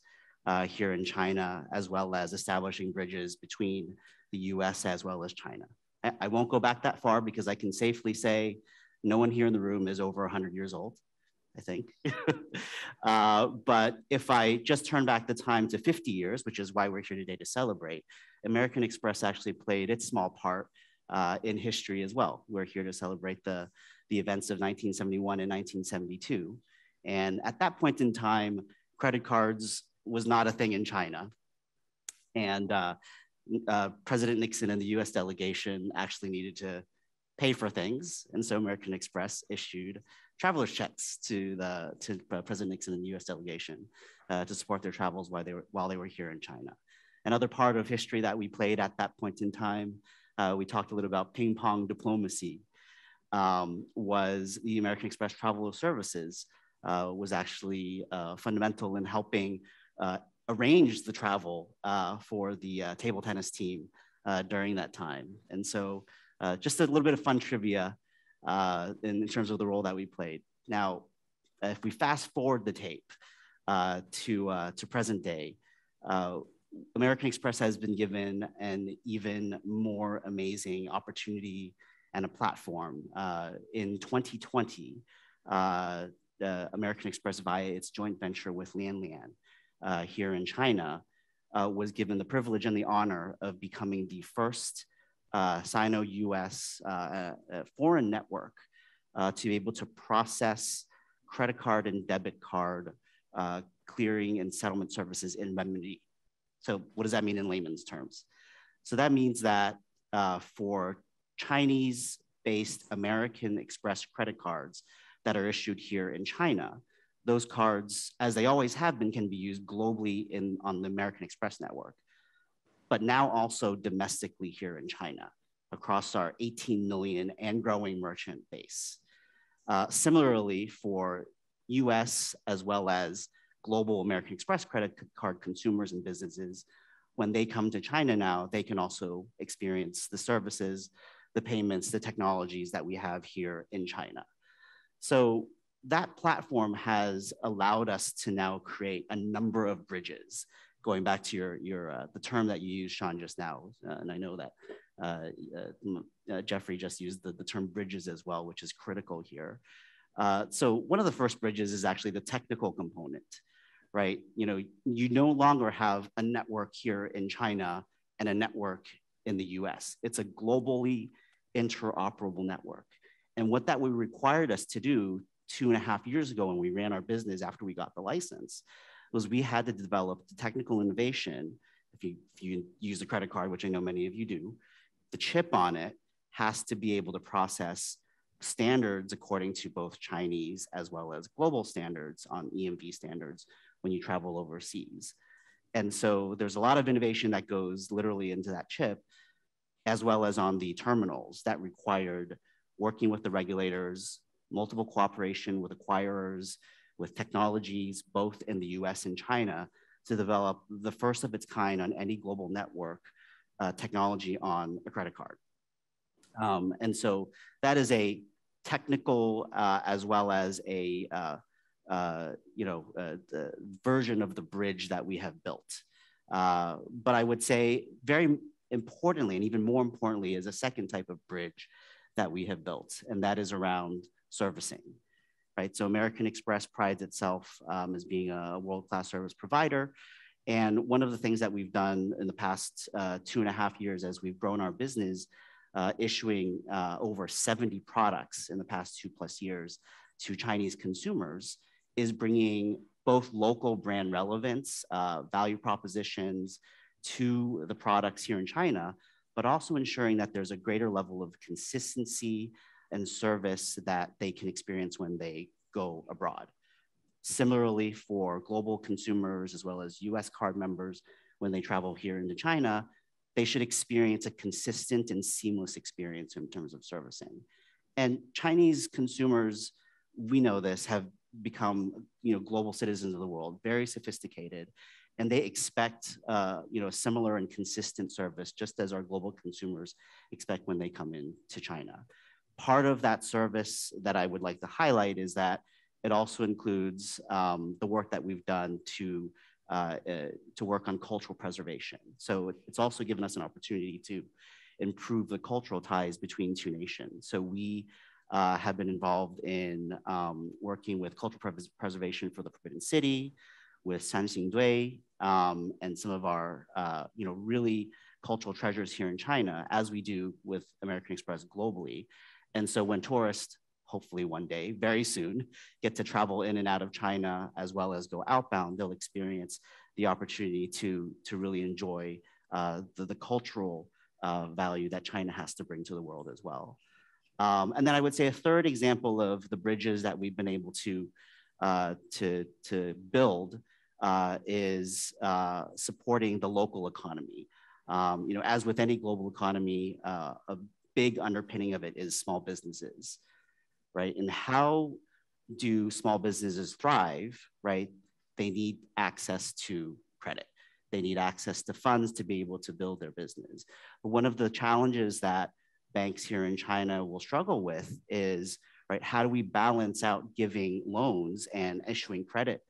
here in China, as well as establishing bridges between the US as well as China. I won't go back that far because I can safely say no one here in the room is over 100 years old, I think. But if I just turn back the time to 50 years, which is why we're here today to celebrate, American Express actually played its small part in history as well. We're here to celebrate the events of 1971 and 1972. And at that point in time, credit cards was not a thing in China. And President Nixon and the US delegation actually needed to pay for things. And so American Express issued traveler's checks to President Nixon and the US delegation to support their travels while they were here in China. Another part of history that we played at that point in time, we talked a little about ping pong diplomacy, was the American Express Travel Services was actually fundamental in helping arrange the travel for the table tennis team during that time. And so just a little bit of fun trivia in terms of the role that we played. Now, if we fast forward the tape to present day, American Express has been given an even more amazing opportunity and a platform. In 2020, American Express, via its joint venture with Lian here in China, was given the privilege and the honor of becoming the first Sino-US foreign network to be able to process credit card and debit card clearing and settlement services in renminbi. So what does that mean in layman's terms? So that means that for Chinese-based American Express credit cards that are issued here in China, those cards, as they always have been, can be used globally on the American Express network, but now also domestically here in China across our 18 million and growing merchant base. Similarly, for US as well as global American Express credit card consumers and businesses, when they come to China now, they can also experience the services, the payments, the technologies that we have here in China. So that platform has allowed us to now create a number of bridges. Going back to the term that you used, Sean, just now, and I know that Jeffrey just used the term bridges as well, which is critical here. So one of the first bridges is actually the technical component, right? You no longer have a network here in China and a network in the US. It's a globally interoperable network. And what that would required us to do 2.5 years ago when we ran our business after we got the license was we had to develop the technical innovation. If you use a credit card, which I know many of you do, the chip on it has to be able to process standards according to both Chinese as well as global standards on EMV standards when you travel overseas. And so there's a lot of innovation that goes literally into that chip, as well as on the terminals that required working with the regulators, multiple cooperation with acquirers, with technologies, both in the US and China, to develop the first of its kind on any global network technology on a credit card. And so that is a technical as well as a version of the bridge that we have built. But I would say very importantly, and even more importantly, is a second type of bridge that we have built, and that is around servicing, right? So American Express prides itself as being a world-class service provider. And one of the things that we've done in the past 2.5 years as we've grown our business, issuing over 70 products in the past 2+ years to Chinese consumers, is bringing both local brand relevance, value propositions to the products here in China, but also ensuring that there's a greater level of consistency and service that they can experience when they go abroad. Similarly, for global consumers as well as US card members, when they travel here into China, they should experience a consistent and seamless experience in terms of servicing. And Chinese consumers, we know this, have become global citizens of the world, very sophisticated, and they expect a similar and consistent service, just as our global consumers expect when they come into China. Part of that service that I would like to highlight is that it also includes the work that we've done to work on cultural preservation. So it's also given us an opportunity to improve the cultural ties between two nations. So we have been involved in working with cultural preservation for the Forbidden City, with Sanxingdui, and some of our really cultural treasures here in China, as we do with American Express globally. And so when tourists, hopefully one day, very soon, get to travel in and out of China, as well as go outbound, they'll experience the opportunity to really enjoy the cultural value that China has to bring to the world as well. And then I would say a third example of the bridges that we've been able to build is supporting the local economy. As with any global economy, a big underpinning of it is small businesses, right? And how do small businesses thrive, right? They need access to credit. They need access to funds to be able to build their business. But one of the challenges that banks here in China will struggle with is, right, how do we balance out giving loans and issuing credit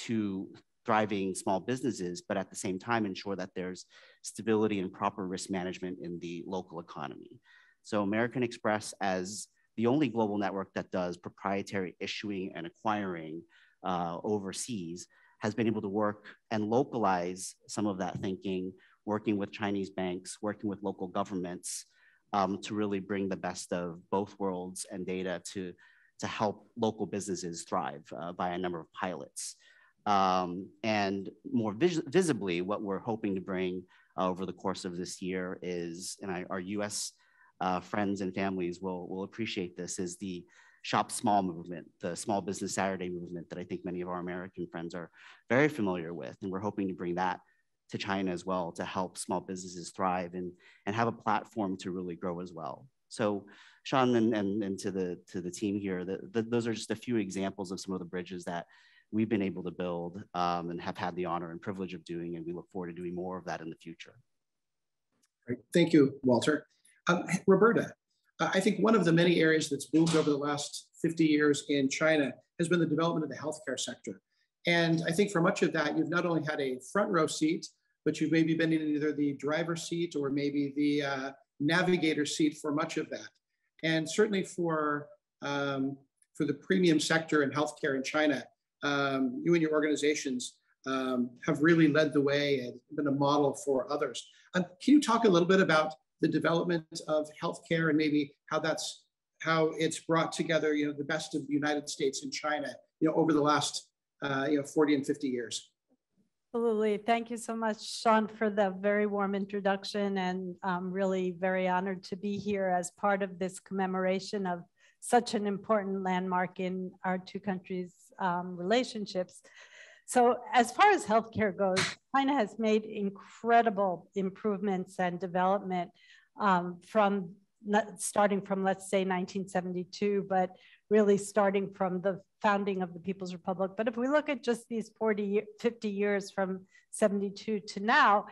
to thriving small businesses, but at the same time ensure that there's stability and proper risk management in the local economy. So American Express, as the only global network that does proprietary issuing and acquiring overseas, has been able to work and localize some of that thinking, working with Chinese banks, working with local governments to really bring the best of both worlds and data to help local businesses thrive by a number of pilots. And more visibly, what we're hoping to bring over the course of this year is, and our US friends and families will appreciate this, is the Shop Small movement, the Small Business Saturday movement that I think many of our American friends are very familiar with. And we're hoping to bring that to China as well to help small businesses thrive and have a platform to really grow as well. So Sean and to the team here, those are just a few examples of some of the bridges that we've been able to build and have had the honor and privilege of doing, and we look forward to doing more of that in the future. Great. Thank you, Walter. Roberta, I think one of the many areas that's boomed over the last 50 years in China has been the development of the healthcare sector. And I think for much of that, you've not only had a front row seat, but you've maybe been in either the driver's seat or maybe the navigator seat for much of that. And certainly for the premium sector in healthcare in China, you and your organizations have really led the way and been a model for others. Can you talk a little bit about the development of healthcare and maybe how it's brought together, the best of the United States and China, over the last 40 and 50 years? Absolutely. Thank you so much, Sean, for the very warm introduction, and I'm really very honored to be here as part of this commemoration of such an important landmark in our two countries' relationships. So as far as healthcare goes, China has made incredible improvements and development starting from, let's say, 1972, but really starting from the founding of the People's Republic. But if we look at just these 50 years from 72 to now,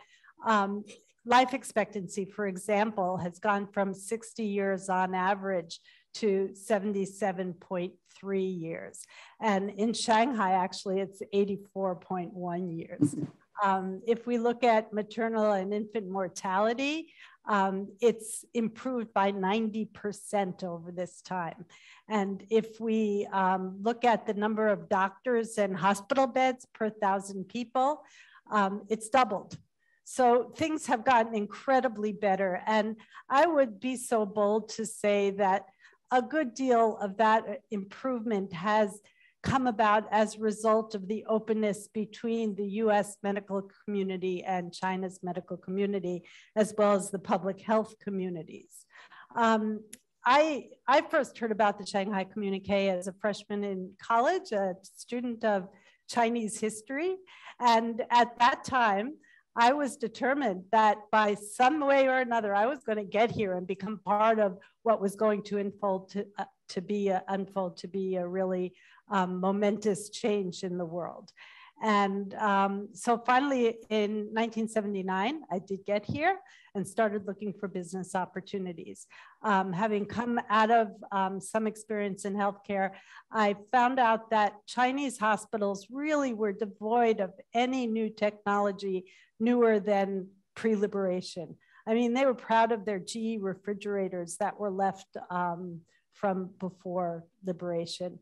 life expectancy, for example, has gone from 60 years on average to 77.3 years. And in Shanghai, actually, it's 84.1 years. If we look at maternal and infant mortality, it's improved by 90% over this time. And if we look at the number of doctors and hospital beds per 1,000 people, it's doubled. So things have gotten incredibly better. And I would be so bold to say that a good deal of that improvement has come about as a result of the openness between the US medical community and China's medical community, as well as the public health communities. I first heard about the Shanghai Communiqué as a freshman in college, a student of Chinese history. And at that time, I was determined that by some way or another, I was going to get here and become part of what was going to unfold to be a really momentous change in the world. And so finally in 1979, I did get here and started looking for business opportunities. Having come out of some experience in healthcare, I found out that Chinese hospitals really were devoid of any new technology newer than pre-liberation. I mean, they were proud of their GE refrigerators that were left from before liberation.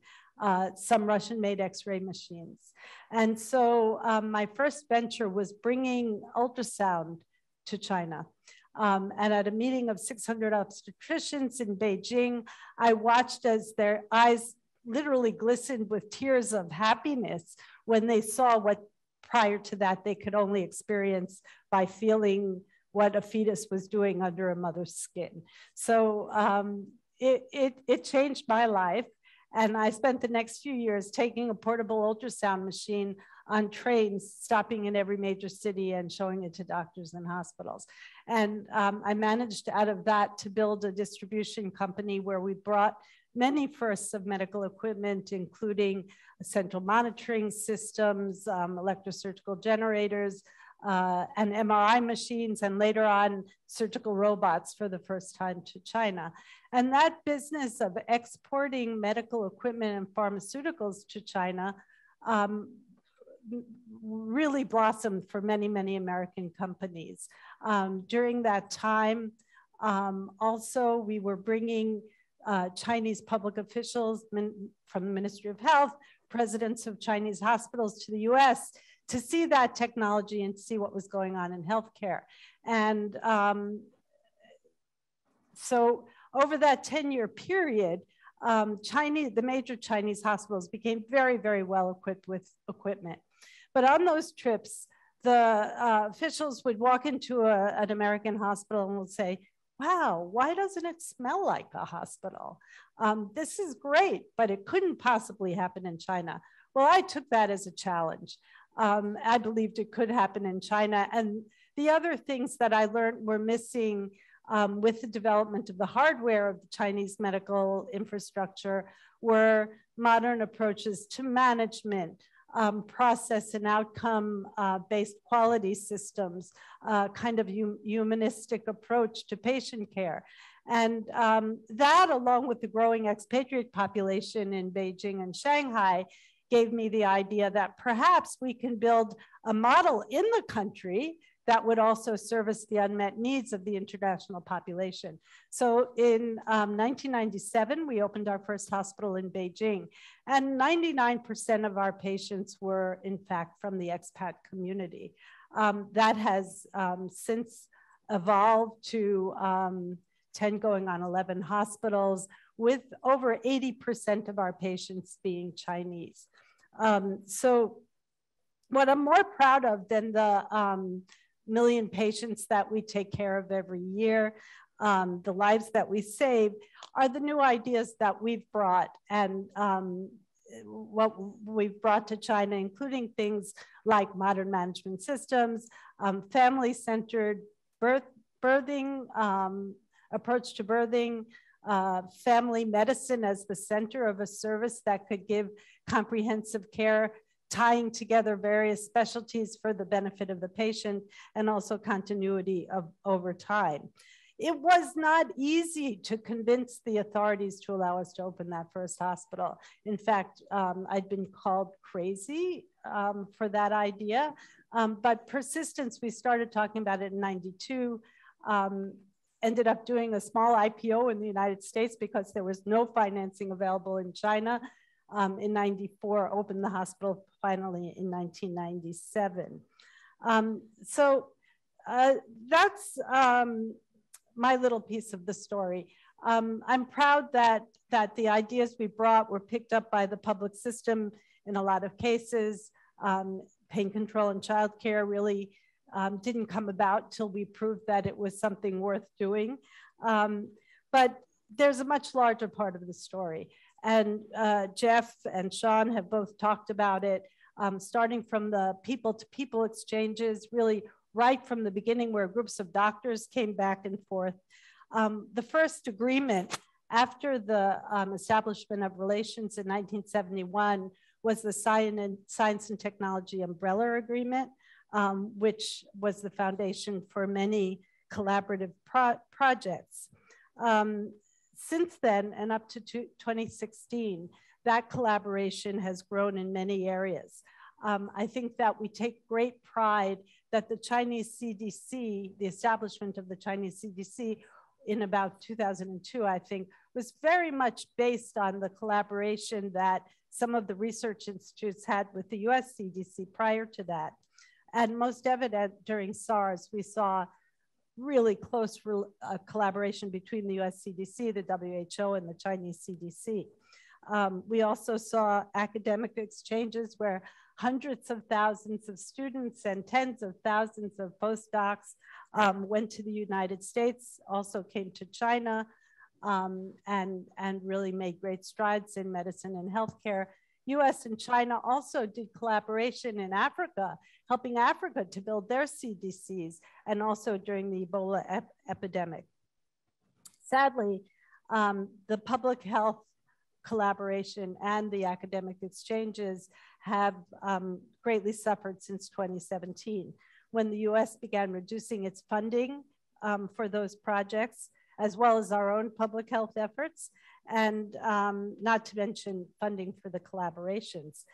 Some Russian-made X-ray machines. And so my first venture was bringing ultrasound to China. And at a meeting of 600 obstetricians in Beijing, I watched as their eyes literally glistened with tears of happiness when they saw what prior to that they could only experience by feeling what a fetus was doing under a mother's skin. So it changed my life. And I spent the next few years taking a portable ultrasound machine on trains, stopping in every major city and showing it to doctors and hospitals. And I managed out of that to build a distribution company where we brought many firsts of medical equipment, including central monitoring systems, electrosurgical generators, and MRI machines, and later on surgical robots for the first time to China. And that business of exporting medical equipment and pharmaceuticals to China really blossomed for many, many American companies. During that time, also we were bringing Chinese public officials from the Ministry of Health, presidents of Chinese hospitals to the US to see that technology and see what was going on in healthcare. And so over that 10-year period, the major Chinese hospitals became very, very well equipped with equipment. But on those trips, the officials would walk into an American hospital and would say, wow, why doesn't it smell like a hospital? This is great, but it couldn't possibly happen in China. Well, I took that as a challenge. I believed it could happen in China. And the other things that I learned were missing with the development of the hardware of the Chinese medical infrastructure were modern approaches to management, process and outcome based quality systems, kind of humanistic approach to patient care. And that, along with the growing expatriate population in Beijing and Shanghai, gave me the idea that perhaps we can build a model in the country that would also service the unmet needs of the international population. So in 1997, we opened our first hospital in Beijing, and 99% of our patients were, in fact, from the expat community. That has since evolved to 10 going on 11 hospitals, with over 80% of our patients being Chinese. So what I'm more proud of than the million patients that we take care of every year, the lives that we save, are the new ideas that we've brought and what we've brought to China, including things like modern management systems, family-centered birthing, approach to birthing, family medicine as the center of a service that could give comprehensive care, tying together various specialties for the benefit of the patient, and also continuity of over time. It was not easy to convince the authorities to allow us to open that first hospital. In fact, I'd been called crazy for that idea, but persistence, we started talking about it in '92, ended up doing a small IPO in the United States because there was no financing available in China. In '94, opened the hospital finally in 1997. So that's my little piece of the story. I'm proud that the ideas we brought were picked up by the public system in a lot of cases. Pain control and childcare really didn't come about till we proved that it was something worth doing. But there's a much larger part of the story. And Jeff and Sean have both talked about it, starting from the people-to-people exchanges, really right from the beginning, where groups of doctors came back and forth. The first agreement after the establishment of relations in 1971 was the Science and Technology Umbrella Agreement, which was the foundation for many collaborative projects. Since then, and up to 2016, that collaboration has grown in many areas. I think that we take great pride that the Chinese CDC, the establishment of the Chinese CDC in about 2002, I think, was very much based on the collaboration that some of the research institutes had with the US CDC prior to that. And most evident during SARS, we saw really close collaboration between the US CDC, the WHO, and the Chinese CDC. We also saw academic exchanges where hundreds of thousands of students and tens of thousands of postdocs went to the United States, also came to China, and really made great strides in medicine and healthcare. US and China also did collaboration in Africa, helping Africa to build their CDCs, and also during the Ebola epidemic. Sadly, the public health collaboration and the academic exchanges have greatly suffered since 2017, when the US began reducing its funding for those projects, as well as our own public health efforts, and not to mention funding for the collaborations.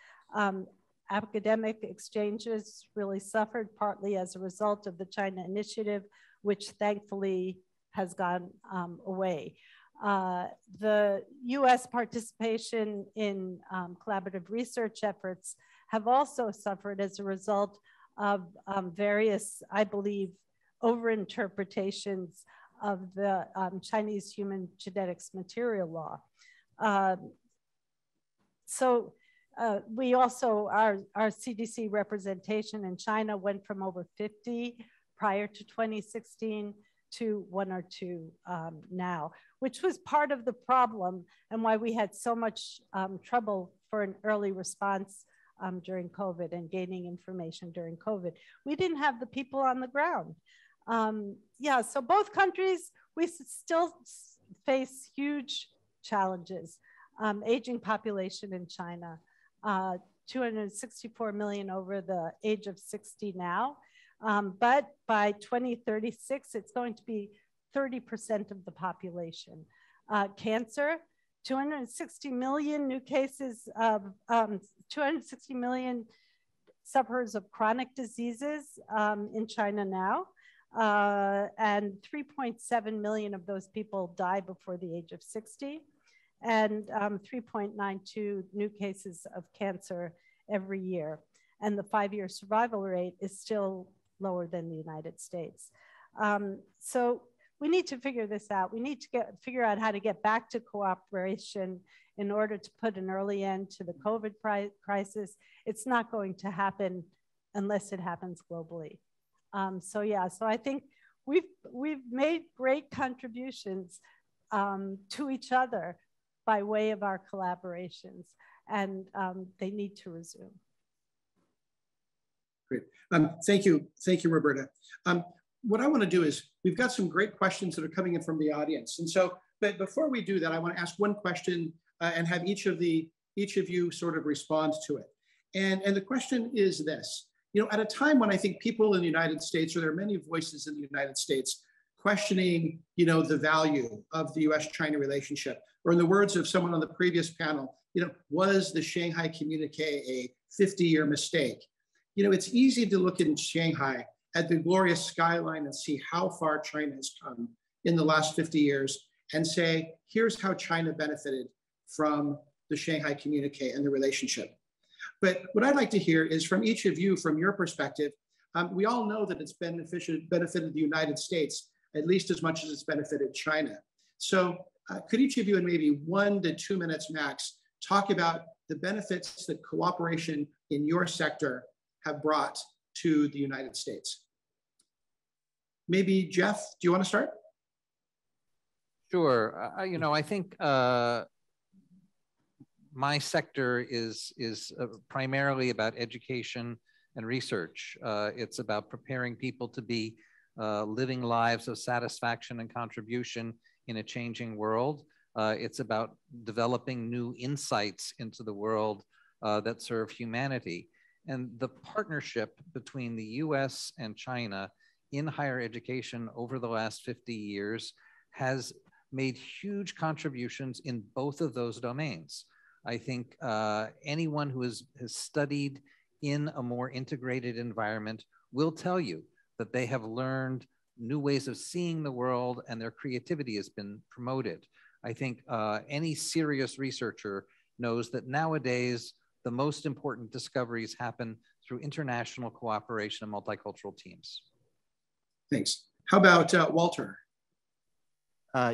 Academic exchanges really suffered partly as a result of the China Initiative, which thankfully has gone away. The US participation in collaborative research efforts have also suffered as a result of various, I believe, overinterpretations of the Chinese human genetics material law. We also, our CDC representation in China went from over 50 prior to 2016 to 1 or 2 now, which was part of the problem and why we had so much trouble for an early response during COVID and gaining information during COVID. We didn't have the people on the ground. Yeah, so both countries, we still face huge challenges. Aging population in China, 264 million over the age of 60 now. But by 2036, it's going to be 30% of the population. Cancer, 260 million new cases of 260 million sufferers of chronic diseases in China now. And 3.7 million of those people die before the age of 60. And 3.92 new cases of cancer every year. And the 5-year survival rate is still lower than the United States. So we need to figure this out. We need to figure out how to get back to cooperation in order to put an early end to the COVID crisis. It's not going to happen unless it happens globally. So I think we've made great contributions to each other by way of our collaborations, and they need to resume. Great. Thank you, Roberta. What I want to do is, we've got some great questions that are coming in from the audience. And so, but before we do that, I want to ask one question and have each of you sort of respond to it. And the question is this: you know, at a time when I think people in the United States, or there are many voices in the United States questioning, you know, the value of the U.S.-China relationship, or in the words of someone on the previous panel, you know, was the Shanghai Communiqué a 50-year mistake? You know, it's easy to look in Shanghai at the glorious skyline and see how far China has come in the last 50 years and say, here's how China benefited from the Shanghai Communiqué and the relationship. But what I'd like to hear is from each of you, from your perspective, we all know that it's benefited the United States at least as much as it's benefited China. So could each of you in maybe 1 to 2 minutes max talk about the benefits that cooperation in your sector have brought to the United States? Maybe Jeff, do you want to start? Sure. You know, I think my sector is primarily about education and research. It's about preparing people to be living lives of satisfaction and contribution in a changing world. It's about developing new insights into the world that serve humanity. And the partnership between the US and China in higher education over the last 50 years has made huge contributions in both of those domains. I think anyone who has studied in a more integrated environment will tell you that they have learned new ways of seeing the world, and their creativity has been promoted. I think any serious researcher knows that nowadays the most important discoveries happen through international cooperation and multicultural teams. Thanks. How about Walter?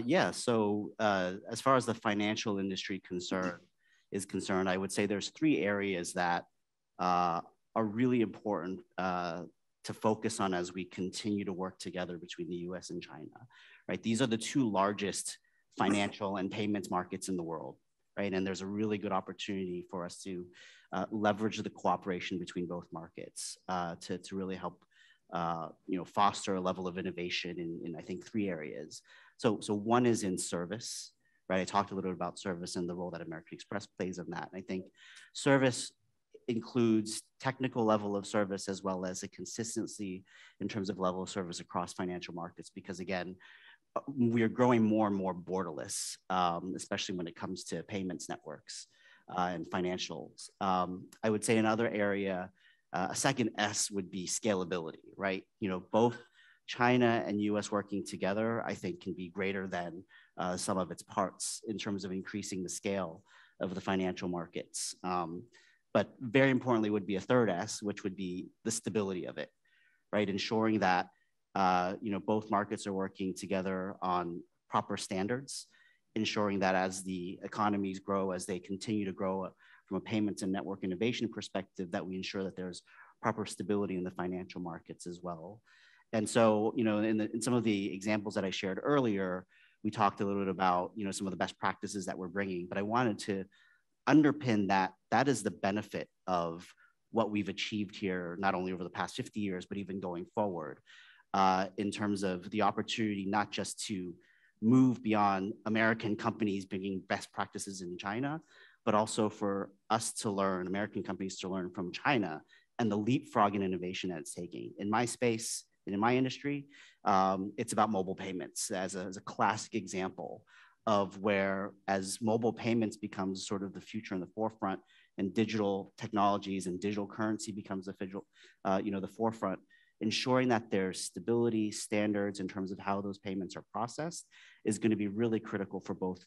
Yeah, so as far as the financial industry is concerned, I would say there's 3 areas that are really important to focus on as we continue to work together between the US and China, right? These are the 2 largest financial and payments markets in the world, right? And there's a really good opportunity for us to leverage the cooperation between both markets to really help you know, foster a level of innovation in I think 3 areas. So one is in service, right? I talked a little bit about service and the role that American Express plays in that. And I think service includes technical level of service as well as a consistency in terms of level of service across financial markets, because again, we are growing more and more borderless, especially when it comes to payments networks and financials. I would say another area, a second S would be scalability, right? You know, both China and US working together, I think can be greater than some of its parts in terms of increasing the scale of the financial markets. But very importantly would be a third S, which would be the stability of it, right? Ensuring that you know, both markets are working together on proper standards, ensuring that as the economies grow, as they continue to grow from a payments and network innovation perspective, that we ensure that there's proper stability in the financial markets as well. And so, you know, in some of the examples that I shared earlier, we talked a little bit about, you know, some of the best practices that we're bringing, but I wanted to underpin that is the benefit of what we've achieved here, not only over the past 50 years, but even going forward, in terms of the opportunity, not just to move beyond American companies bringing best practices in China, but also for us to learn, American companies to learn from China and the leapfrog in innovation that it's taking. In my space and in my industry, it's about mobile payments as a classic example of where, as mobile payments becomes sort of the future in the forefront and digital technologies and digital currency becomes the forefront, ensuring that there's stability standards in terms of how those payments are processed is going to be really critical for both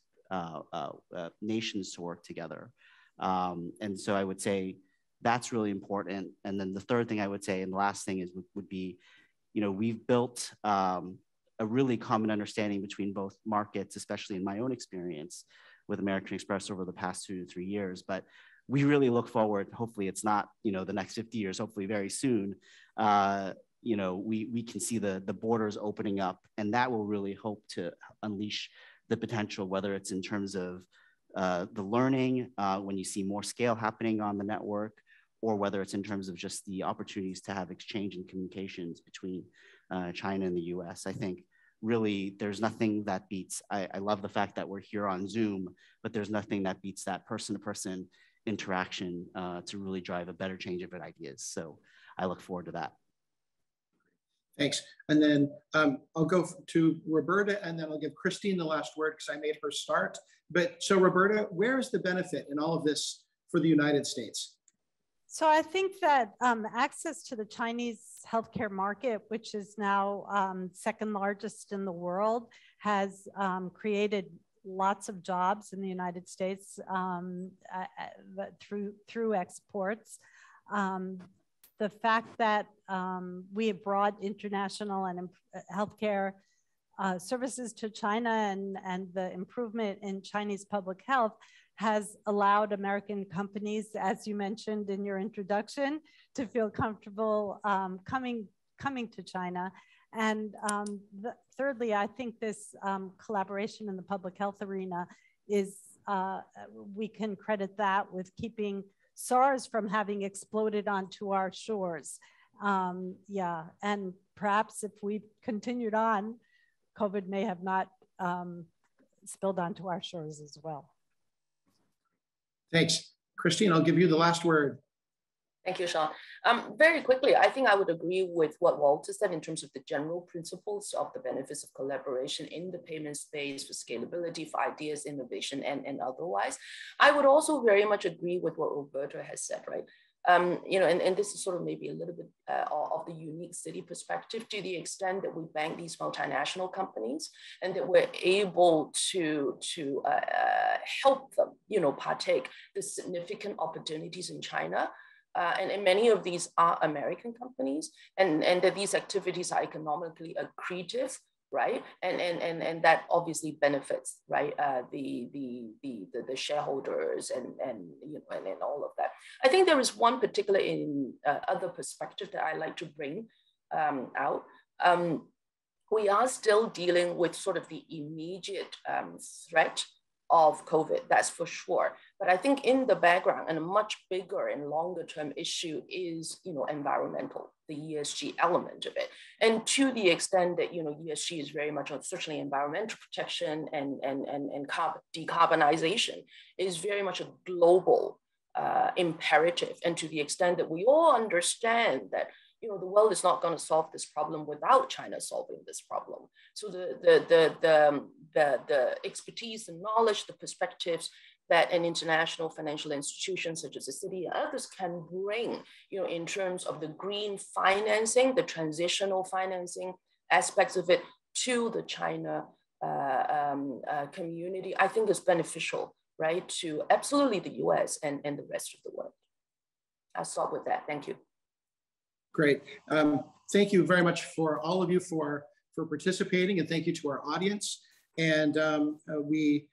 nations to work together. And so I would say that's really important. And then the third thing I would say, and the last thing would be, we've built a really common understanding between both markets, especially in my own experience with American Express over the past 2 to 3 years. But we really look forward, hopefully it's not, the next 50 years, hopefully very soon, we can see the borders opening up, and that will really hope to unleash the potential, whether it's in terms of the learning, when you see more scale happening on the network, or whether it's in terms of just the opportunities to have exchange and communications between China and the US. I think really there's nothing that beats, I love the fact that we're here on Zoom, but there's nothing that beats that person-to-person interaction to really drive a better change of ideas. So I look forward to that. Thanks. And then I'll go to Roberta, and then I'll give Christine the last word because I made her start. But so Roberta, where is the benefit in all of this for the United States? So I think that access to the Chinese healthcare market, which is now second largest in the world, has created lots of jobs in the United States through exports. The fact that we have brought international and healthcare services to China and the improvement in Chinese public health has allowed American companies, as you mentioned in your introduction, to feel comfortable coming to China. And thirdly, I think this collaboration in the public health arena is, we can credit that with keeping SARS from having exploded onto our shores. Yeah, and perhaps if we continued on, COVID may have not spilled onto our shores as well. Thanks. Christine, I'll give you the last word. Thank you, Sean. Very quickly, I think I would agree with what Walter said in terms of the general principles of the benefits of collaboration in the payment space for scalability, for ideas, innovation, and otherwise. I would also very much agree with what Roberta has said, right? And this is sort of maybe a little bit of the unique city perspective, to the extent that we bank these multinational companies and that we're able to help them, partake the significant opportunities in China. And many of these are American companies, and that these activities are economically accretive, right? And that obviously benefits, right, the shareholders and all of that. I think there is one particular other perspective that I like to bring out. We are still dealing with sort of the immediate threat of COVID, that's for sure. But I think in the background, and a much bigger and longer term issue is, environmental, the ESG element of it. And to the extent that, ESG is very much on certainly environmental protection and decarbonization is very much a global imperative. And to the extent that we all understand that, the world is not going to solve this problem without China solving this problem. So the expertise, the knowledge, the perspectives that an international financial institution such as the city and others can bring, in terms of the green financing, the transitional financing aspects of it to the China community, I think is beneficial, right, to absolutely the US and the rest of the world. I'll stop with that. Thank you. Great. Thank you very much for all of you for participating, and thank you to our audience. And we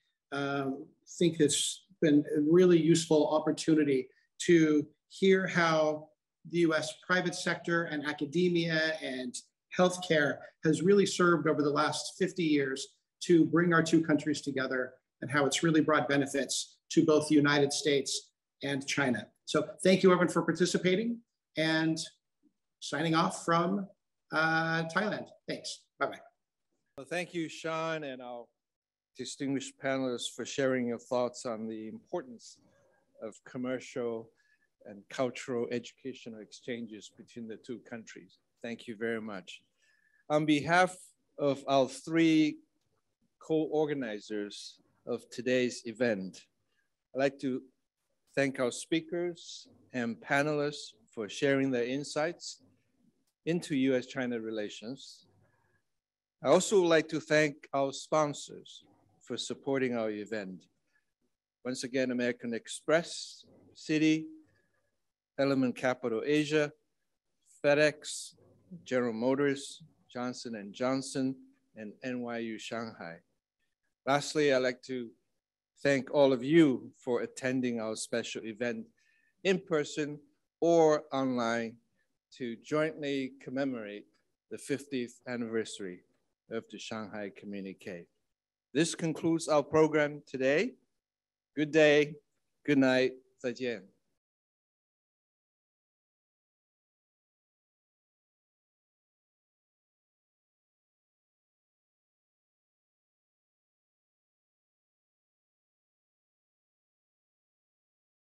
think it's been a really useful opportunity to hear how the US private sector and academia and healthcare has really served over the last 50 years to bring our two countries together, and how it's really brought benefits to both the United States and China. So thank you everyone for participating, and signing off from Thailand. Thanks. Bye-bye. Well, thank you, Sean, and our distinguished panelists for sharing your thoughts on the importance of commercial and cultural educational exchanges between the two countries. Thank you very much. On behalf of our three co-organizers of today's event, I'd like to thank our speakers and panelists for sharing their insights into US-China relations. I also would like to thank our sponsors for supporting our event. Once again, American Express, Citi, Element Capital Asia, FedEx, General Motors, Johnson & Johnson, and NYU Shanghai. Lastly, I'd like to thank all of you for attending our special event in person or online to jointly commemorate the 50th anniversary of the Shanghai Communiqué. This concludes our program today. Good day, good night, 再见.